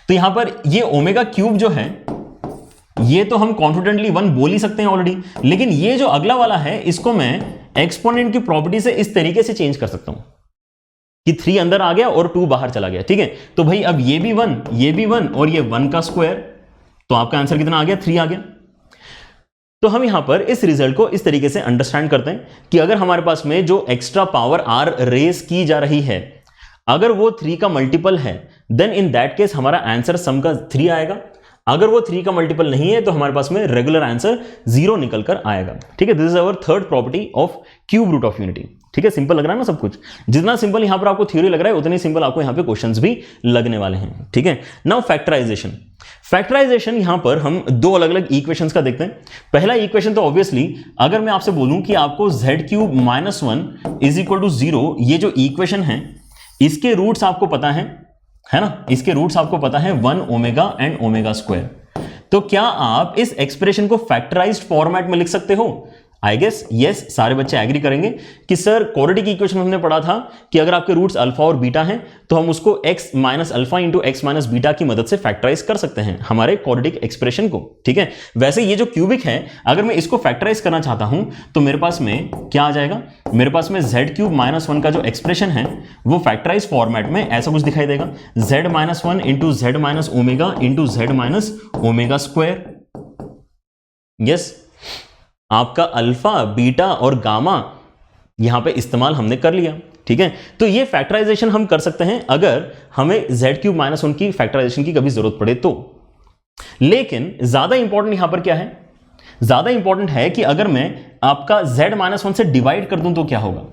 तो यहां पर ये ओमेगा क्यूब जो है ये तो हम कॉन्फिडेंटली 1 बोल ही सकते हैं ऑलरेडी, लेकिन ये जो अगला वाला है इसको मैं एक्सपोनेंट की प्रॉपर्टी से इस तरीके से चेंज कर सकता हूं कि 3 अंदर आ गया और 2 बाहर चला गया, ठीक है। तो भाई अब ये भी 1, ये भी 1 और ये 1 का स्क्वायर, तो आपका आंसर कितना आ गया, 3 आ गया। तो हम यहां पर इस रिजल्ट को इस तरीके से अंडरस्टैंड करते हैं कि अगर हमारे पास में जो एक्स्ट्रा पावर r रेस की जा रही है अगर वो 3 का मल्टीपल है, देन इन दैट केस हमारा आंसर सम का 3 आएगा। अगर वो 3 का मल्टीपल नहीं है तो हमारे पास में रेगुलर आंसर 0 निकल कर आएगा, ठीक है। This is our third property of cube root of unity, ठीक है। सिंपल लग रहा है ना सब कुछ। जितना सिंपल यहां पर आपको थ्योरी लग रहा है उतनी सिंपल आपको यहां पे क्वेश्चंस भी लगने वाले हैं, ठीक है। Now factorisation. फैक्टराइजेशन यहां पर हम 2 अलग अलग इक्वेशंस का देखते हैं। पहला इक्वेशन तो ऑब्वियसली अगर मैं आपसे बोलूं कि आपको z³ - 1 = 0, ये जो इक्वेशन है इसके रूट्स आपको पता है ना, इसके रूट्स आपको पता है 1 ओमेगा एंड ओमेगा स्क्वायर। तो क्या आप इस एक्सप्रेशन को फैक्टराइज्ड फॉर्मेट में लिख सकते हो? आई गेस यस, सारे बच्चे एग्री करेंगे कि सर क्वाड्रेटिक इक्वेशन हमने पढ़ा था कि अगर आपके रूट्स अल्फा और बीटा हैं तो हम उसको x - alpha into x - beta की मदद से फैक्टराइज कर सकते हैं हमारे क्वाड्रेटिक एक्सप्रेशन को, ठीक है। वैसे ये जो क्यूबिक है अगर मैं इसको फैक्टराइज करना चाहता हूं तो मेरे पास में क्या आ जाएगा, मेरे पास में z³ - 1 का जो एक्सप्रेशन है वो फैक्टराइज फॉर्मेट में ऐसा कुछ दिखाई देगा, z - 1 into z - omega into z - omega square. Yes, आपका अल्फा बीटा और गामा यहां पे इस्तेमाल हमने कर लिया, ठीक है। तो ये फैक्टराइजेशन हम कर सकते हैं अगर हमें z³ - 1 की फैक्टराइजेशन की कभी जरूरत पड़े तो। लेकिन ज्यादा इंपॉर्टेंट यहां पर क्या है, ज्यादा इंपॉर्टेंट है कि अगर मैं आपका z - 1 से डिवाइड कर दूं तो क्या होगा,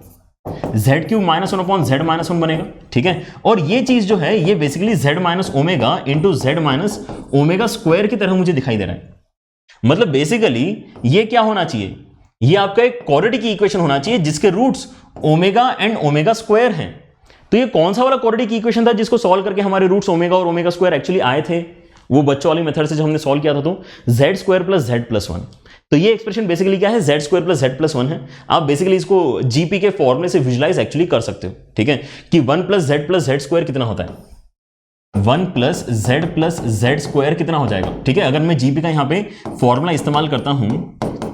z³ - 1 अपॉन z - 1 बनेगा, ठीक है। और ये चीज जो है ये basically z - omega into z - omega square की तरह मुझे दिखाई दे रहा है। मतलब बेसिकली ये क्या होना चाहिए, ये आपका एक क्वाड्रेटिक इक्वेशन होना चाहिए जिसके roots omega and omega square हैं। तो ये कौन सा वाला क्वाड्रेटिक इक्वेशन था जिसको सॉल्व करके हमारे रूट्स ओमेगा और ओमेगा स्क्वायर एक्चुअली आए थे, वो बच्चों वाली मेथड से जो हमने सॉल्व किया था, तो z² + z + 1। तो ये एक्सप्रेशन बेसिकली क्या है, z² + z + 1 है। आप बेसिकली इसको जीपी के फॉर्मूले से विजुलाइज एक्चुअली कर सकते हो, ठीक है, कि 1 + z + z² कितना होता है। 1 प्लस जेड स्क्वायर कितना हो जाएगा, ठीक है। अगर मैं जीपी का यहां पे फॉर्मूला इस्तेमाल करता हूं,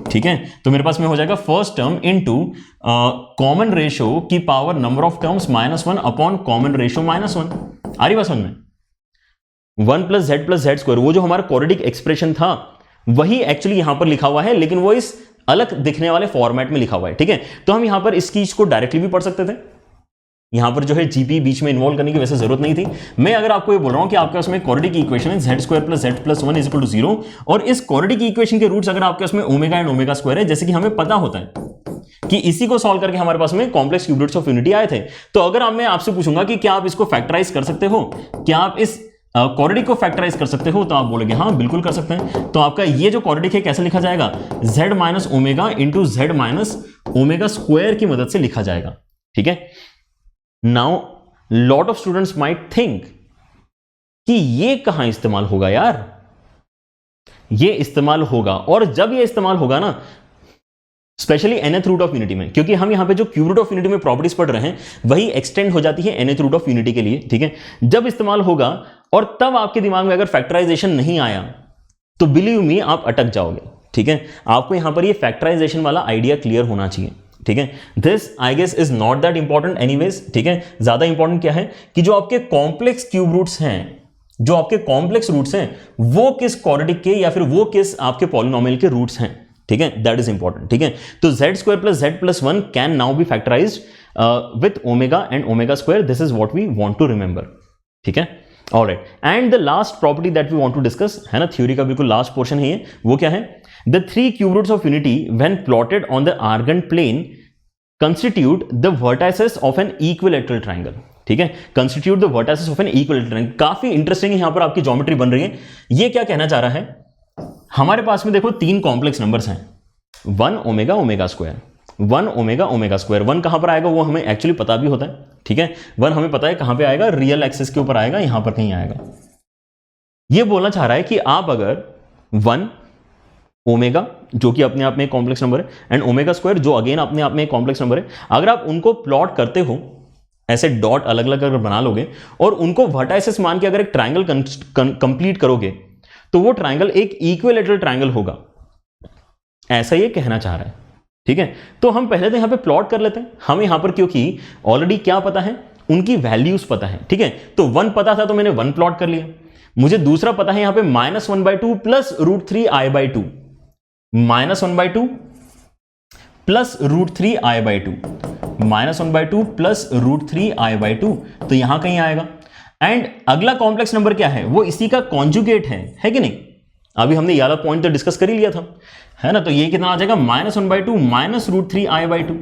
ठीक है, तो मेरे पास में हो जाएगा first term into common ratio की power number of terms -1 upon common ratio -1। आ रही बात समझ में? 1 प्लस जेड स्क्वायर, वो जो हमारा क्वाड्रेटिक एक्सप्रेशन था वही एक्चुअली यहां पर लिखा हुआ है, लेकिन वो इस अलग दिखने वाले फॉर्मेट में लिखा हुआ है, ठीक है। तो हम यहां पर इस चीज को डायरेक्टली भी पढ़ सकते थे, यहां पर जो है जीपी बीच में इन्वॉल्व करने की वैसे जरूरत नहीं थी। मैं अगर आपको ये बोल रहा हूं कि आपके उसमें क्वाड्रेटिक इक्वेशन है z square plus z plus 1 is equal to 0, और इस क्वाड्रेटिक इक्वेशन के रूट्स अगर आपके उसमें ओमेगा एंड ओमेगा स्क्वायर है, जैसे कि हमें पता होता है कि इसी को सॉल्व करके हमारे पास में complex cube roots of unity आए थे। तो अगर मैं आपसे पूछूंगा कि क्या आप इसको फैक्टराइज कर सकते हो, क्या आप इस क्वाड्रेटिक को फैक्टराइज कर सकते हो, तो आप बोलोगे हाँ बिल्कुल कर सकते हैं। तो आपका ये जो क्वाड्रेटिक है कैसे लिखा जाएगा, z minus omega into z minus omega square की मदद से लिखा जाएगा, ठीक है। Now lot of students might think कि ये कहां इस्तेमाल होगा यार, ये इस्तेमाल होगा, और जब ये इस्तेमाल होगा ना specially nth root of unity में, क्योंकि हम यहां पे जो क्यूब रूट ऑफ यूनिटी में प्रॉपर्टीज पढ़ रहे हैं वही एक्सटेंड हो जाती है nth रूट ऑफ यूनिटी के लिए, ठीक है। जब इस्तेमाल होगा और तब आपके दिमाग में अगर फैक्टराइजेशन नहीं आया तो बिलीव मी आप अटक जाओगे, ठीक है। आपको यहां पर ये फैक्टराइजेशन वाला आइडिया क्लियर होना चाहिए, ठीक है। This I guess is not that important anyways, ठीक है। ज्यादा इंपॉर्टेंट क्या है कि जो आपके कॉम्प्लेक्स क्यूब रूट्स हैं, जो आपके कॉम्प्लेक्स रूट्स हैं वो किस क्वाड्रेटिक के या फिर वो किस आपके पॉलिनोमियल के रूट्स हैं, ठीक है, दैट इज इंपॉर्टेंट, ठीक है। तो z square plus z plus 1 can now be factorized with omega and omega square, this is what we want to remember, ठीक है। Alright, and the last property that we want to discuss है ना, theory का बिल्कुल last portion है ये, वो क्या है, the three cube roots of unity when plotted on the Argand plane constitute the vertices of an equilateral triangle, ठीक है, constitute the vertices of an equilateral triangle। काफी इंटरेस्टिंग है, यहां पर आपकी ज्योमेट्री बन रही है। ये क्या कहना चाह रहा है, हमारे पास में देखो तीन कॉम्प्लेक्स नंबर्स हैं, 1 omega omega square, 1 omega omega square. 1 कहां पर आएगा वो हमें एक्चुअली पता भी होता है, ठीक है। 1 हमें पता है कहां पे आएगा, रियल एक्सिस के ऊपर आएगा, यहां पर कहीं आएगा। ये बोलना चाह रहा है कि आप अगर 1 ओमेगा जो कि अपने आप में एक कॉम्प्लेक्स नंबर है एंड ओमेगा स्क्वायर जो अगेन अपने आप में एक कॉम्प्लेक्स नंबर है, अगर आप उनको प्लॉट करते हो ऐसे डॉट अलग अलग अगर बना लोगे और उनको वर्टाइसेस मान के अगर एक ट्रायंगल कंप्लीट करोगे तो वो ट्रायंगल एक इक्विलेटरल ट्रायंगल होगा, ऐसा ये कहना चाह रहा है, ठीक है। तो हम पहले तो यहां पे प्लॉट कर लेते हैं, हमें यहां पर क्योंकि ऑलरेडी क्या पता है, उनकी वैल्यूज पता है, ठीक है। तो 1 पता था तो मैंने 1 प्लॉट कर लिया। मुझे दूसरा पता है यहां पे -1/2 plus √3i/2, -1/2 plus √3i/2, -1/2 plus √3i/2, तो यहां कहीं आएगा। एंड अगला कॉम्प्लेक्स नंबर क्या है, वो इसी का कॉन्जुगेट है कि नहीं। अभी हमने ये वाला पॉइंट तो डिस्कस कर ही लिया था, है ना। तो ये कितना आ जाएगा, -1/2 माइनस √3i/2।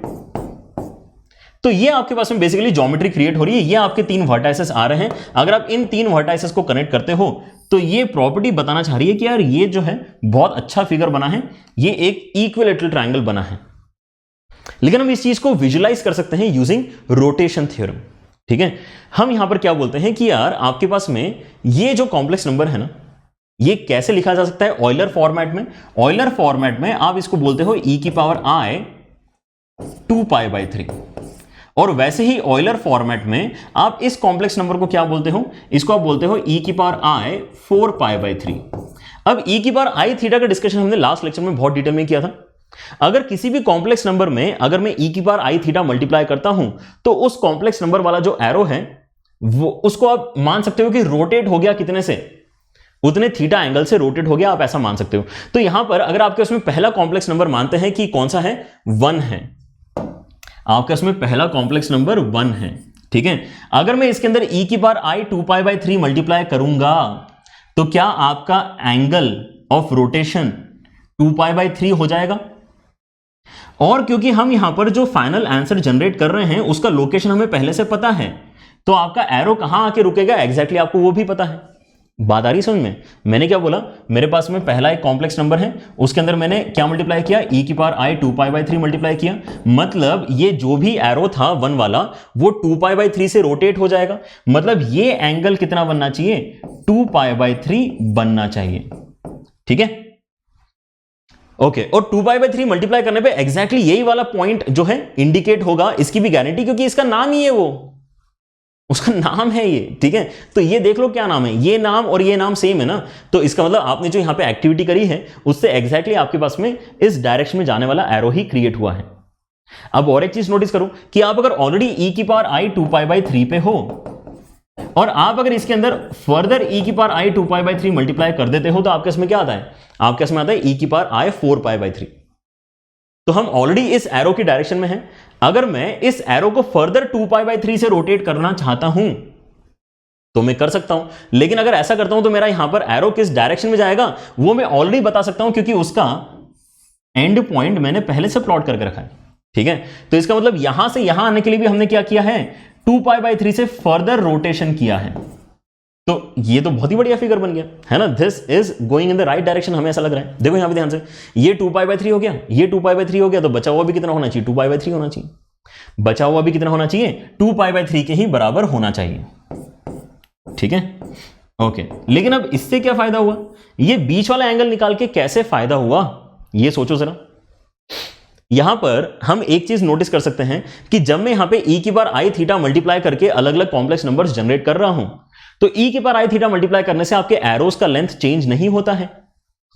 तो ये आपके पास में बेसिकली ज्योमेट्री क्रिएट हो रही है, ये आपके तीन वर्टाइसेस आ रहे हैं। अगर आप इन तीन वर्टाइसेस को कनेक्ट करते हो तो ये प्रॉपर्टी बताना चाह रही है कि यार ये जो है बहुत अच्छा फिगर बना है, ये एक इक्विलेटरल ट्रायंगल बना है। लेकिन हम इस चीज को विजुलाइज कर सकते हैं यूजिंग रोटेशन थ्योरम, ठीक है। हम यहां पर क्या बोलते हैं कि यार आपके पास में ये जो कॉम्प्लेक्स नंबर है ना, ये कैसे लिखा जा सकता है ऑयलर फॉर्मेट में। ऑयलर फॉर्मेट में आप इसको बोलते हो e की पावर i 2π/3, और वैसे ही ऑयलर फॉर्मेट में आप इस कॉम्प्लेक्स नंबर को क्या बोलते हो, इसको आप बोलते हो e की पावर i 4π/3। अब e की पावर i थीटा का डिस्कशन हमने लास्ट लेक्चर में बहुत डिटेल में किया था। अगर किसी भी कॉम्प्लेक्स नंबर में अगर मैं e की पावर i थीटा मल्टीप्लाई करता हूं तो उस कॉम्प्लेक्स नंबर वाला जो एरो है वो उसको आप मान सकते हो कि रोटेट हो गया कितने से, उतने थीटा एंगल से रोटेट हो गया, आप ऐसा मान सकते हो। तो यहां पर अगर आपके उसमें पहला कॉम्प्लेक्स नंबर मानते हैं कि कौन सा है, 1 है, आपके उसमें पहला कॉम्प्लेक्स नंबर 1 है, ठीक है। अगर मैं इसके अंदर e की पावर i 2π/3 मल्टीप्लाई करूंगा तो क्या आपका एंगल ऑफ रोटेशन 2π/3 हो जाएगा। और क्योंकि हम यहां पर जो फाइनल आंसर जनरेट कर रहे हैं उसका लोकेशन हमें पहले से पता है, तो आपका एरो कहां आके रुकेगा एग्जैक्टली आपको वो भी पता है। बात आ रही समझ में। मैंने क्या बोला, मेरे पास में पहला एक कॉम्प्लेक्स नंबर है, उसके अंदर मैंने क्या मल्टीप्लाई किया, e की पावर i 2π/3 मल्टीप्लाई किया, मतलब ये जो भी एरो था 1 वाला वो 2π/3 से रोटेट हो जाएगा। मतलब ये एंगल कितना बनना चाहिए, 2π/3 बनना चाहिए, ठीक है। ओके, और 2π/3 मल्टीप्लाई करने पे एग्जैक्टली यही वाला पॉइंट जो है इंडिकेट होगा, इसकी भी गारंटी, क्योंकि इसका नाम ही है वो, उसका नाम है ये, ठीक है। तो ये देख लो क्या नाम है, ये नाम और ये नाम सेम है ना, तो इसका मतलब आपने जो यहां पे एक्टिविटी करी है उससे एग्जैक्टली आपके पास में इस डायरेक्शन में जाने वाला एरो ही क्रिएट हुआ है। अब और एक चीज नोटिस करो कि आप अगर ऑलरेडी e की पावर i 2π/3 पे हो और आप अगर इसके अंदर फर्दर e की पावर i 2π/3 मल्टीप्लाई कर देते हो तो आपके इसमें क्या आता है, आपके इसमें आता है e की पावर i 4π/3। तो हम ऑलरेडी इस एरो की डायरेक्शन में हैं। अगर मैं इस एरो को फर्दर 2π/3 से रोटेट करना चाहता हूं तो मैं कर सकता हूं, लेकिन अगर ऐसा करता हूं तो मेरा यहां पर एरो किस डायरेक्शन में जाएगा वो मैं ऑलरेडी बता सकता हूं, क्योंकि उसका एंड पॉइंट मैंने पहले से प्लॉट करके रखा है, ठीक है। तो इसका मतलब यहां से यहां आने के लिए भी हमने क्या किया है, 2π/3 से फर्दर रोटेशन किया है। तो ये तो बहुत ही बढ़िया फिगर बन गया है ना, this is going in the right direction, हमें ऐसा लग रहा है। देखो यहां पे ध्यान से, ये 2π/3 हो गया, ये 2π/3 हो गया, तो बचा हुआ भी कितना होना चाहिए, 2π/3 होना चाहिए। बचा हुआ भी कितना होना चाहिए, 2π/3 के ही बराबर होना चाहिए, ठीक है, ओके। लेकिन अब इससे क्या फायदा हुआ, ये बीच वाला एंगल निकाल के कैसे फायदा हुआ ये सोचो जरा। यहां पर हम एक चीज नोटिस कर सकते हैं कि जब मैं यहां पे e की पावर i थीटा मल्टीप्लाई करके अलग अलग कॉम्प्लेक्स नंबर्स जनरेट कर रहा हूं तो e की पावर i थीटा मल्टीप्लाई करने से आपके एरोस का लेंथ चेंज नहीं होता है।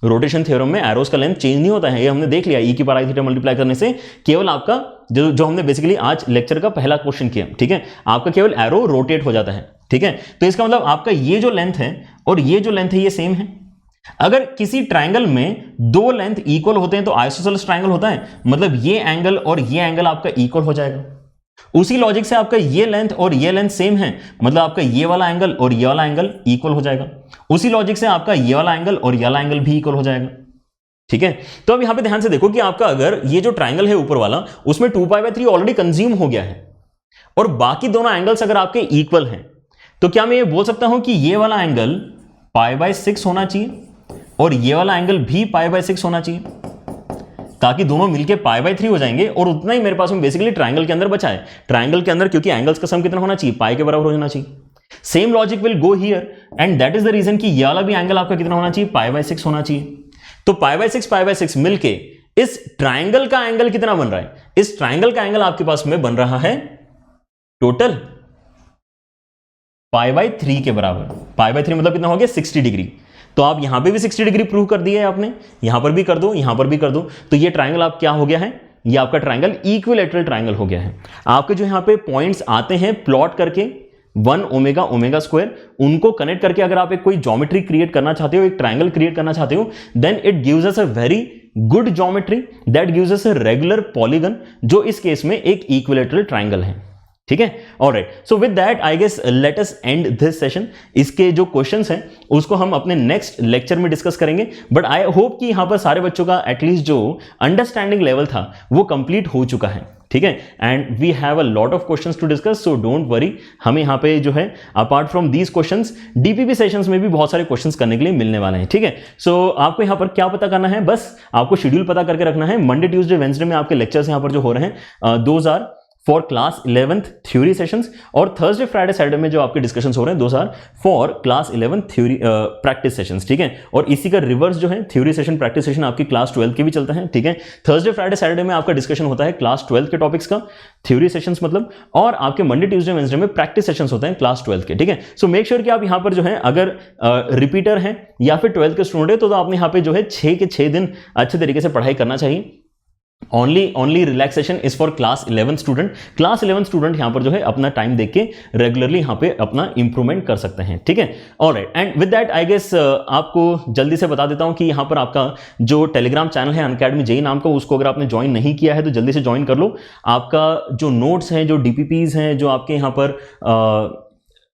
रोटेशन थ्योरम में एरोस का लेंथ चेंज नहीं होता है, ये हमने देख लिया। e की पावर i थीटा मल्टीप्लाई करने से केवल आपका जो हमने बेसिकली आज लेक्चर का पहला क्वेश्चन किया, ठीक है, आपका केवल एरो रोटेट हो जाता है, ठीक है। तो इसका मतलब आपका ये जो लेंथ है और ये जो लेंथ है ये सेम है। अगर किसी ट्रायंगल में दो लेंथ इक्वल होते हैं तो आइसोसेलेस ट्रायंगल होता है, मतलब ये एंगल और ये एंगल आपका इक्वल हो जाएगा। उसी लॉजिक से आपका ये लेंथ और ये लेंथ सेम है, मतलब आपका ये वाला एंगल और ये वाला एंगल इक्वल हो जाएगा। उसी लॉजिक से आपका ये वाला एंगल और ये वाला एंगल भी इक्वल हो जाएगा, ठीक है। तो अब यहां पे ध्यान से देखो कि आपका अगर ये जो ट्रायंगल है ऊपर वाला उसमें 2π/3 ऑलरेडी कंज्यूम हो गया है और बाकी दोनों एंगल्स अगर आपके इक्वल हैं तो क्या मैं ये बोल सकता हूं कि ये वाला एंगल π/6 होना चाहिए और ये वाला एंगल भी π/6 होना चाहिए, ताकि दोनों मिलके π/3 हो जाएंगे और उतना ही मेरे पास में बेसिकली ट्रायंगल के अंदर बचा है। ट्रायंगल के अंदर क्योंकि एंगल्स का सम कितना होना चाहिए, पाई के बराबर होना चाहिए। Same logic will go here and that is the reason कि ये वाला भी एंगल आपका कितना होना चाहिए, π/6 होना चाहिए। तो π/6 मिलके इस ट्रायंगल का एंगल कितना बन रहा है, इस ट्रायंगल का एंगल आपके पास में बन रहा है टोटल π/3 के बराबर। π/3 मतलब कितना हो गया, 60 डिग्री। तो आप यहां पे भी 60 डिग्री प्रूव कर दिया है आपने, यहां पर भी कर दो, यहां पर भी कर दो। तो ये ट्रायंगल आप क्या हो गया है, ये आपका ट्रायंगल इक्विलैटरल ट्रायंगल हो गया है। आपके जो यहां पे पॉइंट्स आते हैं प्लॉट करके 1 ओमेगा ओमेगा स्क्वायर, उनको कनेक्ट करके अगर आप एक कोई ज्योमेट्री क्रिएट करना चाहते हो, एक ट्रायंगल क्रिएट करना चाहते हो, then it gives us a very good geometry that gives us a regular polygon, जो इस केस में एक इक्विलैटरल ट्रायंगल है, ठीक है। Alright, so with that I guess let us end this session. इसके जो क्वेश्चंस हैं उसको हम अपने नेक्स्ट लेक्चर में डिस्कस करेंगे, बट आई होप कि यहां पर सारे बच्चों का एटलीस्ट जो अंडरस्टैंडिंग लेवल था वो कंप्लीट हो चुका है, ठीक है। And we have a lot of questions to discuss, so don't worry. हमें यहाँ पे जो है apart from these questions DPP sessions में भी बहुत सारे क्वेश्चंस करने के लिए मिलने वाले हैं, ठीक है। सो आपको यहाँ पर क्या पता करना है, बस आपको शेड्यूल पता करके रखना है। मंडे ट्यूसडे वेंसडे में आपके लेक्चर्स यहाँ पर जो हो रहे हैं those are for class 11th theory sessions, और थर्सडे फ्राइडे सैटरडे में जो आपके डिस्कशंस हो रहे हैं those are for class 11th theory practice sessions, ठीक है। और इसी का रिवर्स जो है थ्योरी सेशन प्रैक्टिस सेशन आपकी क्लास 12 के भी चलता है, ठीक है। थर्सडे फ्राइडे सैटरडे में आपका डिस्कशन होता है क्लास 12 के टॉपिक्स का, थ्योरी सेशंस मतलब, और आपके मंडे ट्यूसडे वेंसडे में प्रैक्टिस सेशंस होते हैं क्लास 12 के, ठीक है। सो मेक श्योर कि आप यहाँ पर जो है अगर रिपीटर हैं या फिर 12th के स्टूडेंट है तो आपने यहाँ पे जो है 6 के 6 दिन अच्छे तरीके से पढ़ाई करना चाहिए। Only relaxation is for class 11 student. Class 11 student यहां पर जो है अपना टाइम देख के रेगुलरली यहां पे अपना इंप्रूवमेंट कर सकते हैं, ठीक है। Alright, and with that I guess आपको जल्दी से बता देता हूं कि यहां पर आपका जो टेलीग्राम चैनल है अनअकैडमी जेई नाम का, उसको अगर आपने ज्वाइन नहीं किया है तो जल्दी से ज्वाइन कर लो। आपका जो नोट्स हैं, जो डीपीपीज हैं, जो आपके यहां पर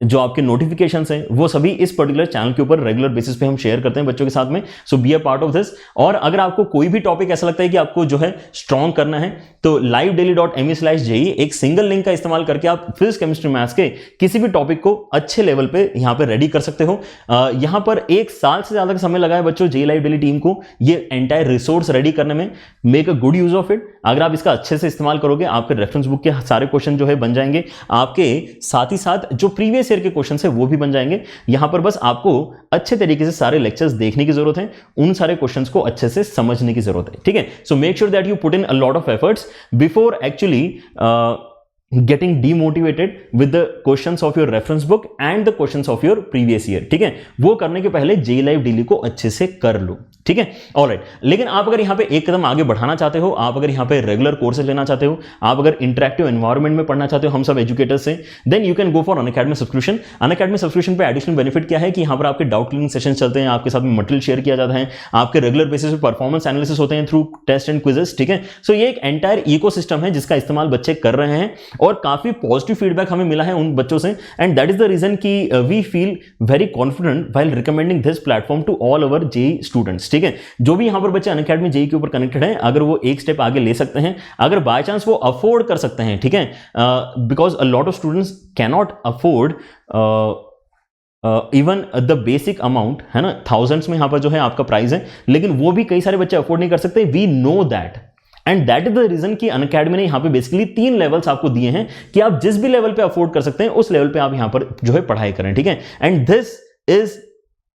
जो आपके नोटिफिकेशंस हैं, वो सभी इस पर्टिकुलर चैनल के ऊपर रेगुलर बेसिस पे हम शेयर करते हैं बच्चों के साथ में। So be a part of this. और अगर आपको कोई भी टॉपिक ऐसा लगता है कि आपको जो है स्ट्रॉन्ग करना है तो livedaily.me/JEE एक सिंगल लिंक का इस्तेमाल करके आप फिजिक्स केमिस्ट्री मैथ्स के किसी भी टॉपिक को अच्छे लेवल पे यहाँ पे रेडी कर सकते हो। यहाँ पर 1 साल से ज्यादा का समय लगा है बच्चों JEE लाइव डेली टीम को ये एंटायर रिसोर्स रेडी करने में। Make a good use of it. अगर आप इसका अच्छे से इस्तेमाल करोगे आपके रेफरेंस बुक के सारे क्वेश्चन जो है बन जाएंगे, आपके साथ ही साथ जो प्रीवियस ईयर के क्वेश्चन है वो भी बन जाएंगे। यहां पर बस आपको अच्छे तरीके से सारे लेक्चर्स देखने की जरूरत है, उन सारे क्वेश्चंस को अच्छे से समझने की जरूरत है, ठीक है। So make sure that you put in a lot of efforts before actually getting demotivated with the questions of your reference book and the questions of your previous year, ठीक है। वो करने के पहले जेई लाइव डेली को अच्छे से कर लो, ठीक है। ऑलराइट, लेकिन आप अगर यहां पे एक कदम आगे बढ़ाना चाहते हो, आप अगर यहां पे रेगुलर कोर्सेज लेना चाहते हो, आप अगर इंटरेक्टिव एनवायरनमेंट में पढ़ना चाहते हो हम सब एजुकेटर्स से, then you can go for Unacademy subscription. Unacademy subscription पे एडिशनल बेनिफिट क्या है कि यहां पर आपके डाउट क्लियरिंग सेशन चलते हैं, आपके साथ में मटेरियल शेयर किया जाता है, आपके रेगुलर बेसिस पे परफॉर्मेंस एनालिसिस होते हैं थ्रू टेस्ट एंड क्विजेस, ठीक है। सो ये एक एंटायर इकोसिस्टम है जिसका इस्तेमाल बच्चे कर रहे हैं और काफी पॉजिटिव फीडबैक हमें मिला है उन बच्चों से, and that is the reason कि we feel very confident while recommending this platform to all our JEE students, ठीक है। जो भी यहां पर बच्चे अनअकैडमी जेई के ऊपर कनेक्टेड हैं, अगर वो एक स्टेप आगे ले सकते हैं, अगर बाय चांस वो अफोर्ड कर सकते हैं, ठीक है, because a lot of students can not afford even the basic amount, है ना, थाउजेंड्स में यहां पर जो है आपका प्राइस है, लेकिन वो भी कई सारे बच्चे अफोर्ड नहीं कर सकते, we know that, and that is the reason कि अनअकैडमी ने यहां पे बेसिकली 3 लेवल्स आपको दिए हैं कि आप जिस भी लेवल पे अफोर्ड कर सकते हैं उस लेवल पे आप यहां पर जो है पढ़ाई करें, ठीक है। And this is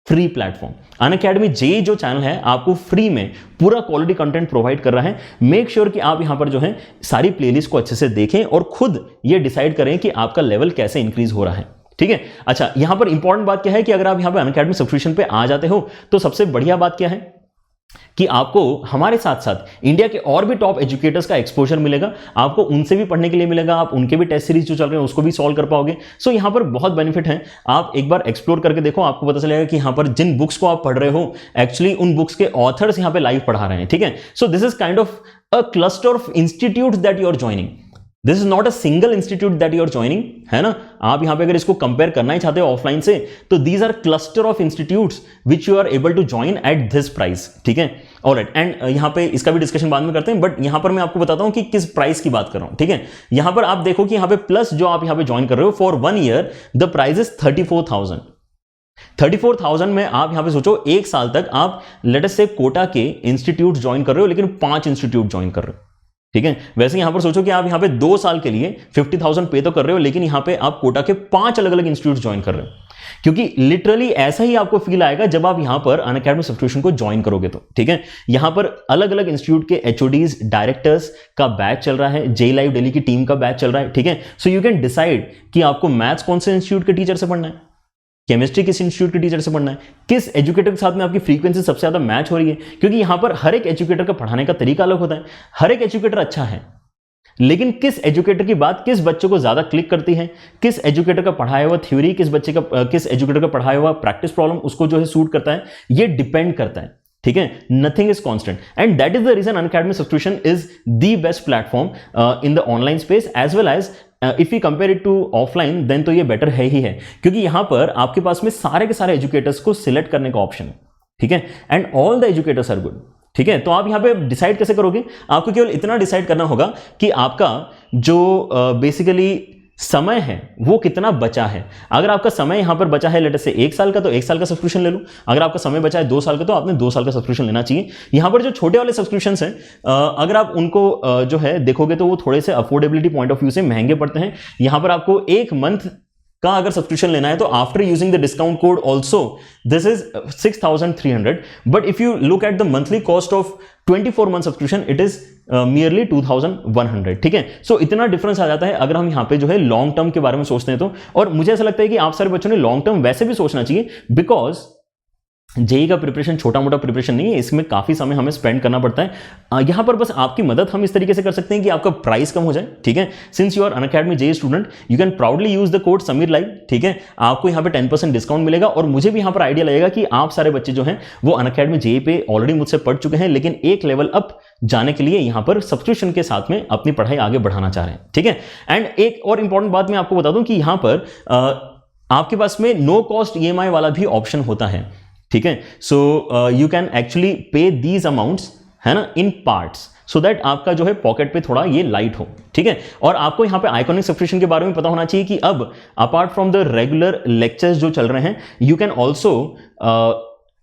free platform. Unacademy JEE जो चैनल है आपको फ्री में पूरा क्वालिटी कंटेंट प्रोवाइड कर रहा है। मेक श्योर कि आप यहां पर जो है सारी प्लेलिस्ट को अच्छे से देखें और खुद ये डिसाइड करें कि आपका लेवल कैसे इंक्रीज हो रहा है, ठीक है। अच्छा, यहां पर इंपॉर्टेंट बात क्या है कि अगर आप यहां पर अनअकैडमी सब्सक्रिप्शन पे आ जाते हो तो सबसे बढ़िया बात क्या है कि आपको हमारे साथ साथ इंडिया के और भी टॉप एजुकेटर्स का एक्सपोजर मिलेगा, आपको उनसे भी पढ़ने के लिए मिलेगा, आप उनके भी टेस्ट सीरीज जो चल रहे हैं उसको भी सॉल्व कर पाओगे। सो यहां पर बहुत बेनिफिट है, आप एक बार एक्सप्लोर करके देखो, आपको पता चलेगा कि यहां पर जिन बुक्स को आप पढ़ रहे हो एक्चुअली उन बुक्स के ऑथर्स यहां पे लाइव पढ़ा रहे हैं, ठीक है। So this is kind of a cluster of institute that you are joining, this is not a single institute that you are joining, है ना। आप यहां पे अगर इसको कंपेयर करना ही चाहते हो ऑफलाइन से तो these are cluster of institutes which you are able to join at this price, ठीक है। ऑलराइट, एंड यहां पे इसका भी डिस्कशन बाद में करते हैं, बट यहां पर मैं आपको बताता हूं कि किस प्राइस की बात कर रहा हूं, ठीक है। यहां पर आप देखो कि यहां पे प्लस जो आप यहां पे ज्वाइन कर रहे हो for 1 year the price is 34,000। 34,000 में आप यहां पे सोचो एक साल तक आप लेट अस से कोटा के इंस्टीट्यूट ज्वाइन कर रहे हो, लेकिन 5 इंस्टीट्यूट ज्वाइन कर रहे हो, ठीक है। वैसे यहां पर सोचो कि आप यहां पे 2 साल के लिए 50,000 पे तो कर रहे हो, लेकिन यहां पे आप कोटा के 5 अलग अलग इंस्टीट्यूट ज्वाइन कर रहे हो, क्योंकि लिटरली ऐसा ही आपको फील आएगा जब आप यहां पर अनअकैडमी सब्सक्रिप्शन को ज्वाइन करोगे तो, ठीक है। यहां पर अलग अलग इंस्टीट्यूट के एचओडीज डायरेक्टर्स का बैच चल रहा है, जेई लाइव दिल्ली की टीम का बैच चल रहा है, ठीक है। सो यू कैन डिसाइड कि आपको मैथ्स कौन से इंस्टीट्यूट के टीचर से पढ़ना है, केमिस्ट्री किस इंस्टीट्यूट के टीचर से पढ़ना है, किस एजुकेटर के साथ में आपकी फ्रीक्वेंसी सबसे ज्यादा मैच हो रही है, क्योंकि यहां पर हर एक एजुकेटर का पढ़ाने का तरीका अलग होता है। हर एक एजुकेटर अच्छा है, लेकिन किस एजुकेटर की बात किस बच्चों को ज्यादा क्लिक करती है, किस एजुकेटर का पढ़ाया हुआ थ्योरी किस एजुकेटर का पढ़ाया हुआ प्रैक्टिस प्रॉब्लम उसको जो है सूट करता है, ये डिपेंड करता है, ठीक है। Nothing is constant, and that is the reason Unacademy subscription is the best platform in the online space as well as if you compare it to offline, then तो ये बेटर है ही है, क्योंकि यहां पर आपके पास में सारे के सारे एजुकेटर्स को सिलेक्ट करने का ऑप्शन है, ठीक है। And all the educators are good, ठीक है। तो आप यहां पे डिसाइड कैसे करोगे, आपको केवल इतना डिसाइड करना होगा कि आपका जो बेसिकली समय है वो कितना बचा है। अगर आपका समय यहां पर बचा है लेट अस से 1 साल का तो 1 साल का सब्सक्रिप्शन ले लो, अगर आपका समय बचा है 2 साल का तो आपने 2 साल का सब्सक्रिप्शन लेना चाहिए। यहां पर जो छोटे वाले सब्सक्रिप्शंस हैं अगर आप उनको जो है देखोगे तो वो थोड़े से अफोर्डेबिलिटी पॉइंट ऑफ व्यू से महंगे पड़ते हैं। यहां पर आपको 1 मंथ का अगर सब्सक्रिप्शन लेना है तो after using the discount code also this is 6,300, but if you look at the monthly cost of 24 month subscription it is merely 2,100, ठीक है। सो इतना डिफरेंस आ जाता है अगर हम यहां पे जो है लॉन्ग टर्म के बारे में सोचते हैं तो, और मुझे ऐसा लगता है कि आप सारे बच्चों ने लॉन्ग टर्म वैसे भी सोचना चाहिए, बिकॉज जेई का प्रिपरेशन छोटा मोटा प्रिपरेशन नहीं है, इसमें काफी समय हमें स्पेंड करना पड़ता है। यहां पर बस आपकी मदद हम इस तरीके से कर सकते हैं कि आपका प्राइस कम हो जाए, ठीक है। Since you are Unacademy JEE student you can proudly use the code Sameer live, ठीक है। आपको यहां पे 10% डिस्काउंट मिलेगा, और मुझे भी यहां पर आइडिया लगेगा कि आप सारे बच्चे जो हैं वो अनअकैडमी जेई पे ऑलरेडी मुझसे पढ़ चुके हैं, लेकिन एक लेवल अप जाने के लिए यहां पर सब्सक्रिप्शन के साथ में अपनी पढ़ाई आगे बढ़ाना चाह रहे हैं, ठीक है। एंड एक और इंपॉर्टेंट बात मैं आपको बता दूं कि यहां पर आपके पास में नो कॉस्ट ईएमआई वाला भी ऑप्शन होता है, ठीक है। सो यू कैन एक्चुअली पे दीज अमाउंट्स, है ना, इन पार्ट्स, सो दैट आपका जो है पॉकेट पे थोड़ा ये लाइट हो, ठीक है। और आपको यहां पे आइकॉनिक सब्सक्रिप्शन के बारे में पता होना चाहिए कि अब apart from the regular lectures जो चल रहे हैं you can also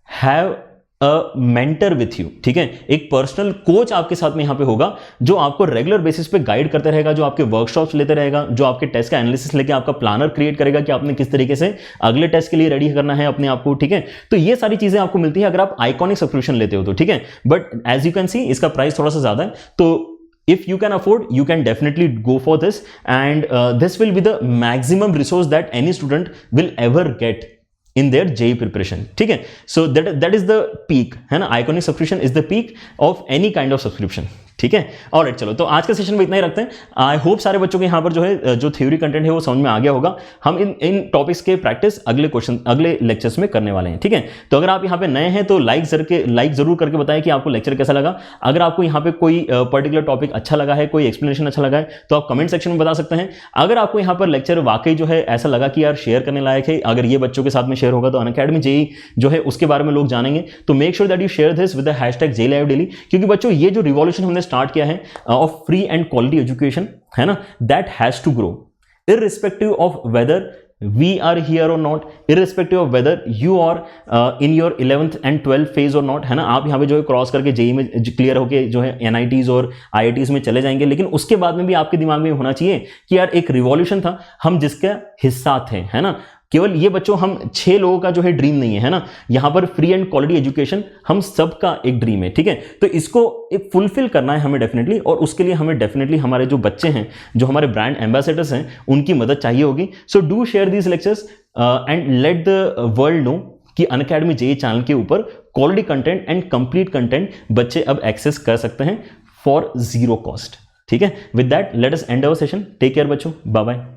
have a mentor with you, ठीक है। एक पर्सनल कोच आपके साथ में यहां पे होगा जो आपको रेगुलर बेसिस पे गाइड करते रहेगा, जो आपके वर्कशॉप्स लेते रहेगा, जो आपके टेस्ट का एनालिसिस लेके आपका प्लानर क्रिएट करेगा कि आपने किस तरीके से अगले टेस्ट के लिए रेडी करना है अपने आप को, ठीक है। तो ये सारी चीजें आपको मिलती है अगर आप आइकॉनिक सब्सक्रिप्शन लेते हो तो, ठीक है। But as you can see इसका प्राइस थोड़ा सा ज्यादा है, तो if you can afford, you can definitely go for this, and this will be the maximum resource that any student will ever get in their JEE preparation. ठीक है, so that is the peak, है ना, Iconic subscription is the peak of any kind of subscription. ठीक है, alright, चलो तो आज के सेशन में इतना ही रखते हैं. आई होप सारे बच्चों के यहाँ पर जो है जो थ्योरी कंटेंट है वो समझ में आ गया होगा. हम इन टॉपिक्स के प्रैक्टिस अगले लेक्चर्स में करने वाले हैं. ठीक है, तो अगर आप यहाँ पे नए हैं तो लाइक जरूर करके बताएं कि आपको लेक्चर कैसा लगा. अगर आपको यहाँ पे कोई पर्टिकुलर टॉपिक अच्छा लगा है, कोई एक्सप्लेनेशन अच्छा लगा है, तो आप कमेंट सेक्शन में बता सकते हैं. अगर आपको यहाँ पर लेक्चर वाकई जो है ऐसा लगा कि यार शेयर करने लायक है, अगर ये बच्चों के साथ में शेयर होगा तो अनअकैडमी जेईई जो है उसके बारे में लोग जानेंगे. तो make sure that you share this with the hashtag JLiveDaily, क्योंकि बच्चों ये जो रिवॉल्यूशन हमने स्टार्ट किया है of free and quality education, है ना, that has to grow irrespective of whether we are here or not, irrespective of whether you are in your 11th and 12th phase or not, है ना. आप यहाँ पे जो है क्रॉस करके जेईई में क्लियर होके जो है NITs और IITs में चले जाएंगे, लेकिन उसके बाद में भी आपके दिमाग में होना चाहिए कि यार एक रिवॉल्यूशन था, हम जिसका हिस्सा थे, है ना. केवल ये बच्चों हम 6 लोगों का जो है ड्रीम नहीं है ना, यहाँ पर फ्री एंड क्वालिटी एजुकेशन हम सबका एक ड्रीम है. ठीक है, तो इसको एक फुलफिल करना है हमें डेफिनेटली, और उसके लिए हमें डेफिनेटली हमारे जो बच्चे हैं, जो हमारे ब्रांड एम्बेसडर्स हैं, उनकी मदद चाहिए होगी. So do share these lectures and let the world know कि अनअकैडमी जेईई चैनल के ऊपर quality content and complete content बच्चे अब एक्सेस कर सकते हैं फॉर 0 कॉस्ट. ठीक है, with that let us end our session. Take care बच्चों, बाय बाय.